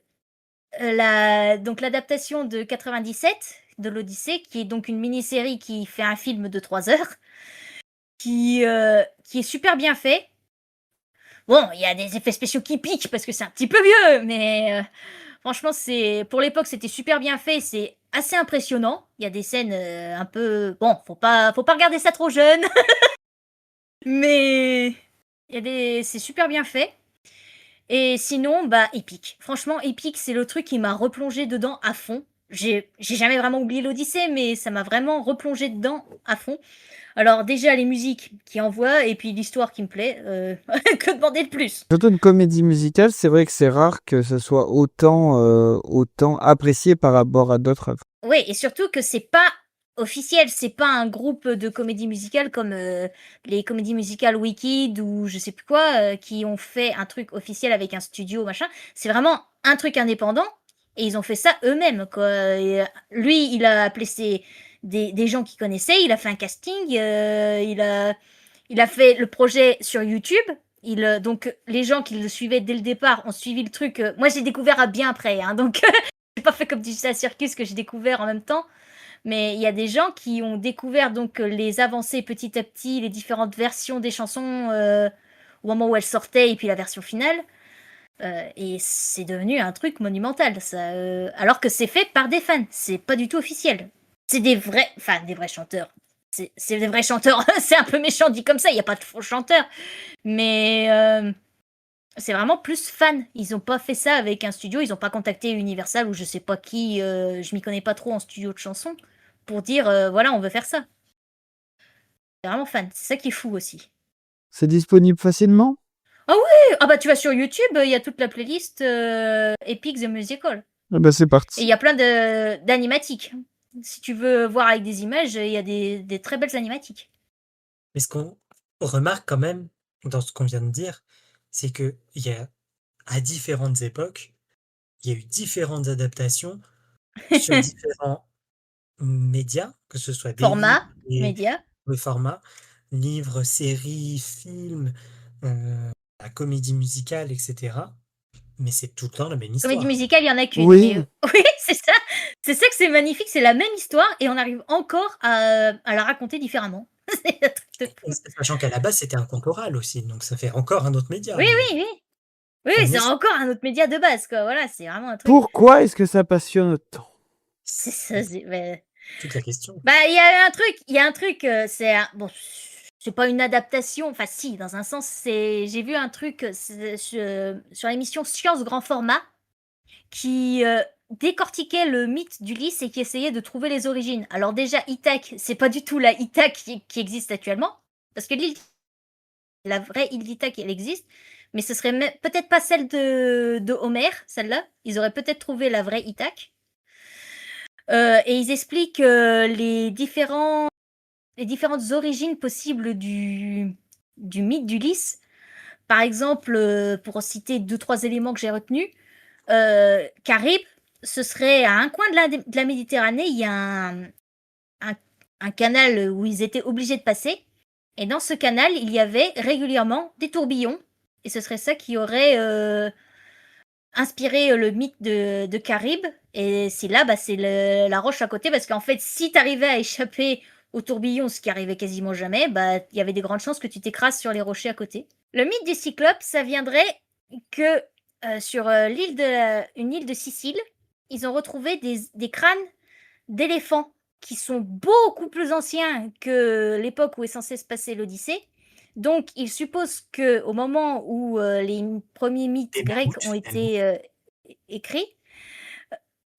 l'adaptation de 97 de l'Odyssée, qui est donc une mini-série qui fait un film de 3 heures, qui est super bien fait. Bon, il y a des effets spéciaux qui piquent parce que c'est un petit peu vieux, mais franchement, pour l'époque, c'était super bien fait. C'est assez impressionnant. Il y a des scènes un peu, bon, faut pas regarder ça trop jeune, mais c'est super bien fait. Et sinon, épique. Franchement, épique, c'est le truc qui m'a replongé dedans à fond. J'ai jamais vraiment oublié l'Odyssée, mais ça m'a vraiment replongé dedans à fond. Alors déjà les musiques qui envoient et puis l'histoire qui me plaît. Que demander de plus? Surtout une comédie musicale, c'est vrai que c'est rare que ce soit autant apprécié par rapport à d'autres œuvres. Oui, et surtout que c'est pas officiel, c'est pas un groupe de comédie musicale comme les comédies musicales Wicked ou je sais plus quoi, qui ont fait un truc officiel avec un studio, machin. C'est vraiment un truc indépendant et ils ont fait ça eux-mêmes, quoi. Et, lui, il a appelé des gens qu'il connaissait, il a fait un casting, il a fait le projet sur YouTube. Donc les gens qui le suivaient dès le départ ont suivi le truc. Moi, j'ai découvert bien après, hein, donc j'ai pas fait comme Digital Circus que j'ai découvert en même temps. Mais il y a des gens qui ont découvert donc les avancées petit à petit, les différentes versions des chansons au moment où elles sortaient et puis la version finale. Et c'est devenu un truc monumental, ça. Alors que c'est fait par des fans, c'est pas du tout officiel. C'est des vrais chanteurs. C'est des vrais chanteurs. C'est un peu méchant dit comme ça, il n'y a pas de faux chanteurs. Mais c'est vraiment plus fan. Ils n'ont pas fait ça avec un studio, ils n'ont pas contacté Universal ou je sais pas qui, je m'y connais pas trop en studio de chansons, pour dire voilà, on veut faire ça. C'est vraiment fan, c'est ça qui est fou aussi. C'est disponible facilement? Ah bah tu vas sur YouTube, il y a toute la playlist Epic The Musical. Eh ben c'est Et il parti. y a plein d'animatiques. Si tu veux voir avec des images, il y a des très belles animatiques. Mais ce qu'on remarque quand même dans ce qu'on vient de dire, c'est que il y a, à différentes époques, il y a eu différentes adaptations sur différents médias, que ce soit des livres, Format, média. le format, livres, séries, films, la comédie musicale, etc. Mais c'est tout le temps la même Comédie histoire. musicale, il y en a qu'une. Oui. Oui, c'est ça. C'est ça que c'est magnifique, c'est la même histoire et on arrive encore à la raconter différemment. C'est un truc de fou. Sachant qu'à la base, c'était un conte oral aussi, donc ça fait encore un autre média. Oui, Mais oui, oui. Oui, on c'est est encore un autre média de base, quoi. Voilà, c'est vraiment un truc. Pourquoi est-ce que ça passionne autant? C'est ça, toute la question. il y a un truc, bon, c'est pas une adaptation, enfin si, dans un sens, j'ai vu un truc sur l'émission Science Grand Format qui décortiquait le mythe d'Ulysse et qui essayait de trouver les origines. Alors déjà, Ithaque, c'est pas du tout la Ithaque qui existe actuellement, parce que la vraie île d'Ithaque, elle existe, mais ce serait peut-être pas celle de Homère, celle-là. Ils auraient peut-être trouvé la vraie Ithaque. Et ils expliquent les différentes origines possibles du mythe d'Ulysse. Par exemple, pour citer 2-3 éléments que j'ai retenus, Charybde, ce serait à un coin de la Méditerranée, il y a un canal où ils étaient obligés de passer. Et dans ce canal, il y avait régulièrement des tourbillons. Et ce serait ça qui aurait inspiré le mythe de Charybde. Et c'est là, c'est la roche à côté. Parce qu'en fait, si tu arrivais à échapper aux tourbillons, ce qui arrivait quasiment jamais, il y avait des grandes chances que tu t'écrases sur les rochers à côté. Le mythe du Cyclope, ça viendrait que sur une île de Sicile, ils ont retrouvé des crânes d'éléphants qui sont beaucoup plus anciens que l'époque où est censé se passer l'Odyssée. Donc, ils supposent qu'au moment où les premiers mythes Des grecs mammouths, ont finalement. été écrits,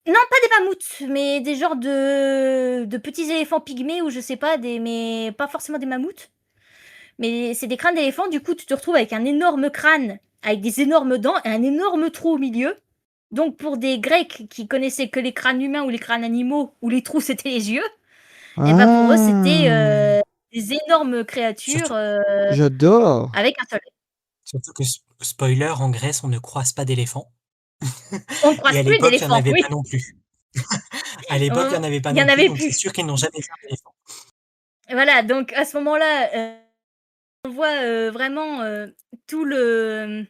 Non, pas des mammouths, mais des genres de petits éléphants pygmées ou je sais pas, mais pas forcément des mammouths. Mais c'est des crânes d'éléphants, du coup tu te retrouves avec un énorme crâne, avec des énormes dents et un énorme trou au milieu. Donc pour des Grecs qui connaissaient que les crânes humains ou les crânes animaux, où les trous c'était les yeux, et ben pour eux c'était des énormes créatures J'adore. avec un seul œil. Surtout que, spoiler, en Grèce, on ne croise pas d'éléphants. On ne Et croise à plus l'époque, il n'y en d'éléphants, avait oui. pas non plus. À l'époque, il n'y en avait pas Il y non en plus, avait donc c'est plus. sûr qu'ils n'ont jamais vu un éléphant. Voilà, donc à ce moment-là, on voit vraiment tout le.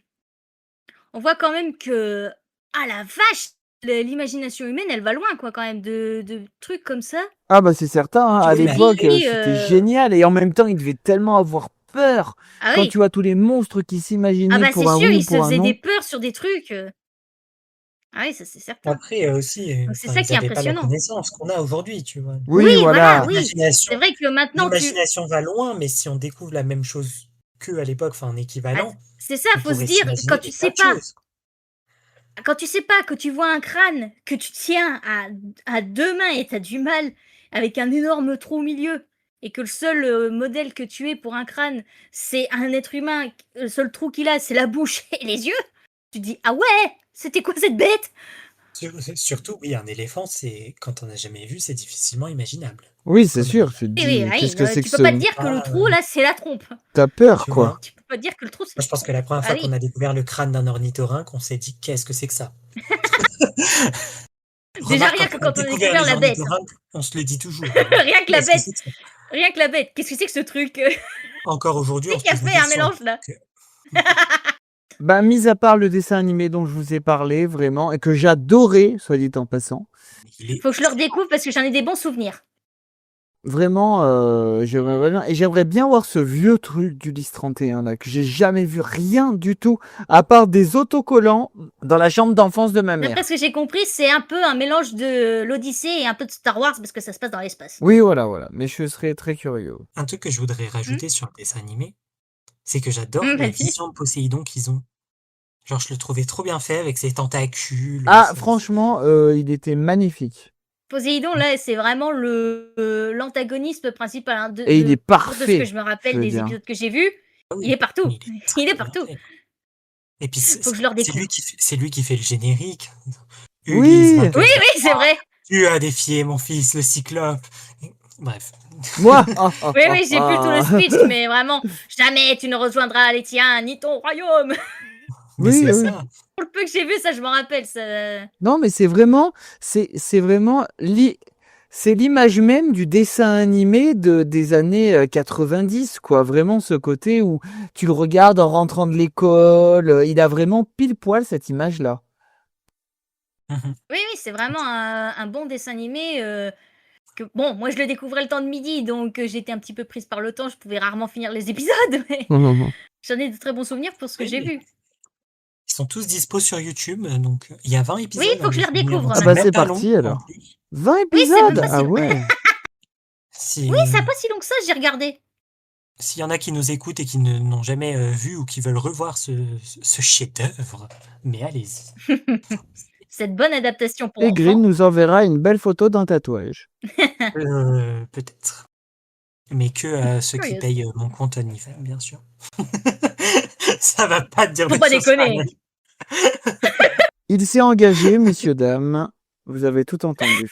On voit quand même que. Ah la vache! L'imagination humaine, elle va loin, quoi, quand même, de trucs comme ça. Ah bah c'est certain, hein, à Oui, mais l'époque après- c'était génial et en même temps il devait tellement avoir peur Ah quand oui. tu vois tous les monstres qui Ah s'imaginaient bah c'est pour un sûr, oui ou ils se pour un faisaient non. des peurs sur des trucs. Ah oui, ça c'est certain. Après aussi, Donc c'est enfin, ça ils qui est n'avaient pas la impressionnant. connaissance qu'on a aujourd'hui, tu vois. Oui, voilà. oui. L'imagination, C'est vrai que maintenant tu. l'imagination va loin, mais si on découvre la même chose qu'eux à l'époque, enfin un Ah, équivalent, c'est ça, on faut se pourrait dire, s'imaginer quand des tu tas sais de pas. choses. Quand tu sais pas, que tu vois un crâne que tu tiens à deux mains et t'as du mal avec un énorme trou au milieu, et que le seul modèle que tu aies pour un crâne, c'est un être humain, le seul trou qu'il a, c'est la bouche et les yeux, tu te dis, ah ouais, c'était quoi cette bête? Surtout, oui, un éléphant, c'est quand on n'a jamais vu, c'est difficilement imaginable. Oui, c'est Comme- sûr, tu te Oui, dis oui, mais oui, qu'est-ce que c'est que tu peux pas te ce... dire que le Ah, trou, là, c'est la trompe. T'as peur tu quoi. vois. Tu peux pas te dire que le trou, c'est Moi, je pense que la première Ah fois oui. qu'on a découvert le crâne d'un ornithorynque, on s'est dit qu'est-ce que c'est que ça. Déjà, Remarque, rien que on a quand on a découvert découvert les la bête. ornithorynques, on se le dit toujours. Rien que la Qu'est-ce que bête. c'est que ça Rien que la bête. Qu'est-ce que c'est que ce truc? Encore aujourd'hui, on Qui se a pose la fait un question. mélange, là? Bah mis à part le dessin animé dont je vous ai parlé vraiment et que j'adorais, soit dit en passant. Il est Faut que je le redécouvre parce que j'en ai des bons souvenirs. Vraiment, j'aimerais bien voir ce vieux truc du 10-31 là, que j'ai jamais vu rien du tout, à part des autocollants dans la chambre d'enfance de ma mère. D'après ce que j'ai compris, c'est un peu un mélange de l'Odyssée et un peu de Star Wars parce que ça se passe dans l'espace. Oui, voilà. Mais je serais très curieux. un truc que je voudrais rajouter sur le dessin animé, c'est que j'adore la Vas-y. vision de Poséidon qu'ils ont. Genre, je le trouvais trop bien fait avec ses tentacules. Ah, ses- franchement, il était magnifique. Poséidon, là, c'est vraiment l'antagoniste principal. Hein, Et il est de ce parfait. que je me rappelle je veux des dire. épisodes que j'ai vus. Ah oui, Il est partout. mais très Il est bien partout. fait. Et puis, Faut que je le redécouvre. c'est lui qui fait le générique. Oui. Ulysse, vainqueur Oui, de oui, c'est vrai. Tu as défié mon fils, le cyclope. Bref. Moi Oui, oui, j'ai plus tout le speech, mais vraiment, jamais tu ne rejoindras les tiens, ni ton royaume. Mais Oui, c'est oui. ça. Pour le peu que j'ai vu, ça, je m'en rappelle. Ça. Non, mais c'est vraiment c'est l'image même du dessin animé des années 90, quoi. Vraiment ce côté où tu le regardes en rentrant de l'école. Il a vraiment pile poil cette image-là. Mhm. Oui, oui, c'est vraiment un bon dessin animé. Bon, moi, je le découvrais le temps de midi, donc j'étais un petit peu prise par le temps. Je pouvais rarement finir les épisodes, mais j'en ai de très bons souvenirs pour ce que Oui, j'ai mais- vu. Ils sont tous dispo sur YouTube, donc il y a 20 épisodes. il faut que je les redécouvre, Ah bah c'est parti alors. 20 Oui, c'est épisodes. même pas Ah si- ouais. Si, Oui, ça n'a pas si long que ça, j'ai regardé. S'il y en a qui nous écoutent et qui n'ont jamais vu ou qui veulent revoir ce chef-d'œuvre, mais allez-y. Cette bonne adaptation pour Et enfants. Green nous enverra une belle photo d'un tatouage. Peut-être. Mais que ceux qui Curieuse. payent mon compte OnlyFans, bien sûr. Ça va pas te dire Faut des pas choses déconner. pareilles. Il s'est engagé, messieurs, dames. Vous avez tout entendu.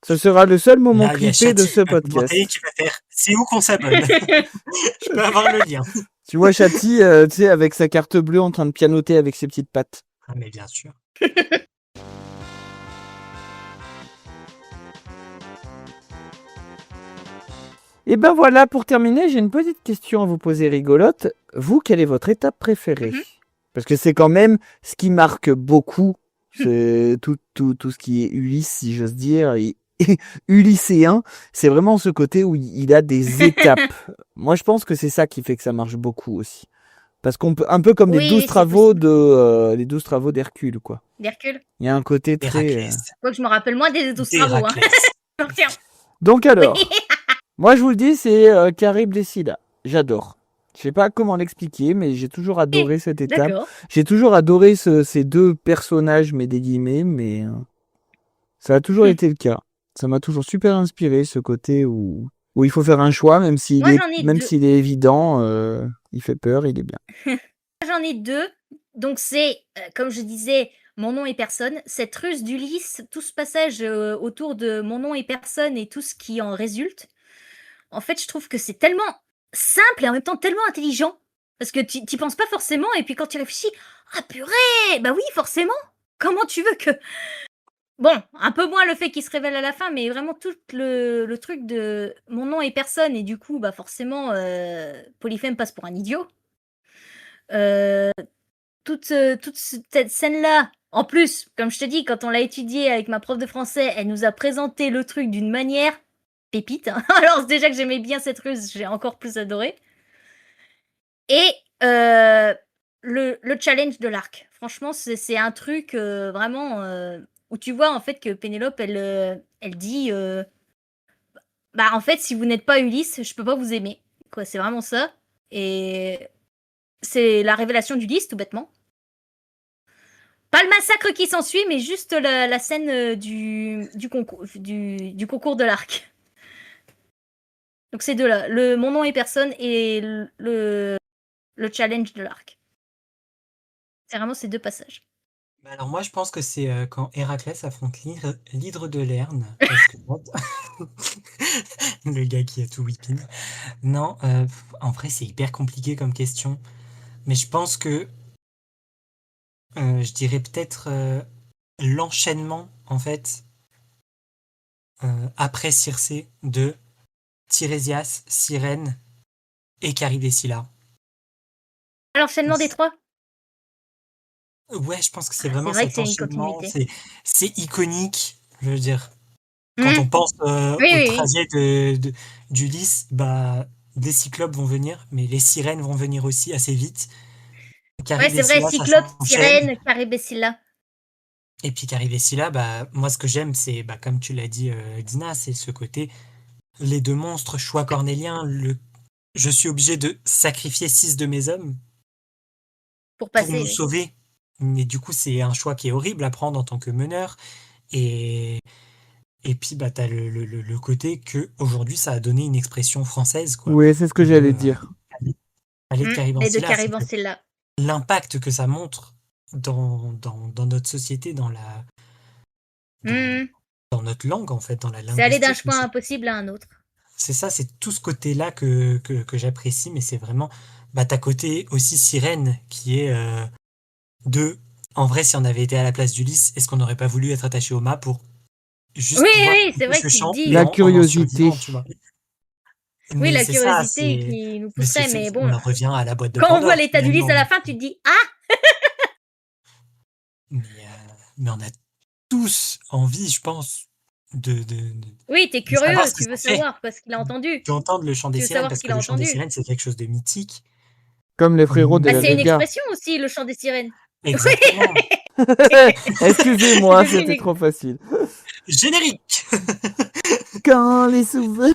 Ce sera le seul moment Là, il y a clippé de Chati ce qui va podcast. commenter, qui va faire « C'est où qu'on s'abonne ?» Je peux avoir le lien. Tu vois Chati, tu sais, avec sa carte bleue en train de pianoter avec ses petites pattes. Ah, mais bien sûr. Et ben voilà, pour terminer, j'ai une petite question à vous poser rigolote. Vous, quelle est votre étape préférée? Parce que c'est quand même ce qui marque beaucoup, c'est tout ce qui est Ulysse, si j'ose dire, et Ulysséen, c'est vraiment ce côté où il a des étapes. Moi, je pense que c'est ça qui fait que ça marche beaucoup aussi. Parce qu'on peut, un peu comme Oui, les 12 c'est travaux les 12 travaux d'Hercule, quoi. D'Hercule. Il y a un côté très... Héraclès. Quoique je me rappelle moins des 12 travaux. Hein. Héraclès. Tiens. Donc alors, Oui. moi je vous le dis, c'est Charybde et Scylla. J'adore. Je sais pas comment l'expliquer, mais j'ai toujours adoré cette étape. D'accord. J'ai toujours adoré ces deux personnages, mais des guillemets, mais Ça a toujours été le cas. Ça m'a toujours super inspiré, ce côté où il faut faire un choix, même s'il Moi, est, j'en ai même deux. s'il est évident, il fait peur, il est bien. J'en ai deux. Donc c'est, comme je disais, Mon nom et personne. Cette ruse d'Ulysse, tout ce passage autour de Mon nom et personne et tout ce qui en résulte. En fait, je trouve que c'est tellement simple et en même temps tellement intelligent. Parce que tu t'y penses pas forcément et puis quand tu réfléchis, ah purée, bah oui, forcément. Comment tu veux que... Bon, un peu moins le fait qu'il se révèle à la fin, mais vraiment tout le truc de Mon nom et personne et du coup, bah forcément, Polyphème passe pour un idiot. Toute cette scène-là, en plus, comme je te dis, quand on l'a étudié avec ma prof de français, elle nous a présenté le truc d'une manière pépite. Hein. Alors déjà que j'aimais bien cette ruse, j'ai encore plus adoré. Et le challenge de l'arc. Franchement, c'est un truc vraiment où tu vois en fait que Pénélope, elle dit bah en fait, si vous n'êtes pas Ulysse, je peux pas vous aimer. Quoi, c'est vraiment ça. Et c'est la révélation d'Ulysse, tout bêtement. Pas le massacre qui s'ensuit, mais juste la scène du concours, du concours de l'arc. Donc ces deux-là, Mon nom et personne et le challenge de l'arc. C'est vraiment ces deux passages. Bah alors moi, je pense que c'est quand Héraclès affronte l'hydre de Lerne. Parce que le gars qui a tout whipping. Non, en vrai, c'est hyper compliqué comme question. Mais je pense que je dirais peut-être l'enchaînement, en fait, après Circé, de Tirésias, Cyrène et Charybdis. L'enchaînement des trois. Ouais, je pense que c'est Ah, vraiment c'est vrai que cet c'est une enchaînement. continuité. C'est iconique, je veux dire. Quand on pense Oui, au oui. trajet d'Ulysse, bah, des cyclopes vont venir, mais les sirènes vont venir aussi assez vite. Ouais, c'est vrai, Charybdis, ça Cyclope, s'enchaîne. Sirène, Charybdis. Et puis Charybdis, bah, moi, ce que j'aime, c'est, bah, comme tu l'as dit, Dina, c'est ce côté, les deux monstres, choix cornélien, je suis obligé de sacrifier 6 de mes hommes Pour pour passer. nous sauver. Mais du coup, c'est un choix qui est horrible à prendre en tant que meneur. Et puis, bah, t'as le côté que aujourd'hui, ça a donné une expression française, quoi. Oui, c'est ce que j'allais dire. Aller de Et de Caribancilla, c'est que Caribancilla. l'impact que ça montre dans notre société, dans notre langue, en fait, dans la C'est aller d'un linguistique. chemin impossible à un autre. C'est ça, c'est tout ce côté-là que j'apprécie, mais c'est vraiment, bah, t'as côté aussi Sirène, qui est en vrai, si on avait été à la place d'Ulysse, est-ce qu'on n'aurait pas voulu être attaché au mât pour juste pouvoir Oui, c'est vrai ce que tu te chant dis. et La en curiosité. survivant, tu vois. Oui, Mais la c'est ça, curiosité qui nous mais pousserait, mais bon. on en revient à la boîte de Quand on voit Pandore, l'état d'Ulysse à finalement. la fin, tu te dis ah. Mais on a tous envie, je pense, de Oui, t'es savoir curieux, ce que tu veux ça fait, savoir parce qu'il a entendu. d'entendre le chant des Tu veux sirènes, savoir ce parce qu'il que a le chant des entendu. sirènes, c'est quelque chose de mythique. Comme les frérots de Bah, la c'est une Vega. expression aussi, le chant des sirènes. Exactement. Excusez-moi, C'est devenu c'était une- trop facile. Générique. Quand les souvenirs...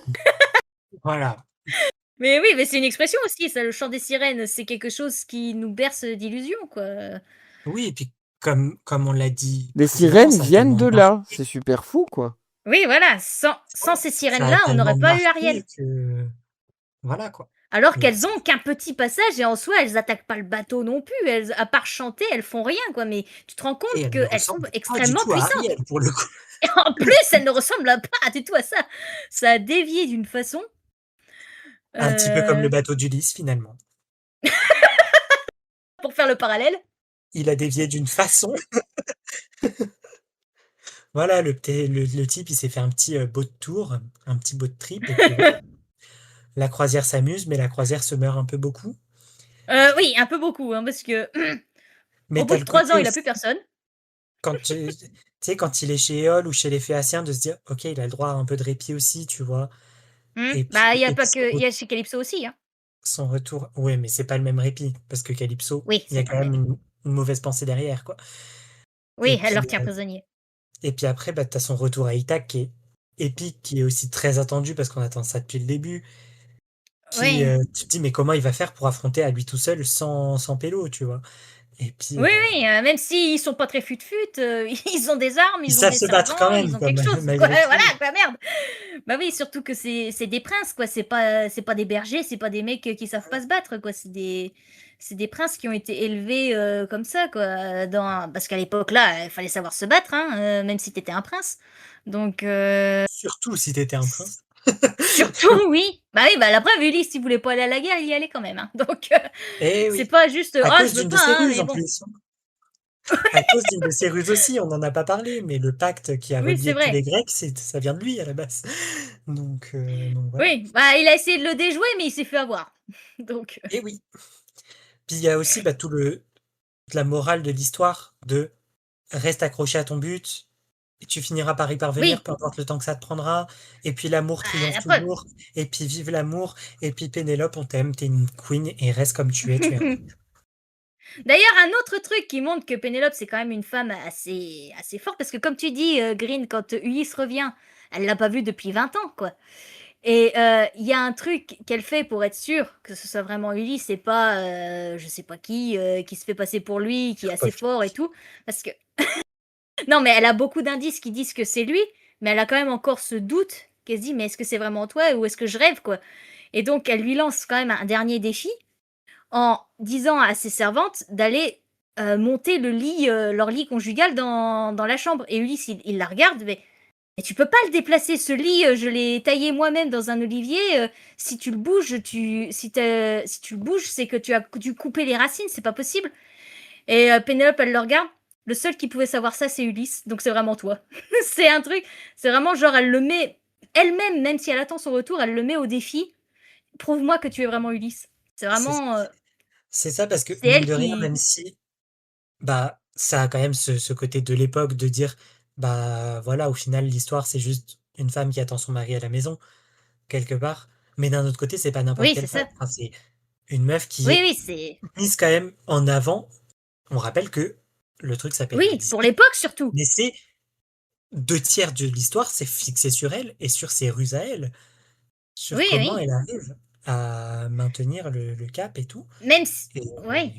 Voilà. Mais oui, mais c'est une expression aussi, ça, le chant des sirènes. C'est quelque chose qui nous berce d'illusions, quoi. Oui, et puis comme on l'a dit Les précédemment, sirènes ça a viennent tellement de là. marqué, C'est super fou, quoi. Oui, voilà, sans ces ça a sirènes-là, on n'aurait tellement pas eu marqué Ariel. que voilà quoi. Alors Et qu'elles ont qu'un petit passage et en soi, elles attaquent pas le bateau non plus. Elles, à part chanter, elles font rien, quoi. Mais tu te rends compte elles ne qu'elles sont ressemblent pas du extrêmement tout à puissantes. Ariel pour le coup. Et en plus, elles ne ressemblent pas du tout à ça. Ça a dévié d'une façon. Un petit peu comme le bateau d'Ulysse finalement. Pour faire le parallèle. Il a dévié d'une façon. Voilà, le type, il s'est fait un petit boat tour, un petit boat trip, et puis voilà. La croisière s'amuse, mais la croisière se meurt un peu beaucoup. Oui, un peu beaucoup, hein, parce que Mais au bout t'as de le 3 côté ans, il a aussi, plus personne. quand tu sais, quand il est chez Éole ou chez les Phéaciens, de se dire, ok, il a le droit à un peu de répit aussi, tu vois. Et puis, Bah, il y a pas que, il y a chez Calypso aussi. Hein. son retour, ouais, mais c'est pas le même répit, parce que Calypso, Oui, il y a c'est quand pas même le même. une mauvaise pensée derrière, quoi. Oui, elle leur tient prisonnier. Et puis après, bah, t'as son retour à Ithaque qui est épique, qui est aussi très attendu parce qu'on attend ça depuis le début. Qui, Oui. tu te dis, mais comment il va faire pour affronter à lui tout seul sans Pélo, tu vois. Et puis, Oui, oui, même s'ils sont pas très fut-fut, ils ont des armes, ils ils ont savent des se battre quand sergents, même, ils ont quoi, quelque chose, quoi. malgré tout. Voilà, quoi, merde. Bah oui, surtout que c'est des princes, quoi. C'est pas des bergers, c'est pas des mecs qui savent pas se battre, quoi. C'est des princes qui ont été élevés comme ça, quoi. Parce qu'à l'époque là, il fallait savoir se battre, hein, même si t'étais un prince. Donc Surtout si t'étais un prince. surtout, oui. Bah oui, bah la preuve, Ulysse, s'il voulait pas aller à la guerre, il y allait quand même, hein. Donc Eh c'est oui, pas juste, à ah, cause je veux d'une de pas, ses hein, ruses mais en bon. plus. À cause d'une de ses ruses aussi, on n'en a pas parlé, mais le pacte qui a Oui, c'est relié tous les vrai. Grecs, ça vient de lui à la base. Donc voilà. Oui, bah il a essayé de le déjouer, mais il s'est fait avoir. Donc Et oui. Puis il y a aussi la morale de l'histoire de reste accroché à ton but, et tu finiras par y parvenir, oui, peu importe le temps que ça te prendra. Et puis l'amour bah, triomphe la preuve. toujours. Et puis vive l'amour. Et puis Pénélope, on t'aime, t'es une queen et reste comme tu es un queen. D'ailleurs, un autre truc qui montre que Pénélope, c'est quand même une femme assez forte, parce que comme tu dis, Green, quand Ulysse revient, elle l'a pas vu depuis 20 ans, quoi. Et il y a un truc qu'elle fait pour être sûre que ce soit vraiment Ulysse et pas je sais pas qui se fait passer pour lui, qui est assez fort et tout. Parce que non, mais elle a beaucoup d'indices qui disent que c'est lui, mais elle a quand même encore ce doute qu'elle se dit, mais est-ce que c'est vraiment toi ou est-ce que je rêve, quoi? Et donc elle lui lance quand même un dernier défi en disant à ses servantes d'aller monter leur lit conjugal dans la chambre. Et Ulysse, il la regarde, mais tu peux pas le déplacer, ce lit, je l'ai taillé moi-même dans un olivier. Si tu le bouges, si tu le bouges, c'est que tu as dû couper les racines, c'est pas possible. Et Pénélope, elle le regarde. Le seul qui pouvait savoir ça, c'est Ulysse. Donc c'est vraiment toi. C'est un truc, c'est vraiment genre, elle le met elle-même, même si elle attend son retour, elle le met au défi. Prouve-moi que tu es vraiment Ulysse. C'est C'est vraiment, c'est ça parce que, c'est mine elle de rien, qui. même si ça a quand même ce côté de l'époque de dire, voilà, au final, l'histoire, c'est juste une femme qui attend son mari à la maison, quelque part. Mais d'un autre côté, c'est pas n'importe Oui, c'est quelle femme. ça. Enfin, c'est une meuf qui Oui, est oui, c'est. mise quand même en avant. On rappelle que le truc s'appelle Oui, pour l'Odyssée, l'époque surtout. mais c'est 2 tiers de l'histoire, c'est fixé sur elle et sur ses ruses à elle, sur Oui, comment oui. elle arrive à maintenir le cap et tout. Même si. Et, Oui.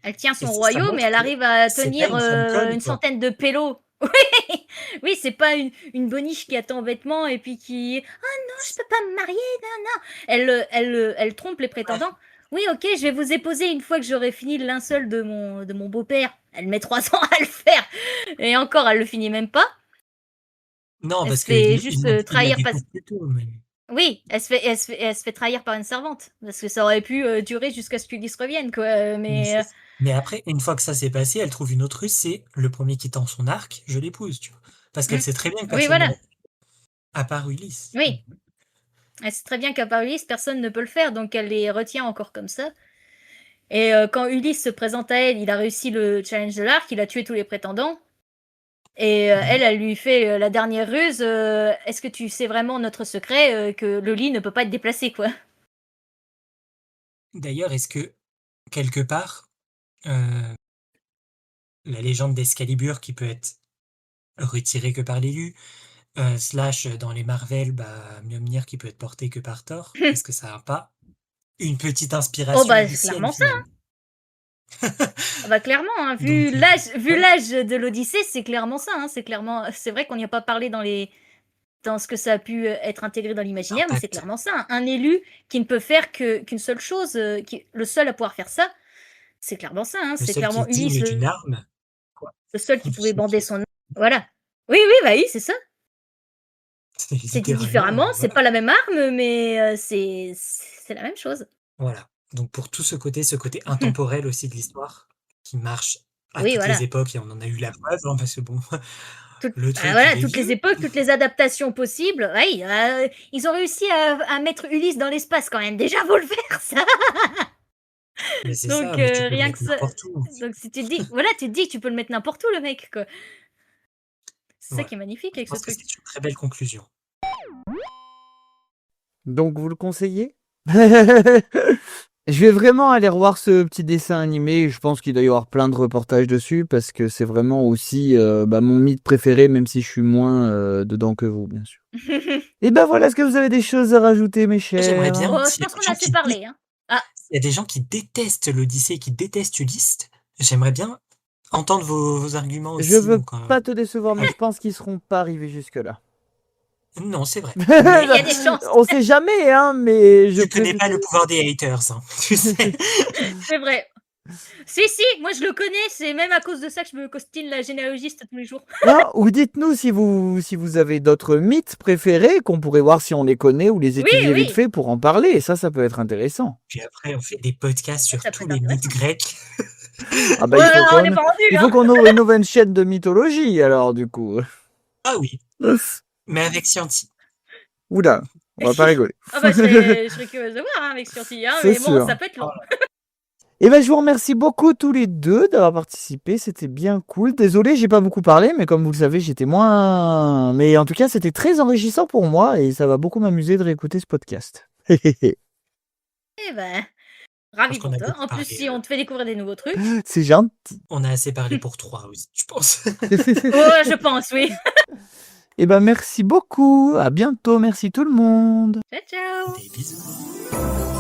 Elle tient et son ça royaume et montre elle que arrive à c'est pas tenir une femme conne, une quoi. centaine de pélos. Oui, oui, c'est pas une boniche qui attend vêtements et puis qui ah non, je peux pas me marier, non, non. Elle trompe les Ouais. prétendants. Oui, ok, je vais vous épouser une fois que j'aurai fini le linceul de mon beau-père. Elle met 3 ans à le faire et encore, elle le finit même pas. Non, Elle parce se fait qu'il juste il la trahir découvre plus tôt, mais oui, elle se fait trahir par une servante parce que ça aurait pu durer jusqu'à ce qu'Ulysse revienne, quoi. mais Mais c'est ça. Mais après, une fois que ça s'est passé, elle trouve une autre ruse, c'est le premier qui tend son arc, je l'épouse, tu vois. Parce qu'elle sait très bien que oui, personne ne voilà. l'a fait, à part Ulysse. Oui. Elle sait très bien qu'à part Ulysse, personne ne peut le faire, donc elle les retient encore comme ça. Et quand Ulysse se présente à elle, il a réussi le challenge de l'arc, il a tué tous les prétendants. Et elle lui fait la dernière ruse. Est-ce que tu sais vraiment notre secret que le lit ne peut pas être déplacé, quoi? D'ailleurs, est-ce que, quelque part, euh, la légende d'Excalibur qui peut être retirée que par l'élu, slash dans les Marvel, Mjolnir qui peut être porté que par Thor, est-ce que ça n'a pas une petite Oh inspiration bah c'est ulyssienne clairement ça. finalement? Ah bah clairement, hein, vu Donc, l'âge, voilà. de l'Odyssée, c'est clairement ça. Hein, c'est vrai qu'on n'y a pas parlé dans ce que ça a pu être intégré dans l'imaginaire, mais c'est L'impact. clairement ça. Hein. Un élu qui ne peut faire qu'une seule chose, le seul à pouvoir faire ça, c'est clairement ça. Hein. Le C'est seul qui clairement est Ulysse, digne d'une arme, quoi. le seul qui Le pouvait seul bander qui son. Voilà. Oui, oui, bah oui, c'est ça. c'est C'est dit littéralement, différemment, c'est voilà. pas la même arme, mais c'est la même chose. Voilà. Donc pour tout ce côté intemporel aussi de l'histoire, qui marche à Oui, toutes les voilà. époques, et on en a eu la preuve, hein, parce que bon, le Bah truc, voilà, il est toutes les vieux. époques, toutes les adaptations possibles. Oui, ils ont réussi à mettre Ulysse dans l'espace quand même. Déjà, faut le faire, ça. Mais c'est ça, Donc mais tu peux le rien que mettre ça. n'importe où. Donc si tu te dis, voilà, tu te dis que tu peux le mettre n'importe où, le mec, quoi. C'est ça Voilà. qui est magnifique Je avec ce pense que truc. c'est une très belle conclusion. Donc vous le conseillez? Je vais vraiment aller revoir ce petit dessin animé. Je pense qu'il doit y avoir plein de reportages dessus parce que c'est vraiment aussi mon mythe préféré, même si je suis moins dedans que vous, bien sûr. Et ben voilà, est-ce que vous avez des choses à rajouter, mes J'aimerais chers? bien, Oh, je s'il y a pense des qu'on a gens assez parlé. Hein. Ah, s'il y a des gens qui détestent l'Odyssée, qui détestent Ulysse, J'aimerais bien entendre vos arguments aussi. Je veux donc, pas te décevoir, mais je pense qu'ils seront pas arrivés jusque-là. Non, c'est vrai. Il y a des chances. On sait jamais, hein, mais je Tu connais pas le pouvoir des haters, hein, tu sais. C'est vrai. Si, moi je le connais, c'est même à cause de ça que je me costine la généalogiste tous les jours. Non, ou dites-nous si vous avez d'autres mythes préférés qu'on pourrait voir si on les connaît ou les étudier oui. vite fait pour en parler. Et ça peut être intéressant. Puis après, on fait des podcasts sur Ça peut tous être les mythes intéressant. grecs. Ah bah, Ouais, on n'est pas rendu, il hein. faut qu'on ouvre une nouvelle chaîne de mythologie, alors, du coup. Ah oui, mais avec Scienti. Oula, on va pas rigoler. Ah bah, je serais curieuse de voir hein, avec Scienti, hein, C'est mais bon, sûr. ça peut être long. Et ben, je vous remercie beaucoup tous les deux d'avoir participé. C'était bien cool. Désolé, j'ai pas beaucoup parlé, mais comme vous le savez, j'étais moins. Mais en tout cas, c'était très enrichissant pour moi et ça va beaucoup m'amuser de réécouter ce podcast. Eh ben, ravi Parce qu'on pour a toi. beaucoup En plus, parlé, si on te fait découvrir des nouveaux trucs. C'est gentil. On a assez parlé pour 3 aussi, je pense. Ouais, je pense, oui. Et ben, merci beaucoup. À bientôt. Merci tout le monde. Ciao, ciao. Des bisous.